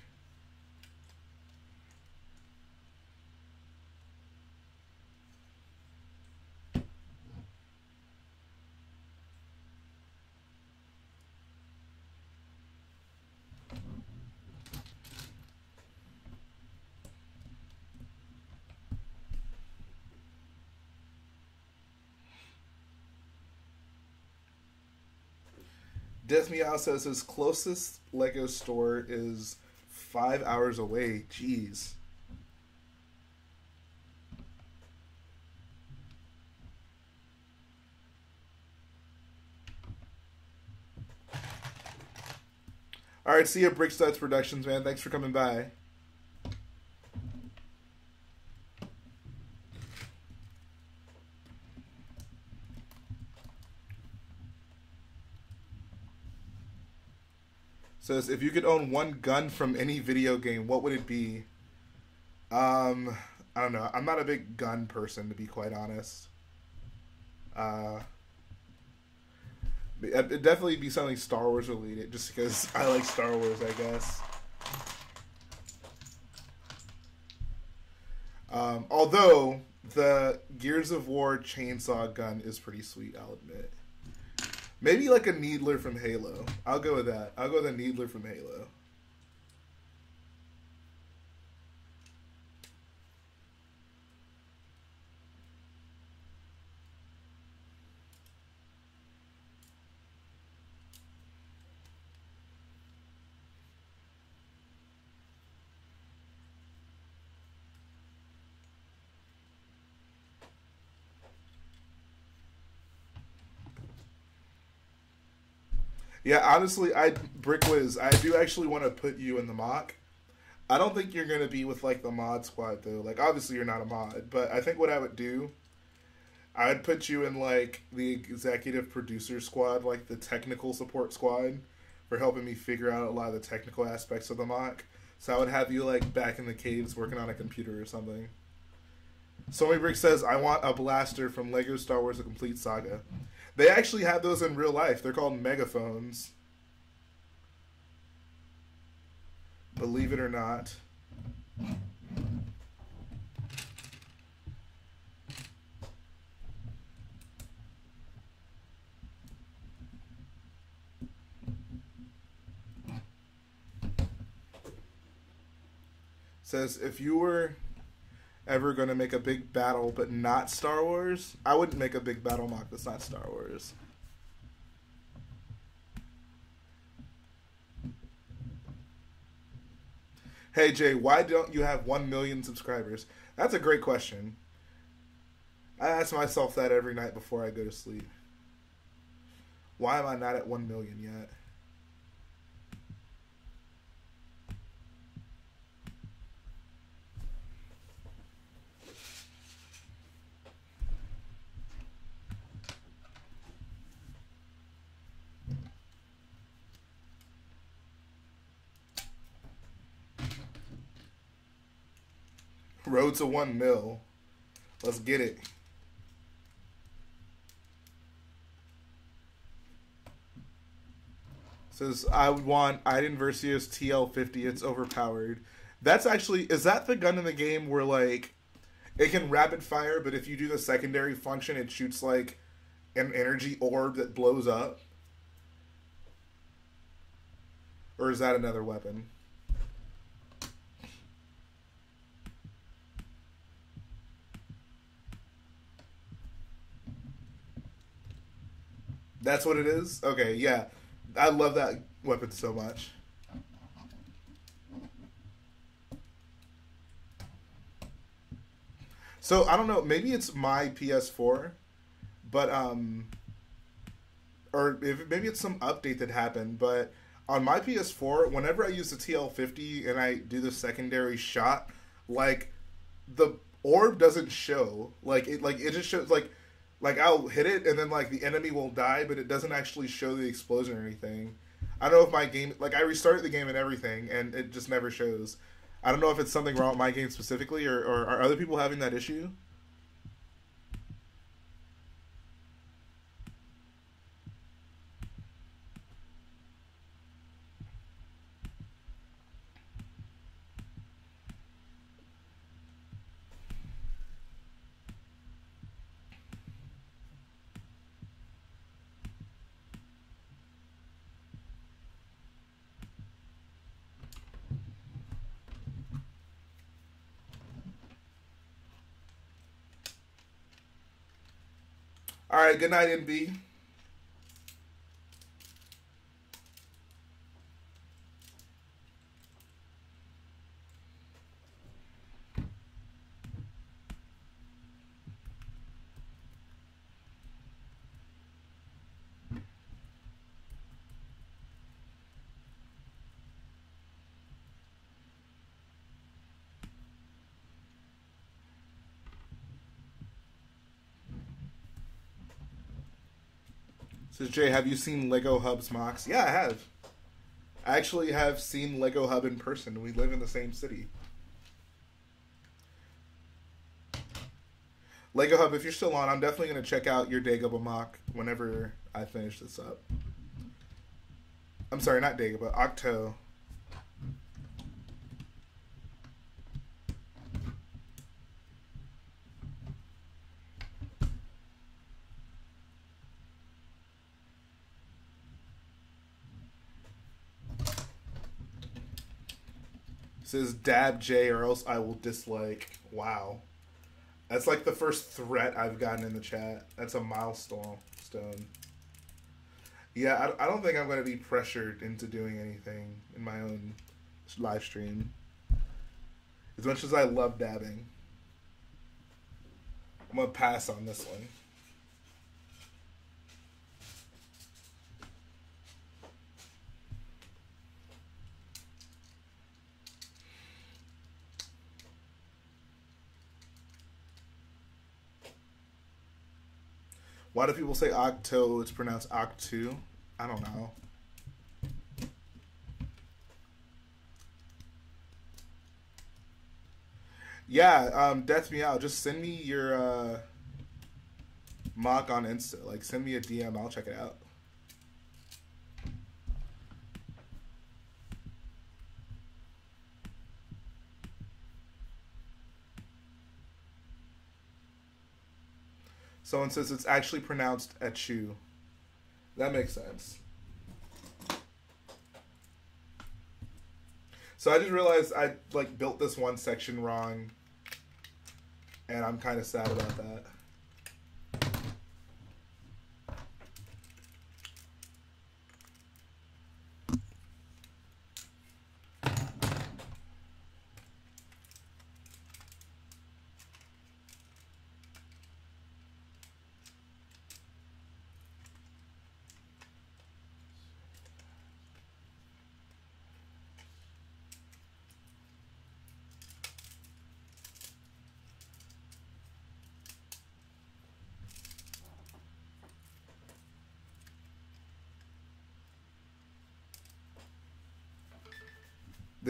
Death Meow says his closest Lego store is 5 hours away. Jeez. Alright, see ya, Brickfiesta Productions, man. Thanks for coming by. Says, if you could own one gun from any video game, what would it be? I don't know. I'm not a big gun person, to be quite honest. It'd definitely be something Star Wars related, just because I like Star Wars, I guess. Although the Gears of War chainsaw gun is pretty sweet, I'll admit. Maybe like a Needler from Halo. I'll go with that. I'll go with a Needler from Halo. Yeah, honestly, Brickwiz, I do actually want to put you in the mock. I don't think you're going to be with, like, the mod squad, though. Like, obviously you're not a mod, but I think what I would do, I would put you in, like, the executive producer squad, like, the technical support squad, for helping me figure out a lot of the technical aspects of the mock. So I would have you, like, back in the caves working on a computer or something. Somy Brick says, I want a blaster from Lego Star Wars: A Complete Saga. They actually have those in real life. They're called megaphones. Believe it or not. Says, if you were ever going to make a big battle but not Star Wars, I wouldn't make a big battle mock that's not Star Wars. Hey Jay, why don't you have 1 million subscribers? That's a great question. I ask myself that every night before I go to sleep. Why am I not at 1 million yet? Road to 1 mil. Let's get it. Says, I would want Iden Versio's TL50. It's overpowered. That's actually... Is that the gun in the game where, like, it can rapid fire, but if you do the secondary function, it shoots, like, an energy orb that blows up? Or is that another weapon? That's what it is? Okay, yeah. I love that weapon so much. So, I don't know, maybe it's my PS4, but, or maybe it's some update that happened, but on my PS4, whenever I use the TL50 and I do the secondary shot, like, the orb doesn't show. It just shows, like I'll hit it and then like the enemy will die, but it doesn't actually show the explosion or anything. I don't know if my game, like I restarted the game and everything and it just never shows. I don't know if it's something wrong with my game specifically or are other people having that issue? All right, good night, NB. Says Jay, have you seen Lego Hubs mocks? Yeah, I have. I actually have seen Lego Hub in person. We live in the same city. Lego Hub, if you're still on, I'm definitely going to check out your Dagobah mock whenever I finish this up. I'm sorry, not Dagobah, Octo. It says dab Jhae or else I will dislike. Wow. That's like the first threat I've gotten in the chat. That's a milestone. Yeah, I don't think I'm going to be pressured into doing anything in my own live stream. As much as I love dabbing, I'm going to pass on this one. Why do people say Octo? It's pronounced Octu. I don't know. Yeah, Death Meow, just send me your mock on Insta. Like, send me a DM. I'll check it out. Someone says it's actually pronounced Echu. That makes sense. So I just realized I like built this one section wrong, and I'm kind of sad about that.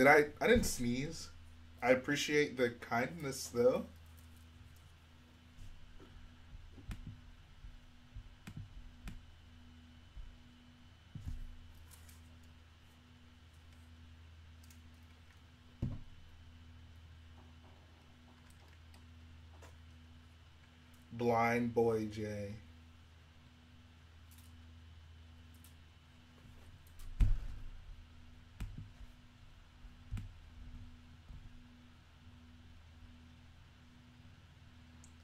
I didn't sneeze. I appreciate the kindness, though. Blind boy Jhae.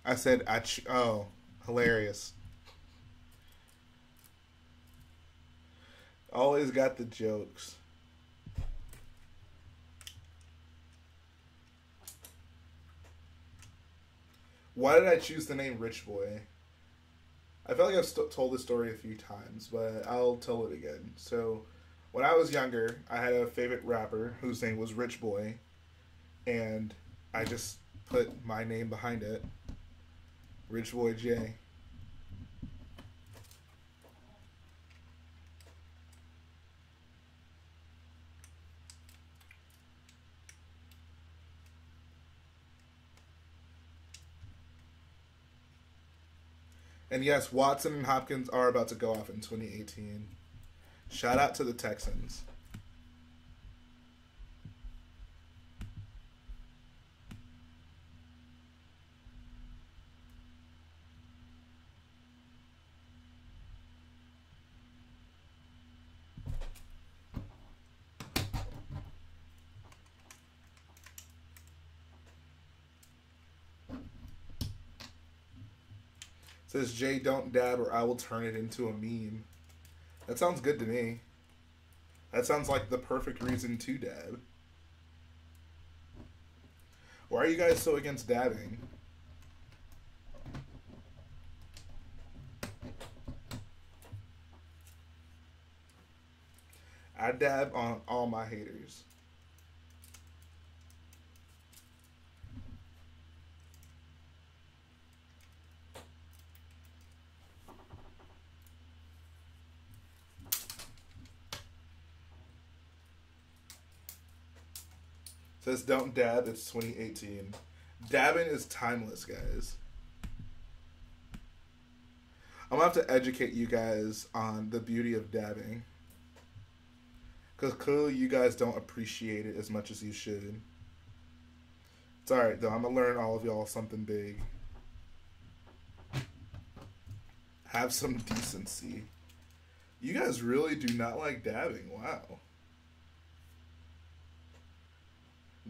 I said, oh, hilarious. Always got the jokes. Why did I choose the name Rich Boy? I feel like I've told this story a few times, but I'll tell it again. So, when I was younger, I had a favorite rapper whose name was Rich Boy, and I just put my name behind it. Rich Boy Jhae. And yes, Watson and Hopkins are about to go off in 2018. Shout out to the Texans. Says Jhae, don't dab or I will turn it into a meme. That sounds good to me. That sounds like the perfect reason to dab. Why are you guys so against dabbing? I dab on all my haters. Says don't dab, it's 2018. Dabbing is timeless, guys. I'm gonna have to educate you guys on the beauty of dabbing. Because clearly you guys don't appreciate it as much as you should. It's alright though, I'm gonna learn all of y'all something big. Have some decency. You guys really do not like dabbing, wow.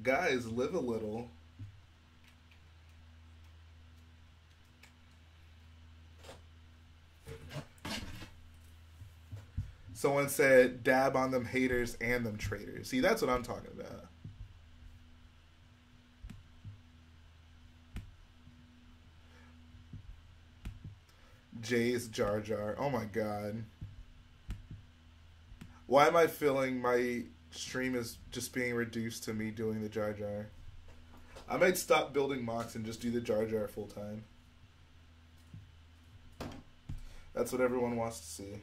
Guys, live a little. Someone said, dab on them haters and them traitors. See, that's what I'm talking about. Jay's Jar Jar. Oh my god. Why am I feeling my stream is just being reduced to me doing the Jar Jar? I might stop building mocks and just do the Jar Jar full time. That's what everyone wants to see.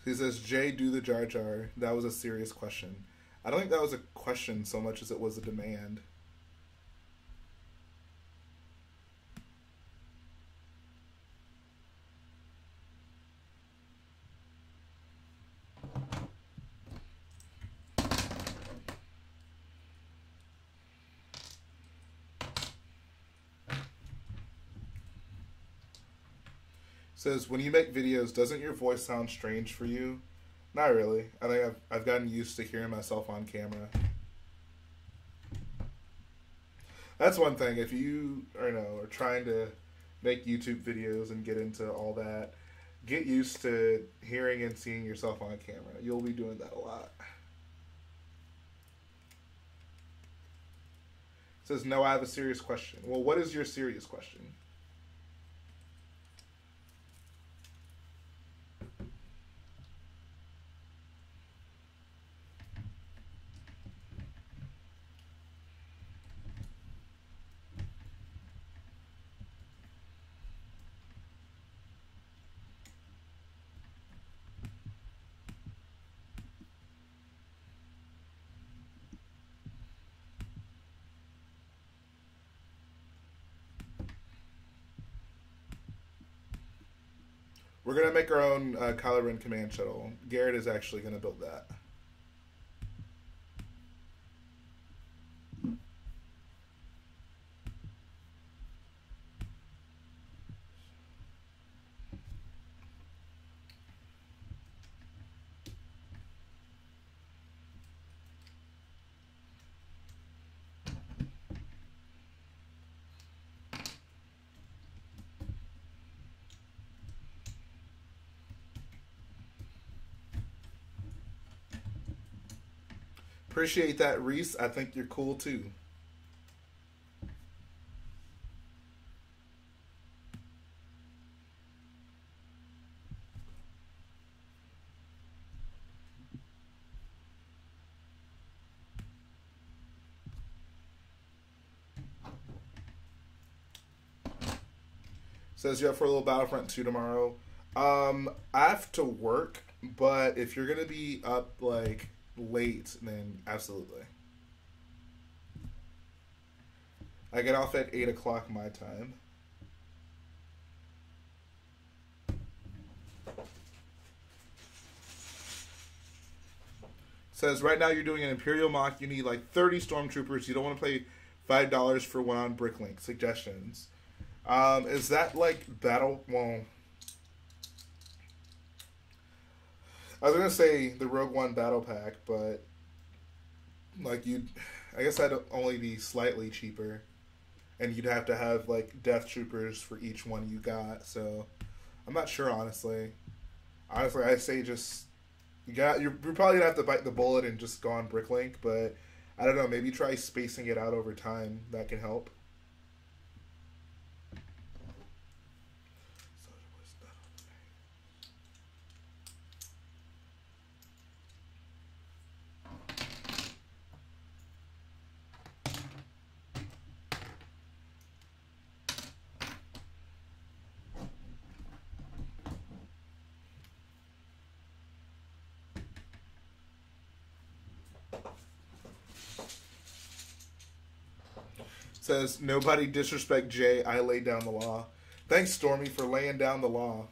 He says, Jay, do the Jar Jar. That was a serious question. I don't think that was a question so much as it was a demand. Says, when you make videos, doesn't your voice sound strange for you? Not really. I think I've gotten used to hearing myself on camera. That's one thing. If you are trying to make YouTube videos and get into all that, get used to hearing and seeing yourself on camera. You'll be doing that a lot. Says, no, I have a serious question. Well, what is your serious question? We're going to make our own Kylo Ren command shuttle. Garrett is actually going to build that. Appreciate that, Reese. I think you're cool too. Says you up for a little Battlefront 2 tomorrow. I have to work, but if you're gonna be up like late, then absolutely. I get off at 8 o'clock my time. Says right now you're doing an Imperial mock. You need like 30 stormtroopers. You don't want to pay $5 for one on bricklink. Suggestions. Is that like battle? Well, I was gonna say the Rogue One battle pack, but like I guess that'd only be slightly cheaper, and you'd have to have like death troopers for each one you got. So I'm not sure, honestly. Honestly, I say just you're probably gonna have to bite the bullet and just go on bricklink, but I don't know. Maybe try spacing it out over time. That can help. Says, nobody disrespect Jhae, I lay down the law. Thanks, Stormy, for laying down the law.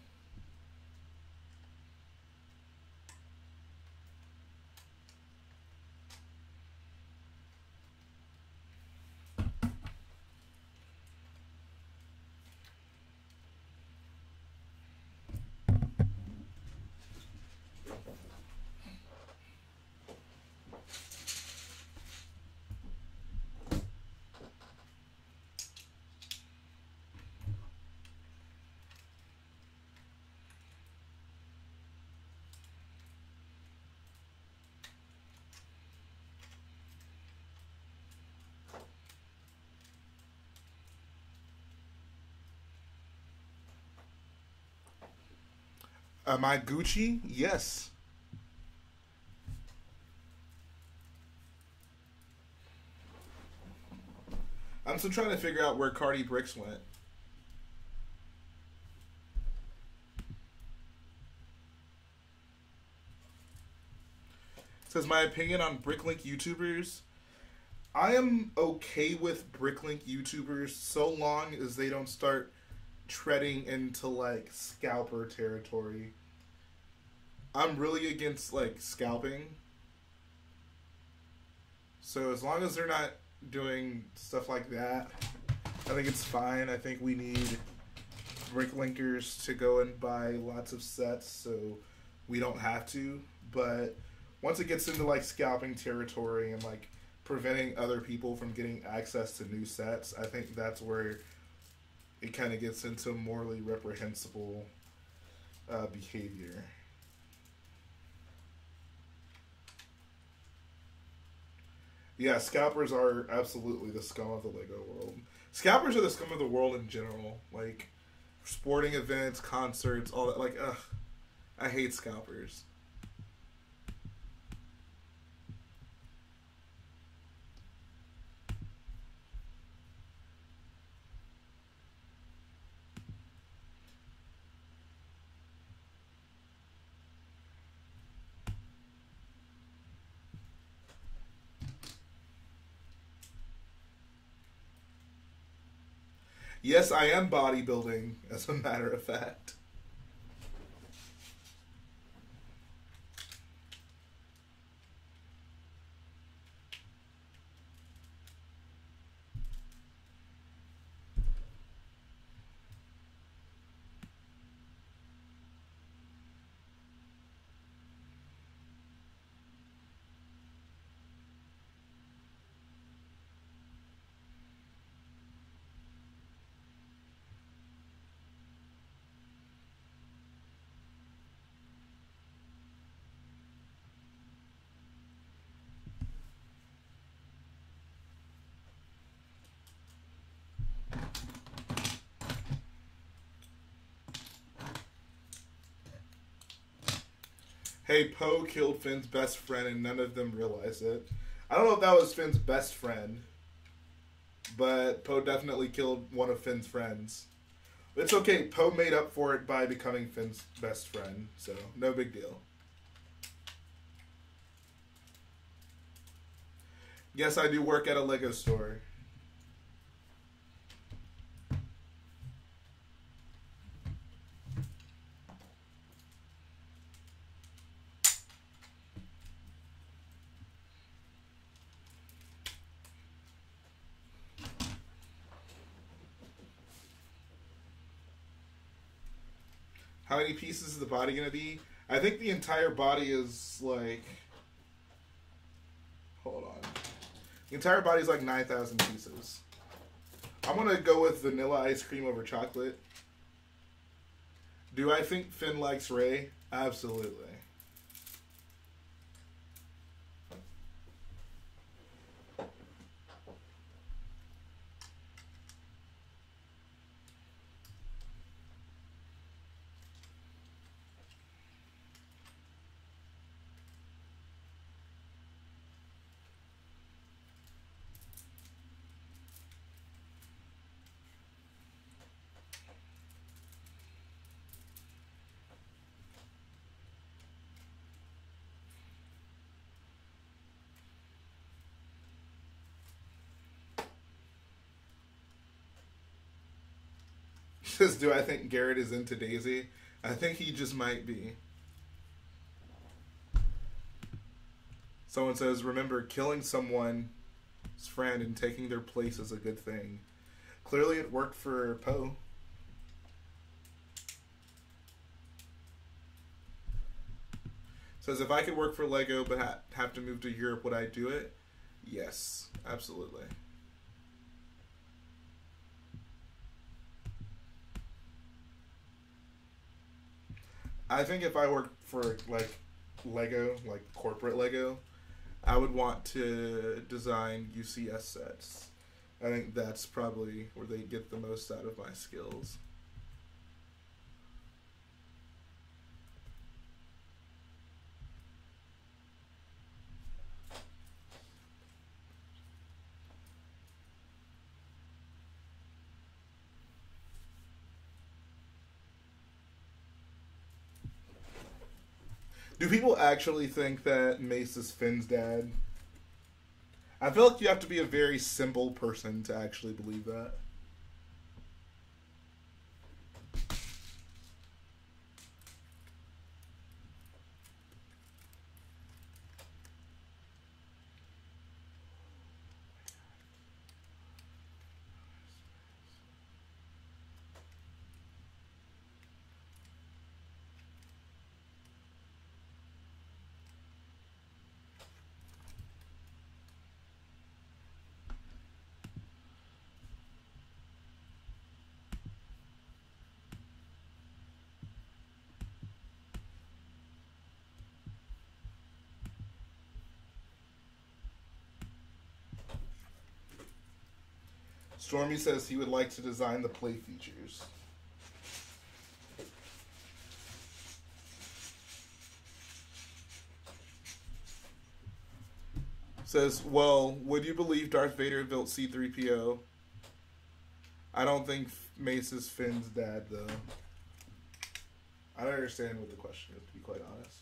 Am I Gucci? Yes. I'm still trying to figure out where Cardi Bricks went. It says, my opinion on Bricklink YouTubers. I am okay with Bricklink YouTubers so long as they don't start treading into like scalper territory. I'm really against like scalping. So as long as they're not doing stuff like that, I think it's fine. I think we need bricklinkers to go and buy lots of sets so we don't have to. But once it gets into like scalping territory and like preventing other people from getting access to new sets, I think that's where it kind of gets into morally reprehensible behavior. Yeah, scalpers are absolutely the scum of the Lego world. Scalpers are the scum of the world in general. Like, sporting events, concerts, all that. Like, ugh. I hate scalpers. Yes, I am bodybuilding, as a matter of fact. Hey, Poe killed Finn's best friend and none of them realized it. I don't know if that was Finn's best friend, but Poe definitely killed one of Finn's friends. It's okay, Poe made up for it by becoming Finn's best friend, so no big deal. Yes, I do work at a Lego store. How many pieces is the body gonna be? I think the entire body is like... Hold on. The entire body is like 9,000 pieces. I'm gonna go with vanilla ice cream over chocolate. Do I think Finn likes Rey? Absolutely. Says, do I think Garrett is into Daisy? I think he just might be. Someone says, remember, killing someone's friend and taking their place is a good thing. Clearly it worked for Poe. Says, if I could work for Lego but have to move to Europe, would I do it? Yes, absolutely. I think if I worked for, like, Lego, like corporate Lego, I would want to design UCS sets. I think that's probably where they get the most out of my skills. Do people actually think that Mace is Finn's dad? I feel like you have to be a very simple person to actually believe that. Stormy says he would like to design the play features. Says, well, would you believe Darth Vader built C-3PO? I don't think Mace is Finn's dad, though. I don't understand what the question is, to be quite honest.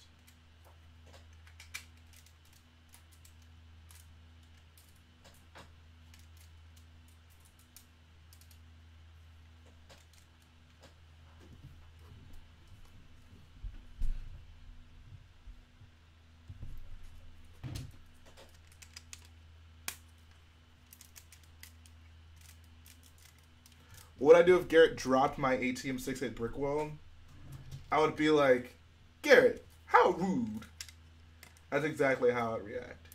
What would I do if Garrett dropped my AT-M6 at Brickworld? I would be like, Garrett, how rude. That's exactly how I'd react.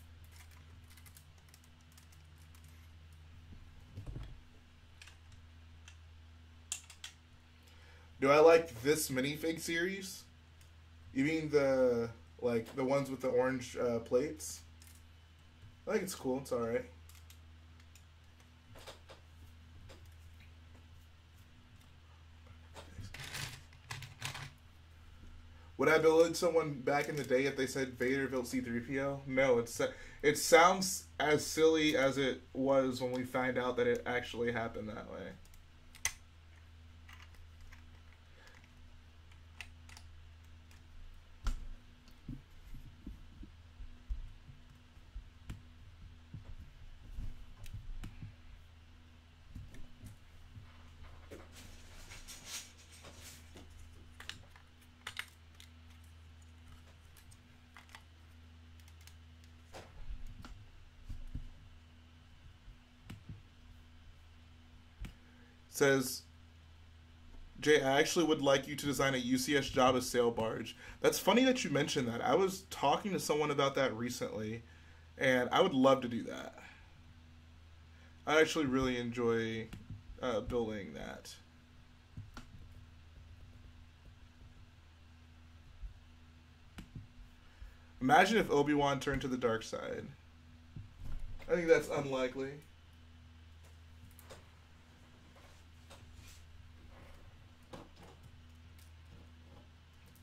Do I like this minifig series? You mean the ones with the orange plates? I think it's cool. It's alright. Would I believe someone back in the day if they said Vader built C-3PO? No, it sounds as silly as it was when we find out that it actually happened that way. Says, Jhae, I actually would like you to design a UCS Jabba sail barge. That's funny that you mentioned that. I was talking to someone about that recently, and I would love to do that. I actually really enjoy building that. Imagine if Obi-Wan turned to the dark side. I think that's unlikely.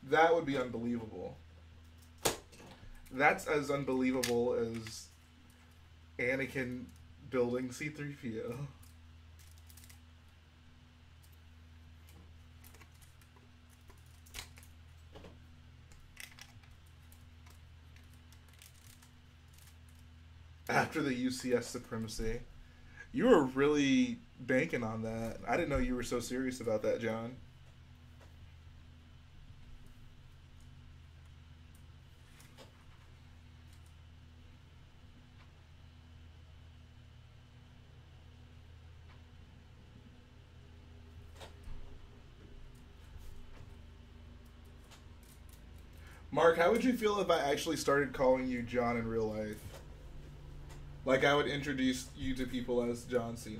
That would be unbelievable. That's as unbelievable as Anakin building C-3PO. After the UCS supremacy. You were really banking on that. I didn't know you were so serious about that, John. Mark, how would you feel if I actually started calling you John in real life? Like I would introduce you to people as John Cena.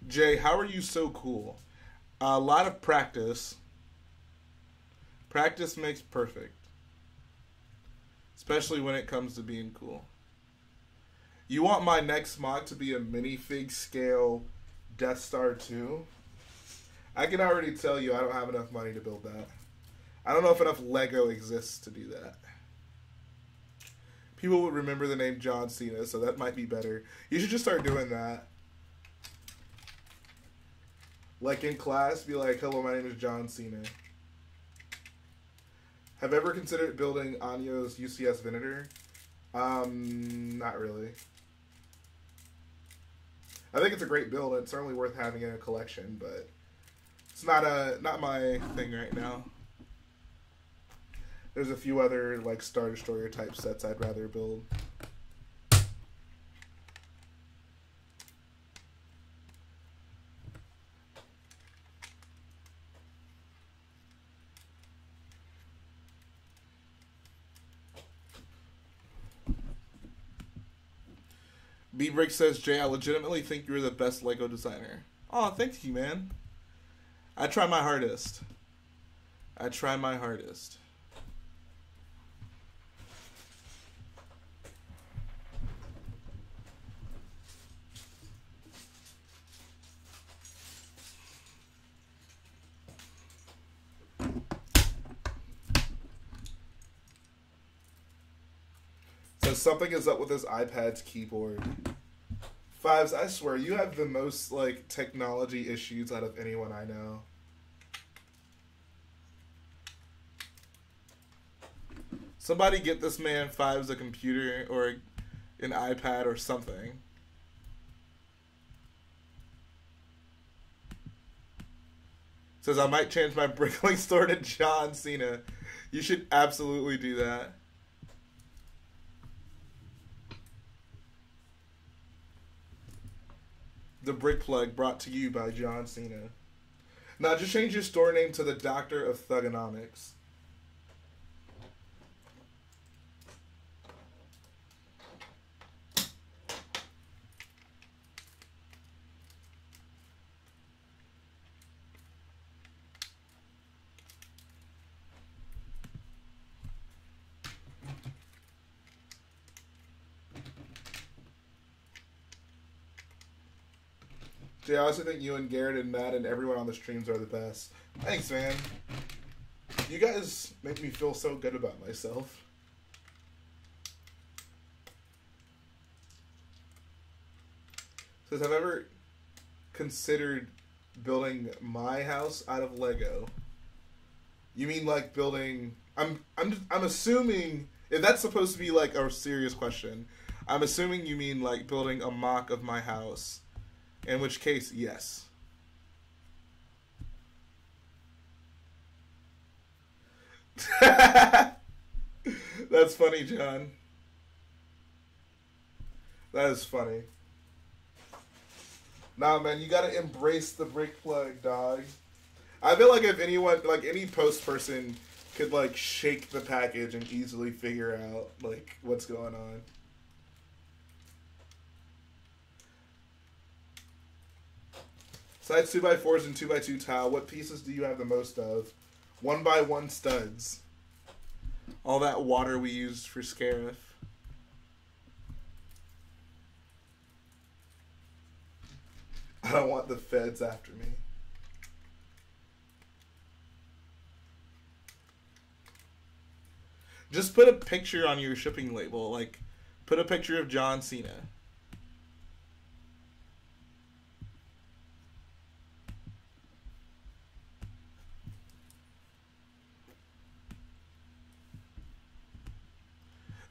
Jhae, how are you so cool? A lot of practice. Practice makes perfect. Especially when it comes to being cool. You want my next mock to be a minifig scale Death Star 2? I can already tell you I don't have enough money to build that. I don't know if enough Lego exists to do that. People would remember the name John Cena, so that might be better. You should just start doing that. Like in class, be like, hello, my name is John Cena. Have ever considered building Anyo's UCS Venator? Not really. I think it's a great build. It's certainly worth having in a collection, but it's not my thing right now. There's a few other like Star Destroyer type sets I'd rather build. B-Brick says, Jhae, I legitimately think you're the best Lego designer. Oh, thank you, man. I try my hardest. I try my hardest. So something is up with this iPad's keyboard. Fives, I swear, you have the most, like, technology issues out of anyone I know. Somebody get this man, Fives, a computer or an iPad or something. Says, I might change my bricklink store to John Cena. You should absolutely do that. The Brick Plug brought to you by John Cena. Now just change your store name to the Doctor of Thugonomics. Jhae, I also think you and Garrett and Matt and everyone on the streams are the best. Thanks, man. You guys make me feel so good about myself. Says, have I ever considered building my house out of Lego? You mean like building? I'm assuming if that's supposed to be like a serious question. I'm assuming you mean like building a mock of my house. In which case, yes. That's funny, John. That is funny. Nah, man, you gotta embrace the brick plug, dog. I feel like if anyone, like any post person, could like shake the package and easily figure out like what's going on. Besides 2x4s and 2x2 tile, what pieces do you have the most of? 1x1 studs. All that water we used for Scarif. I don't want the feds after me. Just put a picture on your shipping label. Like, put a picture of John Cena.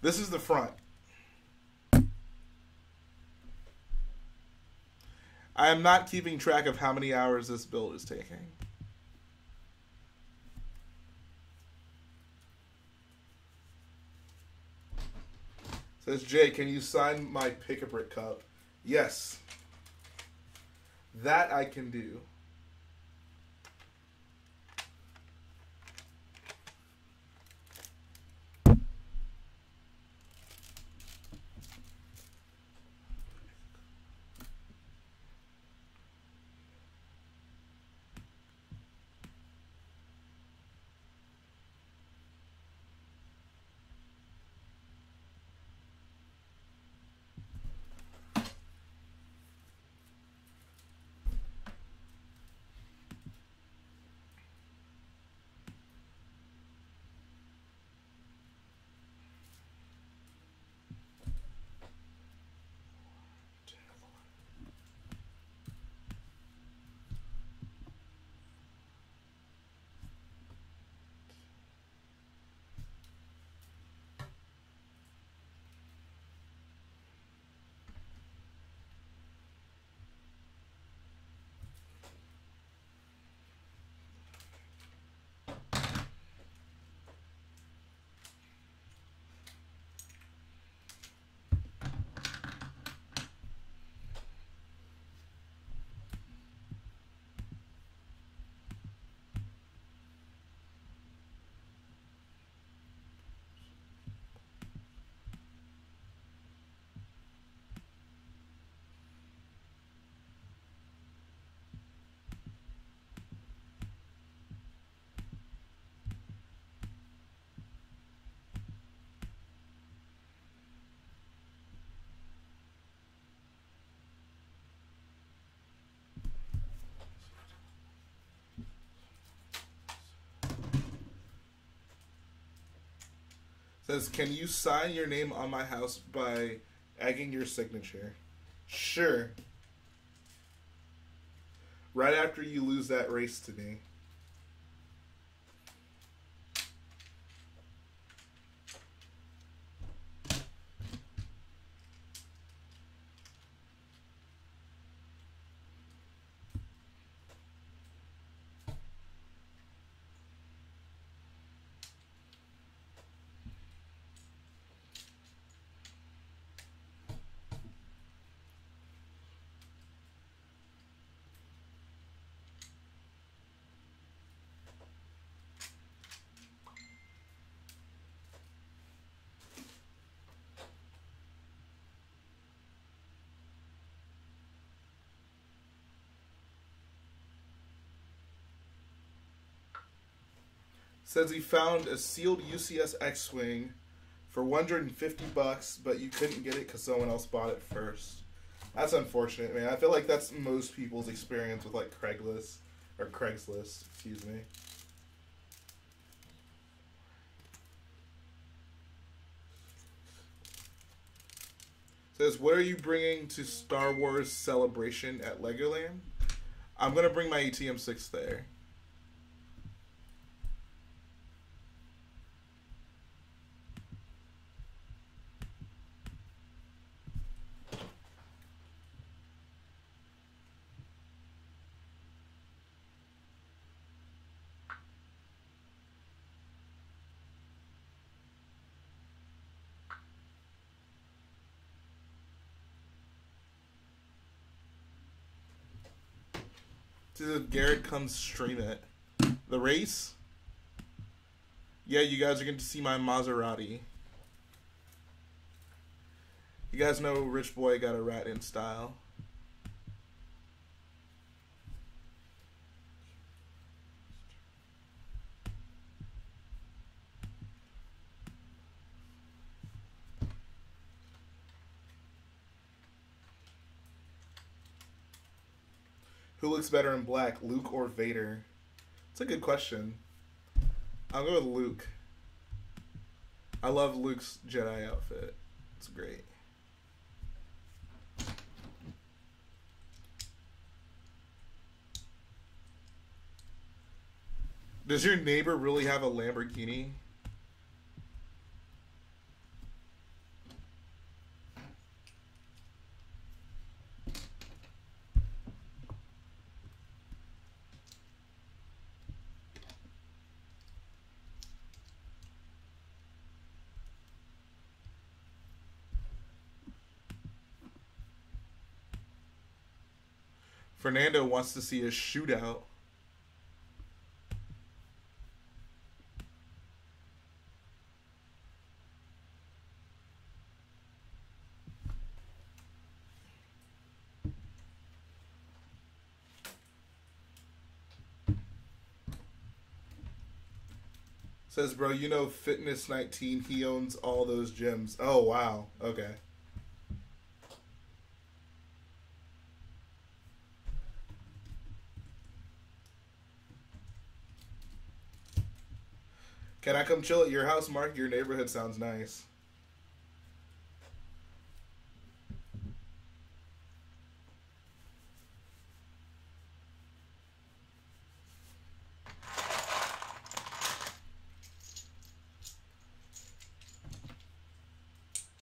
This is the front. I am not keeping track of how many hours this build is taking. Says Jhae, can you sign my Pick-a-Brick cup? Yes. That I can do. Says, can you sign your name on my house by egging your signature? Sure. Right after you lose that race to me. Says he found a sealed UCS X-Wing for $150, but you couldn't get it because someone else bought it first. That's unfortunate, man. I feel like that's most people's experience with like Craigslist, excuse me. Says, what are you bringing to Star Wars Celebration at Legoland? I'm going to bring my AT-M6 there. If Garrett comes stream it. The race? Yeah, you guys are going to see my Maserati. You guys know Rich Boy got a rat in style. Who looks better in black, Luke or Vader? It's a good question. I'll go with Luke. I love Luke's Jedi outfit. It's great. Does your neighbor really have a Lamborghini? Fernando wants to see a shootout. Says, bro, you know Fitness 19, he owns all those gyms. Oh, wow. Okay. Can I come chill at your house, Mark? Your neighborhood sounds nice.